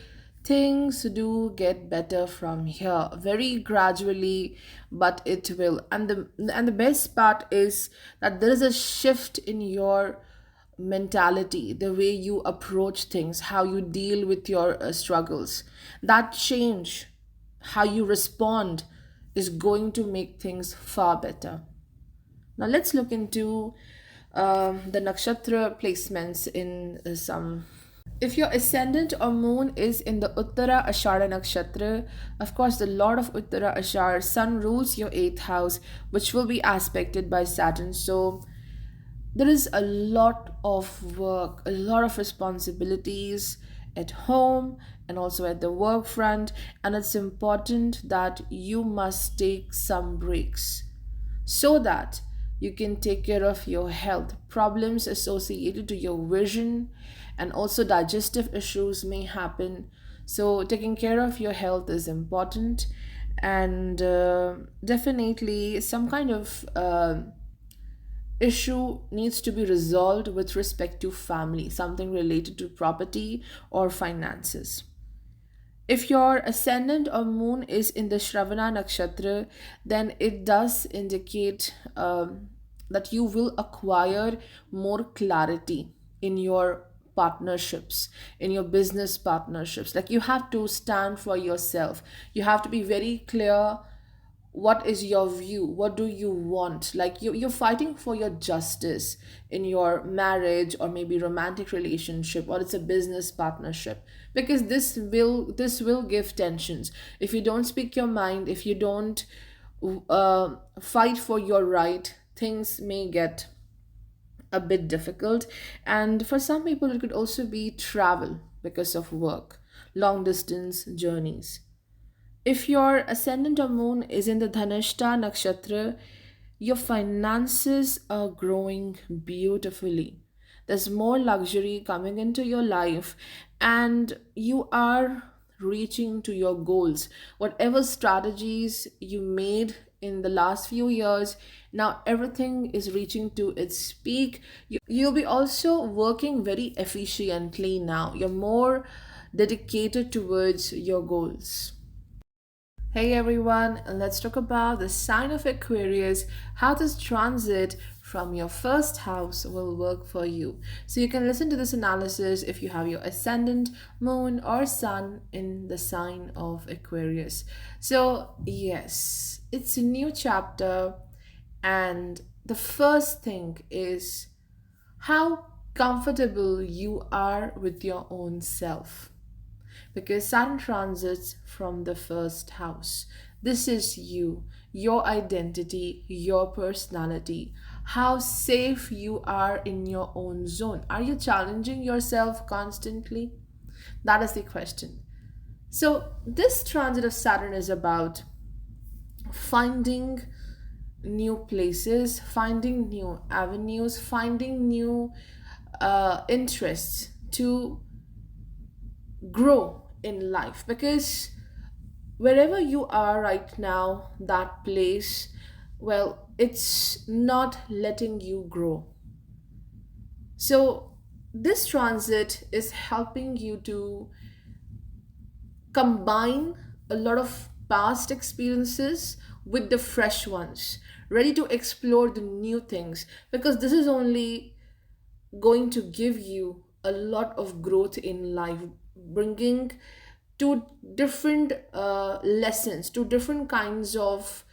Things do get better from here, very gradually, but it will. And the best part is that there is a shift in your mentality, the way you approach things, how you deal with your struggles. That change, how you respond, is going to make things far better. Now let's look into the nakshatra placements in some. If your ascendant or moon is in the Uttara Ashara nakshatra, of course, the Lord of Uttara Ashara, Sun rules your eighth house, which will be aspected by Saturn. So there is a lot of work, a lot of responsibilities at home and also at the work front, and it's important that you must take some breaks so that you can take care of your health. Problems associated to your vision and also digestive issues may happen. So, taking care of your health is important, and definitely some kind of issue needs to be resolved with respect to family, something related to property or finances. If your ascendant or moon is in the Shravana nakshatra, then it does indicate that you will acquire more clarity in your partnerships, in your business partnerships. Like you have to stand for yourself. You have to be very clear what is your view, what do you want. Like you're fighting for your justice in your marriage or maybe romantic relationship, or it's a business partnership, because this will give tensions if you don't speak your mind, if you don't fight for your right. Things may get a bit difficult. And for some people it could also be travel because of work, long distance journeys. If your ascendant or moon is in the Dhanashta nakshatra, your finances are growing beautifully. There's more luxury coming into your life, and you are reaching to your goals. Whatever strategies you made in the last few years, now everything is reaching to its peak. You'll be also working very efficiently now. You're more dedicated towards your goals. Hey everyone, let's talk about the sign of Aquarius, how this transit from your first house will work for you. So you can listen to this analysis if you have your ascendant, moon, or sun in the sign of Aquarius. So, yes, it's a new chapter, and the first thing is how comfortable you are with your own self, because Saturn transits from the first house. This is you, your identity, your personality, how safe you are in your own zone. Are you challenging yourself constantly? That is the question. So, this transit of Saturn is about finding new places, finding new avenues, finding new interests to grow in life, because wherever you are right now, that place, well, it's not letting you grow. So this transit is helping you to combine a lot of past experiences with the fresh ones, ready to explore the new things, because this is only going to give you a lot of growth in life, bringing two different lessons, two different kinds of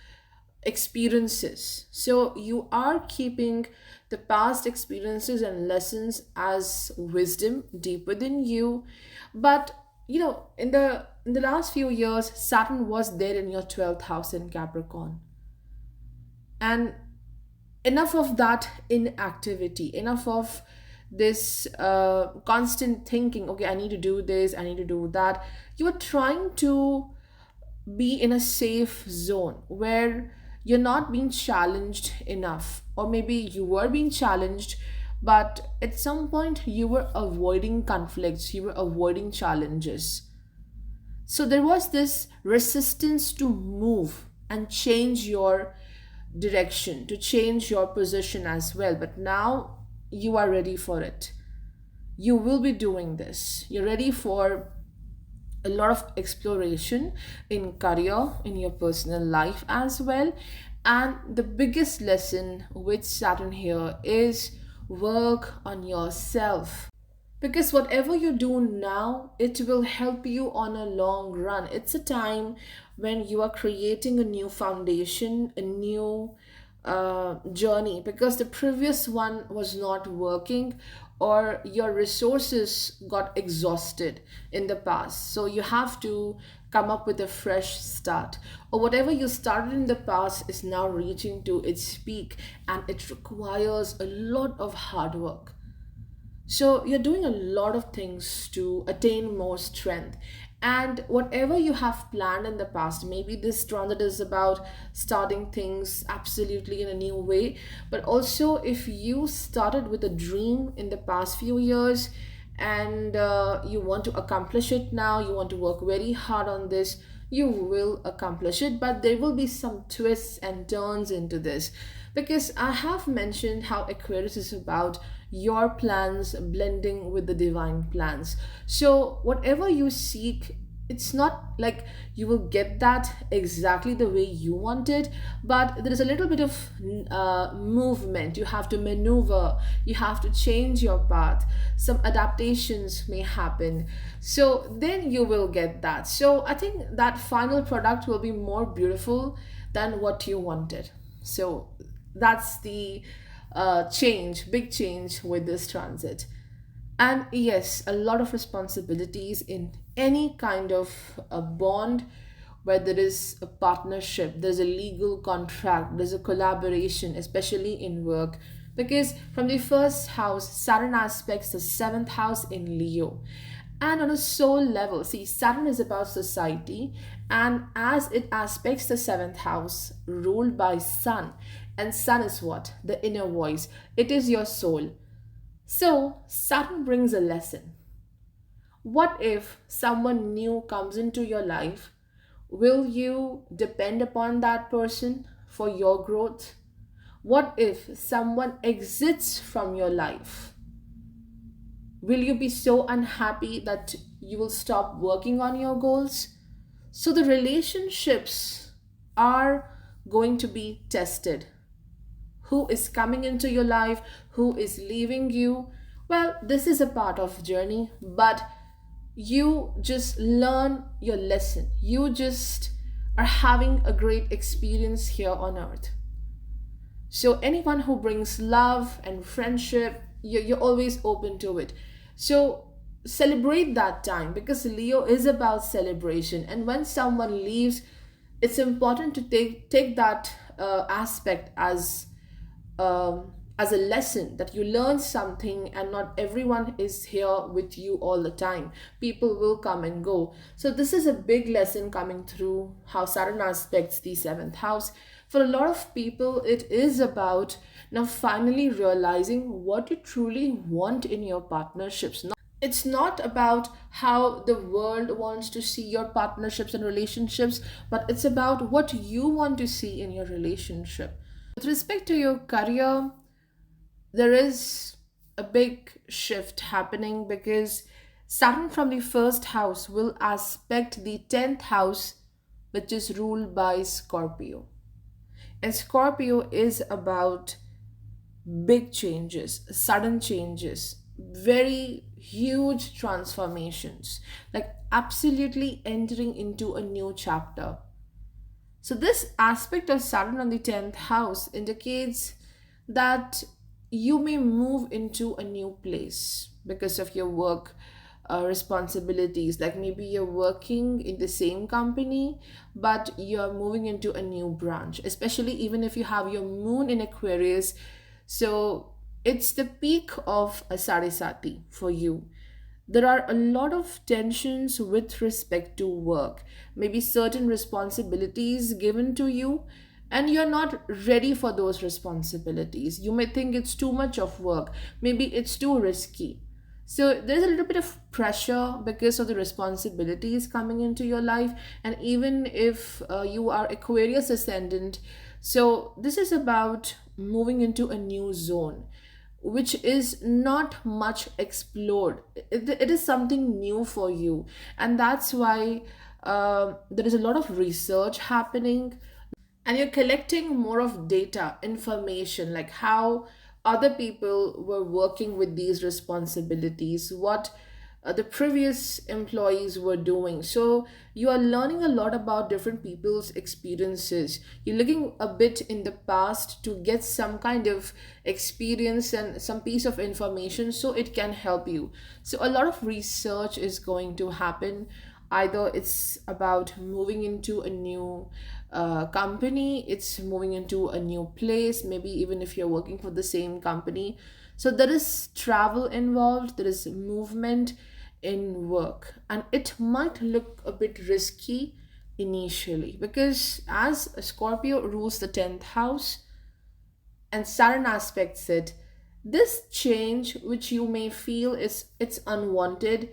experiences. So you are keeping the past experiences and lessons as wisdom deep within you. But in the last few years, Saturn was there in your 12th house in Capricorn. And enough of that inactivity, enough of this constant thinking, okay, I need to do this, I need to do that. You are trying to be in a safe zone where you're not being challenged enough, or maybe you were being challenged, but at some point you were avoiding conflicts, you were avoiding challenges. So there was this resistance to move and change your direction, to change your position as well. But now you are ready for it. You will be doing this. You're ready for a lot of exploration in career, in your personal life as well. And the biggest lesson with Saturn here is work on yourself, because whatever you do now, it will help you on a long run. It's a time when you are creating a new foundation, a new journey, because the previous one was not working, or your resources got exhausted in the past. So you have to come up with a fresh start, or whatever you started in the past is now reaching to its peak, and it requires a lot of hard work. So you're doing a lot of things to attain more strength. And whatever you have planned in the past, maybe this transit is about starting things absolutely in a new way. But also, if you started with a dream in the past few years, and you want to accomplish it now, you want to work very hard on this, you will accomplish it. But there will be some twists and turns into this, because I have mentioned how Aquarius is about your plans blending with the divine plans. So whatever you seek, it's not like you will get that exactly the way you want it, but there is a little bit of movement. You have to maneuver, you have to change your path, some adaptations may happen, so then you will get that. So I think that final product will be more beautiful than what you wanted. So that's the big change with this transit. And yes, a lot of responsibilities in any kind of a bond, where there is a partnership, there's a legal contract, there's a collaboration, especially in work. Because from the first house, Saturn aspects the seventh house in Leo. And on a soul level, see, Saturn is about society, and as it aspects the seventh house, ruled by Sun, and Sun is what? The inner voice, it is your soul. So, Saturn brings a lesson. What if someone new comes into your life? Will you depend upon that person for your growth? What if someone exits from your life? Will you be so unhappy that you will stop working on your goals? So the relationships are going to be tested. Who is coming into your life? Who is leaving you? Well, this is a part of journey, but you just learn your lesson. You just are having a great experience here on earth. So anyone who brings love and friendship, you're always open to it. So celebrate that time, because Leo is about celebration. And when someone leaves, it's important to take that aspect as a lesson, that you learn something, and not everyone is here with you all the time. People will come and go. So this is a big lesson coming through how Saturn aspects the seventh house. For a lot of people, it is about now finally realizing what you truly want in your partnerships. It's not about how the world wants to see your partnerships and relationships, but it's about what you want to see in your relationship. With respect to your career, there is a big shift happening, because Saturn from the first house will aspect the 10th house which is ruled by Scorpio. And Scorpio is about big changes, sudden changes, very huge transformations, like absolutely entering into a new chapter. So, this aspect of Saturn on the 10th house indicates that you may move into a new place because of your work responsibilities. Like maybe you're working in the same company, but you're moving into a new branch, especially even if you have your moon in Aquarius. So, it's the peak of a Sarisati for you. There are a lot of tensions with respect to work, maybe certain responsibilities given to you, and you're not ready for those responsibilities. You may think it's too much of work, maybe it's too risky. So there's a little bit of pressure because of the responsibilities coming into your life, and even if you are Aquarius ascendant, so this is about moving into a new zone which is not much explored. It is something new for you, and that's why there is a lot of research happening, and you're collecting more of data information, like how other people were working with these responsibilities, what the previous employees were doing. So you are learning a lot about different people's experiences. You're looking a bit in the past to get some kind of experience and some piece of information so it can help you. So a lot of research is going to happen. Either it's about moving into a new company, it's moving into a new place, maybe even if you're working for the same company. So there is travel involved, there is movement in work, and it might look a bit risky initially because as Scorpio rules the 10th house and Saturn aspects it, this change which you may feel is it's unwanted,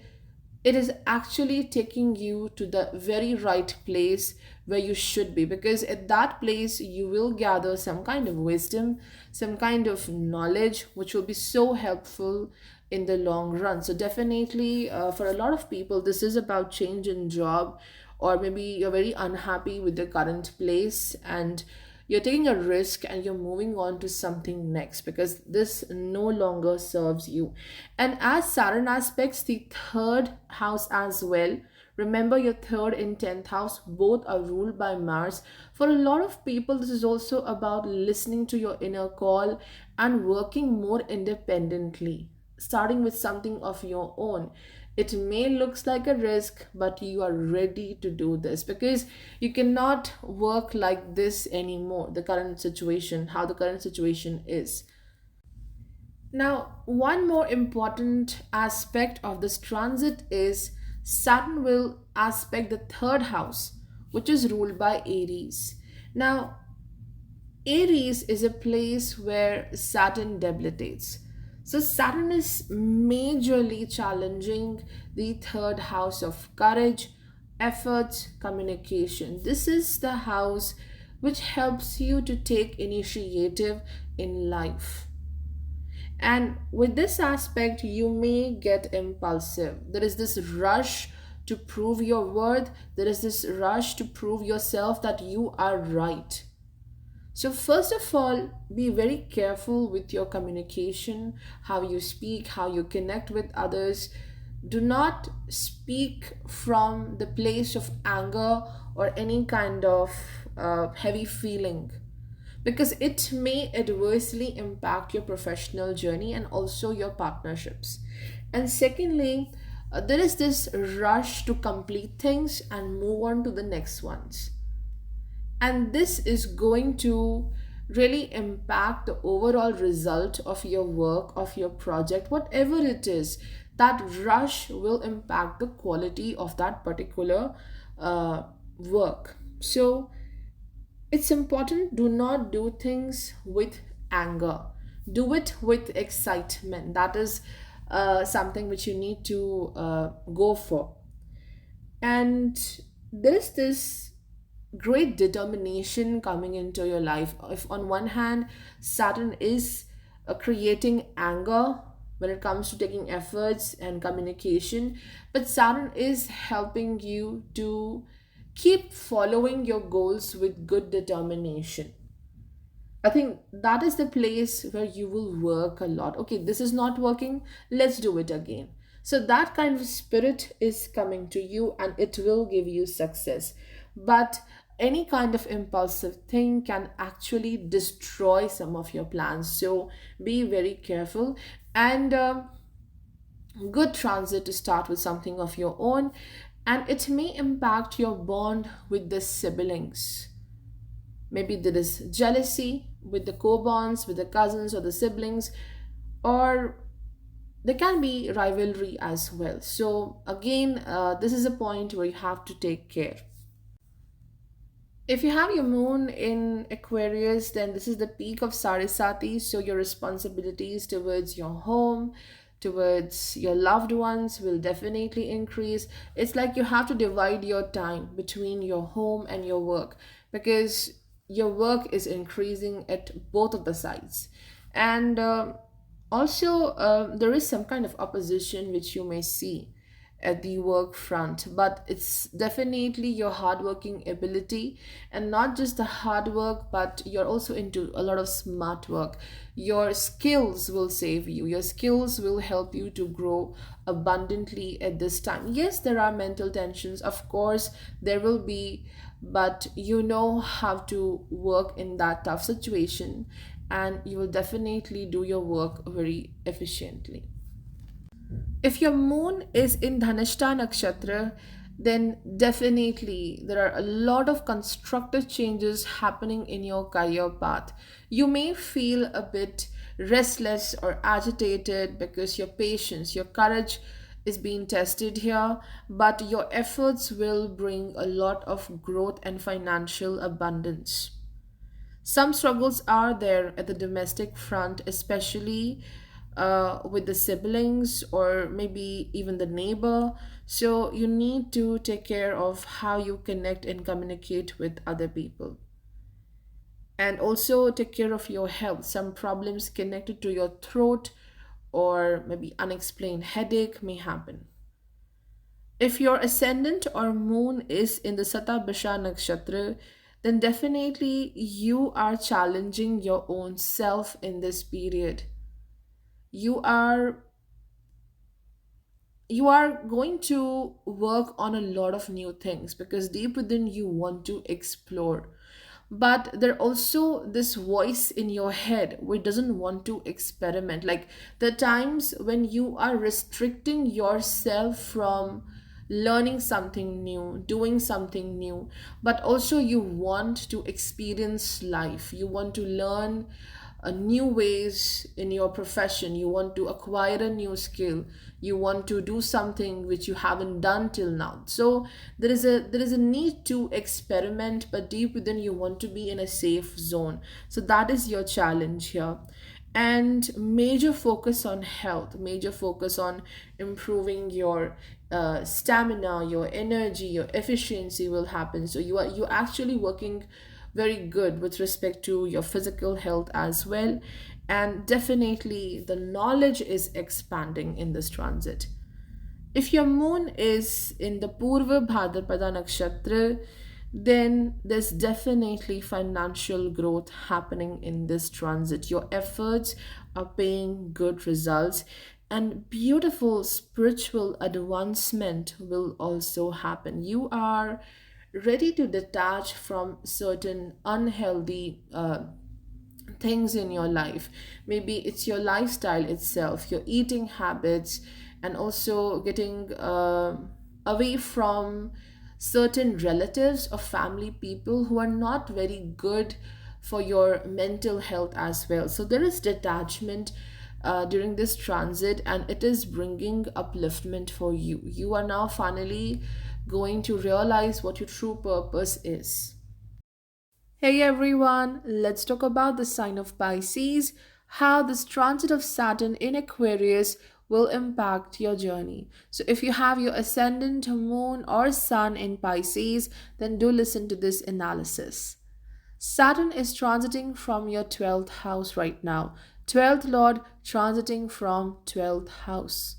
it is actually taking you to the very right place where you should be, because at that place you will gather some kind of wisdom, some kind of knowledge which will be so helpful in the long run. So definitely for a lot of people this is about change in job, or maybe you're very unhappy with the current place and you're taking a risk and you're moving on to something next because this no longer serves you. And as Saturn aspects the third house as well, remember your third and 10th house both are ruled by Mars. For a lot of people, this is also about listening to your inner call and working more independently, starting with something of your own. It may looks like a risk, but you are ready to do this because you cannot work like this anymore. The current situation, how the current situation is. Now, one more important aspect of this transit is Saturn will aspect the third house, which is ruled by Aries. Now, Aries is a place where Saturn debilitates. So, Saturn is majorly challenging the third house of courage, efforts, communication. This is the house which helps you to take initiative in life. And with this aspect, you may get impulsive. There is this rush to prove your worth, there is this rush to prove yourself that you are right. So, first of all, be very careful with your communication, how you speak, how you connect with others. Do not speak from the place of anger or any kind of heavy feeling because it may adversely impact your professional journey and also your partnerships. And secondly, there is this rush to complete things and move on to the next ones, and this is going to really impact the overall result of your work, of your project, whatever it is. That rush will impact the quality of that particular work. So it's important, do not do things with anger, do it with excitement. That is something which you need to go for. And there is this great determination coming into your life. If on one hand Saturn is creating anger when it comes to taking efforts and communication, but Saturn is helping you to keep following your goals with good determination. I think that is the place where you will work a lot. Okay, this is not working, let's do it again. So that kind of spirit is coming to you and it will give you success. But any kind of impulsive thing can actually destroy some of your plans. So be very careful. And good transit to start with something of your own, and it may impact your bond with the siblings. Maybe there is jealousy with the co-bonds, with the cousins or the siblings, or there can be rivalry as well. So again, this is a point where you have to take care. If you have your moon in Aquarius, then this is the peak of Sarasati. So your responsibilities towards your home, towards your loved ones will definitely increase. It's like you have to divide your time between your home and your work, because your work is increasing at both of the sides. And also, there is some kind of opposition which you may see at the work front, but it's definitely your hardworking ability, and not just the hard work, but you're also into a lot of smart work. Your skills will save you, your skills will help you to grow abundantly at this time. Yes, there are mental tensions, of course, there will be, but you know how to work in that tough situation, and you will definitely do your work very efficiently. If your moon is in Dhanishta Nakshatra, then definitely there are a lot of constructive changes happening in your career path. You may feel a bit restless or agitated because your patience, your courage is being tested here, but your efforts will bring a lot of growth and financial abundance. Some struggles are there at the domestic front, especially with the siblings or maybe even the neighbor. So you need to take care of how you connect and communicate with other people. And also take care of your health. Some problems connected to your throat or maybe unexplained headache may happen. If your ascendant or moon is in the Satabhisha nakshatra, then definitely you are challenging your own self in this period. You are you are going to work on a lot of new things because deep within you want to explore, but there also this voice in your head which doesn't want to experiment, like the times when you are restricting yourself from learning something new, doing something new, but also you want to experience life, you want to learn new ways in your profession, you want to acquire a new skill, you want to do something which you haven't done till now. So there is a need to experiment, but deep within you want to be in a safe zone. So that is your challenge here. And major focus on health, major focus on improving your stamina, your energy, your efficiency will happen. So you actually working very good with respect to your physical health as well. And definitely the knowledge is expanding in this transit. If your moon is in the Purva Bhadrapada Nakshatra, then there's definitely financial growth happening in this transit. Your efforts are paying good results, and beautiful spiritual advancement will also happen. You are ready to detach from certain unhealthy things in your life. Maybe it's your lifestyle itself, your eating habits, and also getting away from certain relatives or family people who are not very good for your mental health as well. So there is detachment during this transit, and it is bringing upliftment for you. You are now finally going to realize what your true purpose is. Hey everyone, let's talk about the sign of Pisces, how this transit of Saturn in Aquarius will impact your journey. So, if you have your ascendant, moon, or sun in Pisces, then do listen to this analysis. Saturn is transiting from your 12th house right now. 12th Lord transiting from 12th house.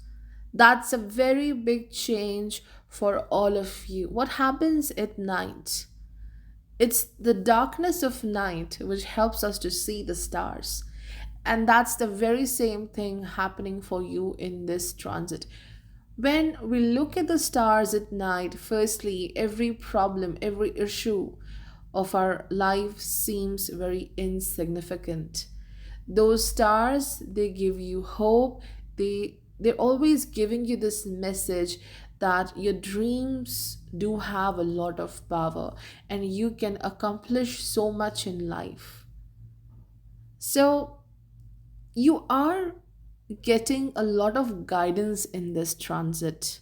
That's a very big change for all of you. What happens at night? It's the darkness of night which helps us to see the stars. And that's the very same thing happening for you in this transit. When we look at the stars at night, firstly, every problem, every issue of our life seems very insignificant. Those stars, they give you hope. They're always giving you this message that your dreams do have a lot of power and you can accomplish so much in life. So you are getting a lot of guidance in this transit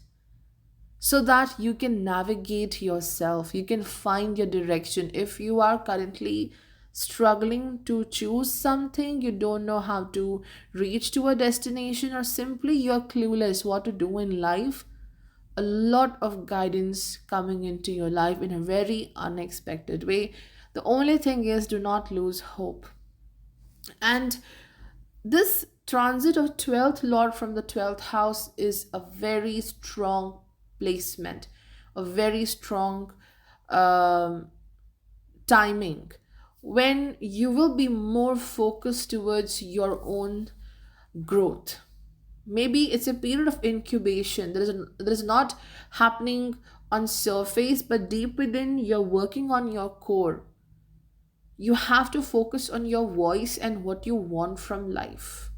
so that you can navigate yourself, you can find your direction. If you are currently struggling to choose something, you don't know how to reach to a destination, or simply you're clueless what to do in life, a lot of guidance coming into your life in a very unexpected way. The only thing is, do not lose hope. And this transit of 12th lord from the 12th house is a very strong placement, a very strong um, timing when you will be more focused towards your own growth. Maybe it's a period of incubation. There is not happening on surface, but deep within, you're working on your core. You have to focus on your voice and what you want from life.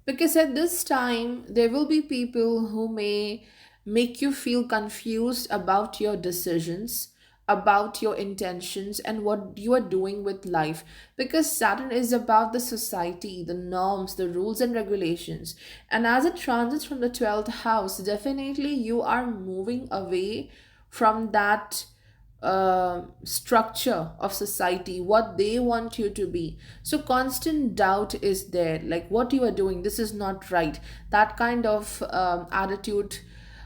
Because at this time, there will be people who may make you feel confused about your decisions, about your intentions, and what you are doing with life. Because Saturn is about the society, the norms, the rules, and regulations. And as it transits from the 12th house, definitely you are moving away from that structure of society, what they want you to be. So constant doubt is there, like what you are doing, this is not right. That kind of attitude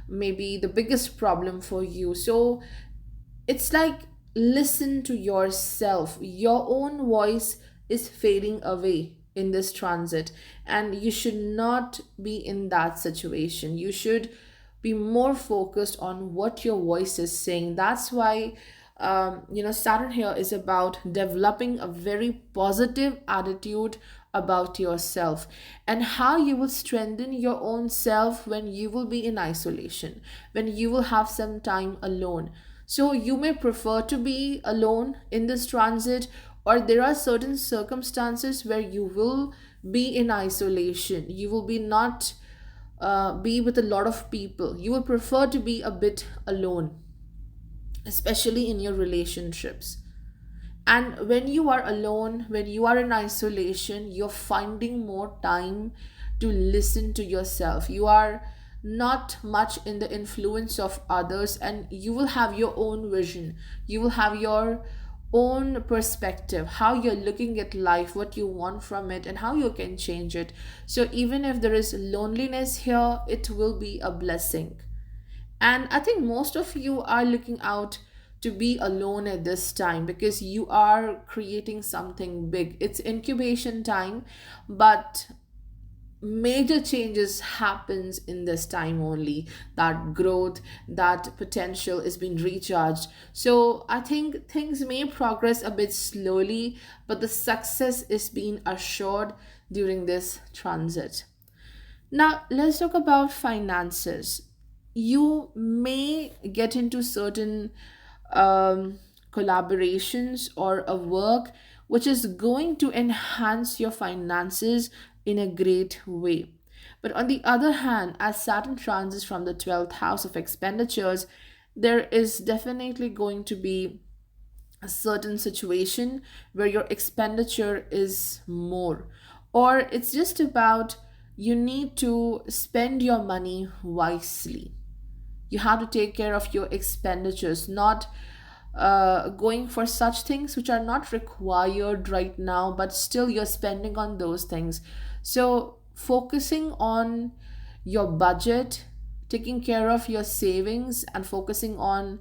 may be the biggest problem for you. So it's like, listen to yourself. Your own voice is fading away in this transit, and you should not be in that situation. You should be more focused on what your voice is saying. That's why Saturn here is about developing a very positive attitude about yourself, and how you will strengthen your own self when you will be in isolation, when you will have some time alone. So you may prefer to be alone in this transit, or there are certain circumstances where you will be in isolation. You will be not be with a lot of people. You will prefer to be a bit alone, especially in your relationships. And when you are alone, when you are in isolation, you're finding more time to listen to yourself. You are not much in the influence of others, and you will have your own vision. You will have your own perspective, how you're looking at life, what you want from it, and how you can change it. So, even if there is loneliness here, it will be a blessing. And I think most of you are looking out to be alone at this time because you are creating something big. It's incubation time, but major changes happens in this time only. That growth, that potential is being recharged. So I think things may progress a bit slowly, but the success is being assured during this transit. Now, let's talk about finances. You may get into certain um, collaborations or a work which is going to enhance your finances in a great way. But on the other hand, as Saturn transits from the 12th house of expenditures, there is definitely going to be a certain situation where your expenditure is more, or it's just about you need to spend your money wisely. You have to take care of your expenditures, not going for such things which are not required right now, but still you're spending on those things. So focusing on your budget, taking care of your savings, and focusing on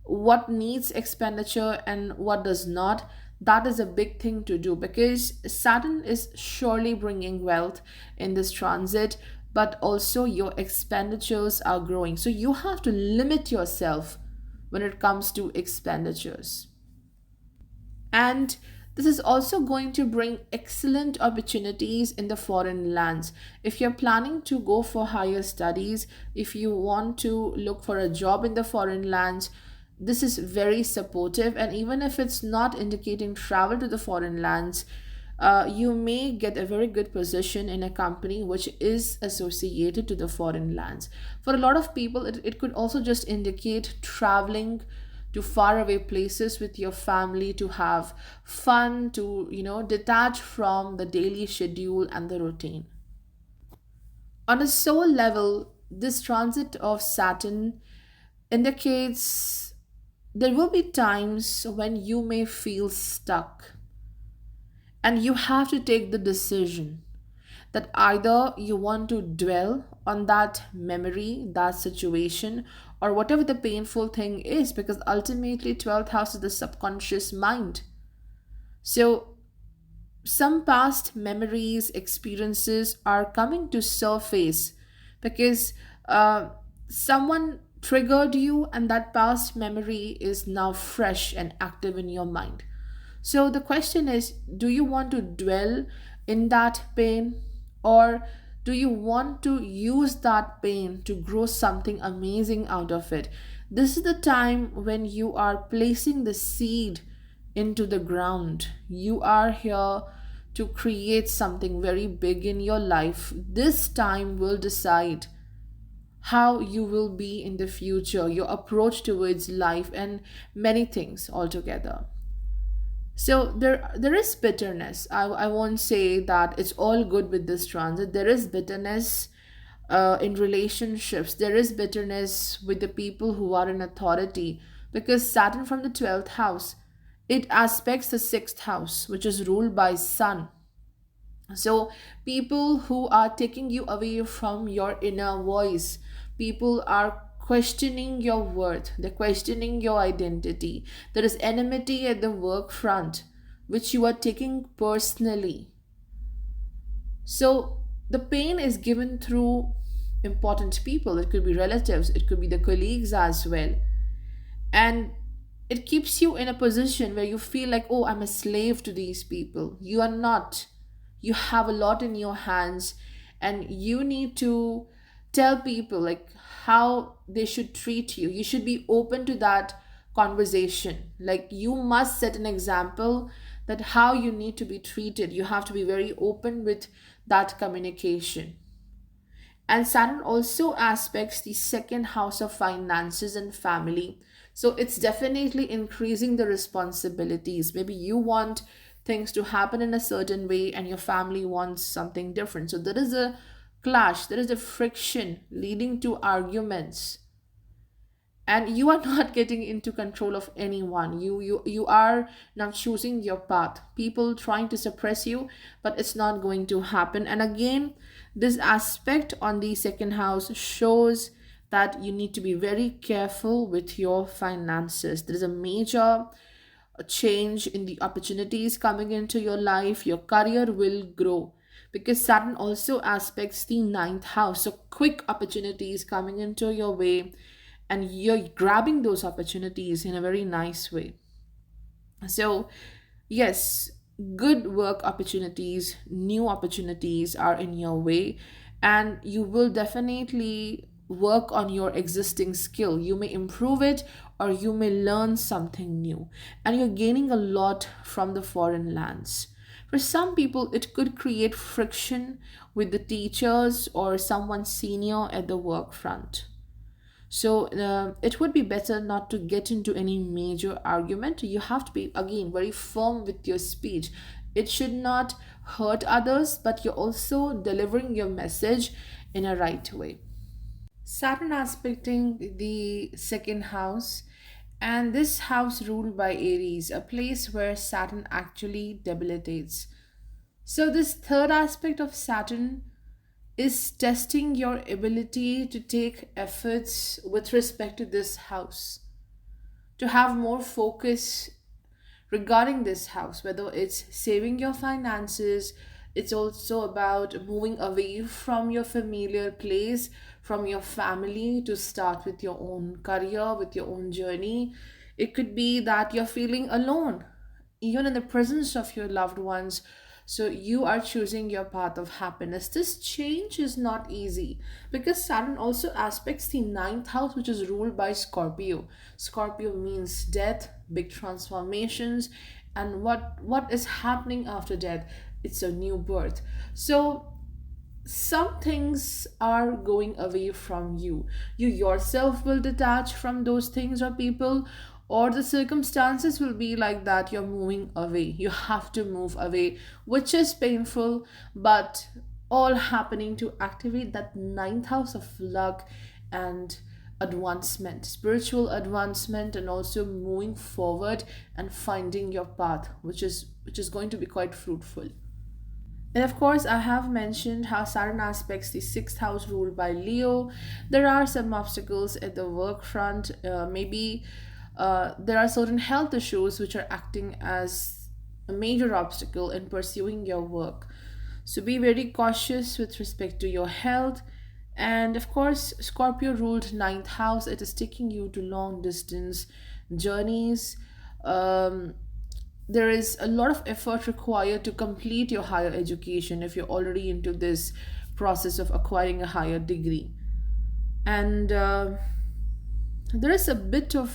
what needs expenditure and what does not, that is a big thing to do, because Saturn is surely bringing wealth in this transit. but also your expenditures are growing. So you have to limit yourself when it comes to expenditures. And this is also going to bring excellent opportunities in the foreign lands. If you're planning to go for higher studies, if you want to look for a job in the foreign lands, this is very supportive. And even if it's not indicating travel to the foreign lands, you may get a very good position in a company which is associated to the foreign lands. For a lot of people, it could also just indicate traveling to faraway places with your family to have fun, to detach from the daily schedule and the routine. On a soul level, this transit of Saturn indicates there will be times when you may feel stuck, and you have to take the decision that either you want to dwell on that memory, that situation, or whatever the painful thing is, because ultimately 12th house is the subconscious mind. So some past memories, experiences are coming to surface because someone triggered you, and that past memory is now fresh and active in your mind. So the question is, do you want to dwell in that pain, or do you want to use that pain to grow something amazing out of it? This is the time when you are placing the seed into the ground. You are here to create something very big in your life. This time will decide how you will be in the future, your approach towards life, and many things altogether. So there is bitterness. I won't say that it's all good with this transit. There is bitterness in relationships. There is bitterness with the people who are in authority, because Saturn from the 12th house, it aspects the 6th house, which is ruled by Sun. So people who are taking you away from your inner voice, people are questioning your worth, they're questioning your identity. There is enmity at the work front, which you are taking personally. So the pain is given through important people. It could be relatives, it could be the colleagues as well. And it keeps you in a position where you feel like, oh, I'm a slave to these people. You are not. You have a lot in your hands, and you need to tell people like how they should treat you. You should be open to that conversation. Like, you must set an example that how you need to be treated. You have to be very open with that communication. And Saturn also aspects the second house of finances and family. So it's definitely increasing the responsibilities. Maybe you want things to happen in a certain way and your family wants something different. So there is a clash, there is a friction leading to arguments, and you are not getting into control of anyone. You are now choosing your path. People trying to suppress you, but it's not going to happen. And again, this aspect on the second house shows that you need to be very careful with your finances. There is a major change in the opportunities coming into your life. Your career will grow because Saturn also aspects the ninth house. So quick opportunities coming into your way, and you're grabbing those opportunities in a very nice way. So yes, good work opportunities, new opportunities are in your way, and you will definitely work on your existing skill. You may improve it, or you may learn something new, and you're gaining a lot from the foreign lands. For some people, it could create friction with the teachers or someone senior at the work front. So it would be better not to get into any major argument. You have to be, again, very firm with your speech. It should not hurt others, but you're also delivering your message in a right way. Saturn aspecting the second house, and this house ruled by Aries, a place where Saturn actually debilitates. So, this third aspect of Saturn is testing your ability to take efforts with respect to this house, to have more focus regarding this house, whether it's saving your finances, It's also about moving away from your familiar place, from your family, to start with your own career, with your own journey. It could be that you're feeling alone, even in the presence of your loved ones. So you are choosing your path of happiness. This change is not easy because Saturn also aspects the ninth house, which is ruled by Scorpio. Scorpio means death, big transformations, and what is happening after death. It's a new birth. So some things are going away from you. You yourself will detach from those things or people, or the circumstances will be like that. You're moving away. You have to move away, which is painful, but all happening to activate that ninth house of luck and advancement, spiritual advancement, and also moving forward and finding your path, which is going to be quite fruitful. And of course, I have mentioned how Saturn aspects the sixth house ruled by Leo. There are some obstacles at the work front. Maybe there are certain health issues which are acting as a major obstacle in pursuing your work. So be very cautious with respect to your health. And of course, Scorpio ruled ninth house. It is taking you to long distance journeys. Um, there is a lot of effort required to complete your higher education if you're already into this process of acquiring a higher degree. And there is a bit of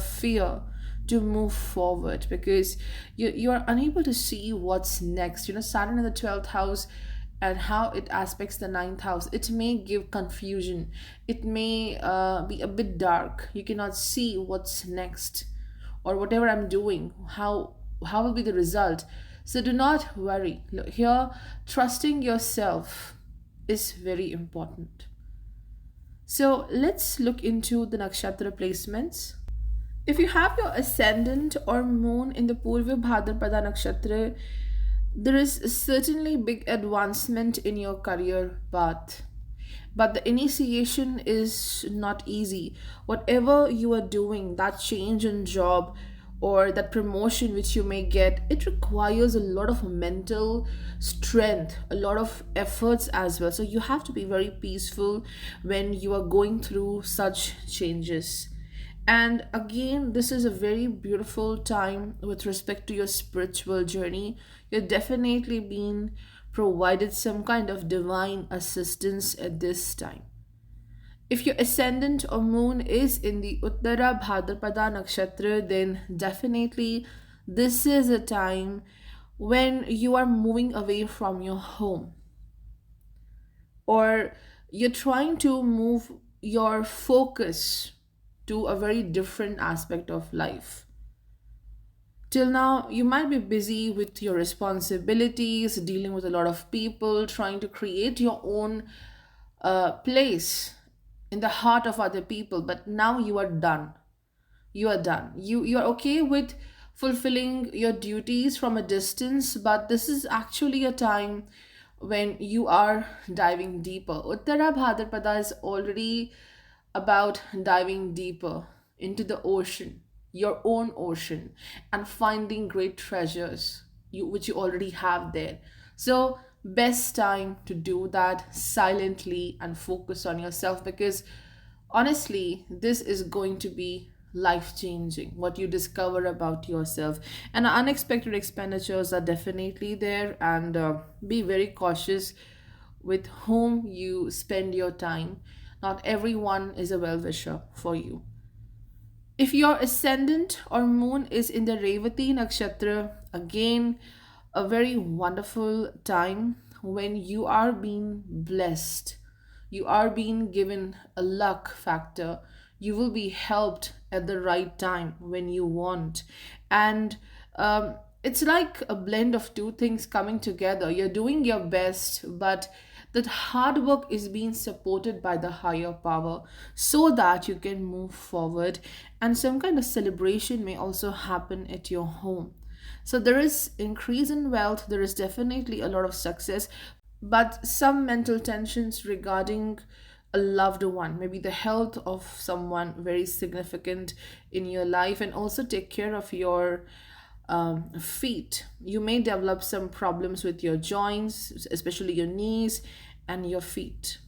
fear to move forward because you are unable to see what's next. Saturn in the 12th house and how it aspects the ninth house, it may give confusion. It may be a bit dark. You cannot see what's next, or whatever I'm doing, how will be the result. So do not worry. Look, here, trusting yourself is very important. So let's look into the nakshatra placements. If you have your ascendant or moon in the Purva Bhadrapada nakshatra, there is certainly big advancement in your career path. But the initiation is not easy. Whatever you are doing, that change in job or that promotion which you may get, it requires a lot of mental strength, a lot of efforts as well. So you have to be very peaceful when you are going through such changes. And again, this is a very beautiful time with respect to your spiritual journey. You're definitely being provided some kind of divine assistance at this time. If your ascendant or moon is in the Uttara Bhadrapada nakshatra, then definitely this is a time when you are moving away from your home, or you're trying to move your focus to a very different aspect of life. Till now, you might be busy with your responsibilities, dealing with a lot of people, trying to create your own place in the heart of other people. But now you are done. You are done. You are okay with fulfilling your duties from a distance, but this is actually a time when you are diving deeper. Uttara Bhadrapada is already about diving deeper into the ocean, your own ocean, and finding great treasures which you already have there. So, best time to do that silently and focus on yourself, because honestly, this is going to be life changing what you discover about yourself. And unexpected expenditures are definitely there, and be very cautious with whom you spend your time. Not everyone is a well wisher for you. If your ascendant or moon is in the Revati nakshatra, again, a very wonderful time when you are being blessed. You are being given a luck factor. You will be helped at the right time when you want. And it's like a blend of two things coming together. You're doing your best, but that hard work is being supported by the higher power so that you can move forward, and some kind of celebration may also happen at your home. So there is increase in wealth, there is definitely a lot of success, but some mental tensions regarding a loved one, maybe the health of someone very significant in your life, and also take care of your Feet. You may develop some problems with your joints, especially your knees and your feet.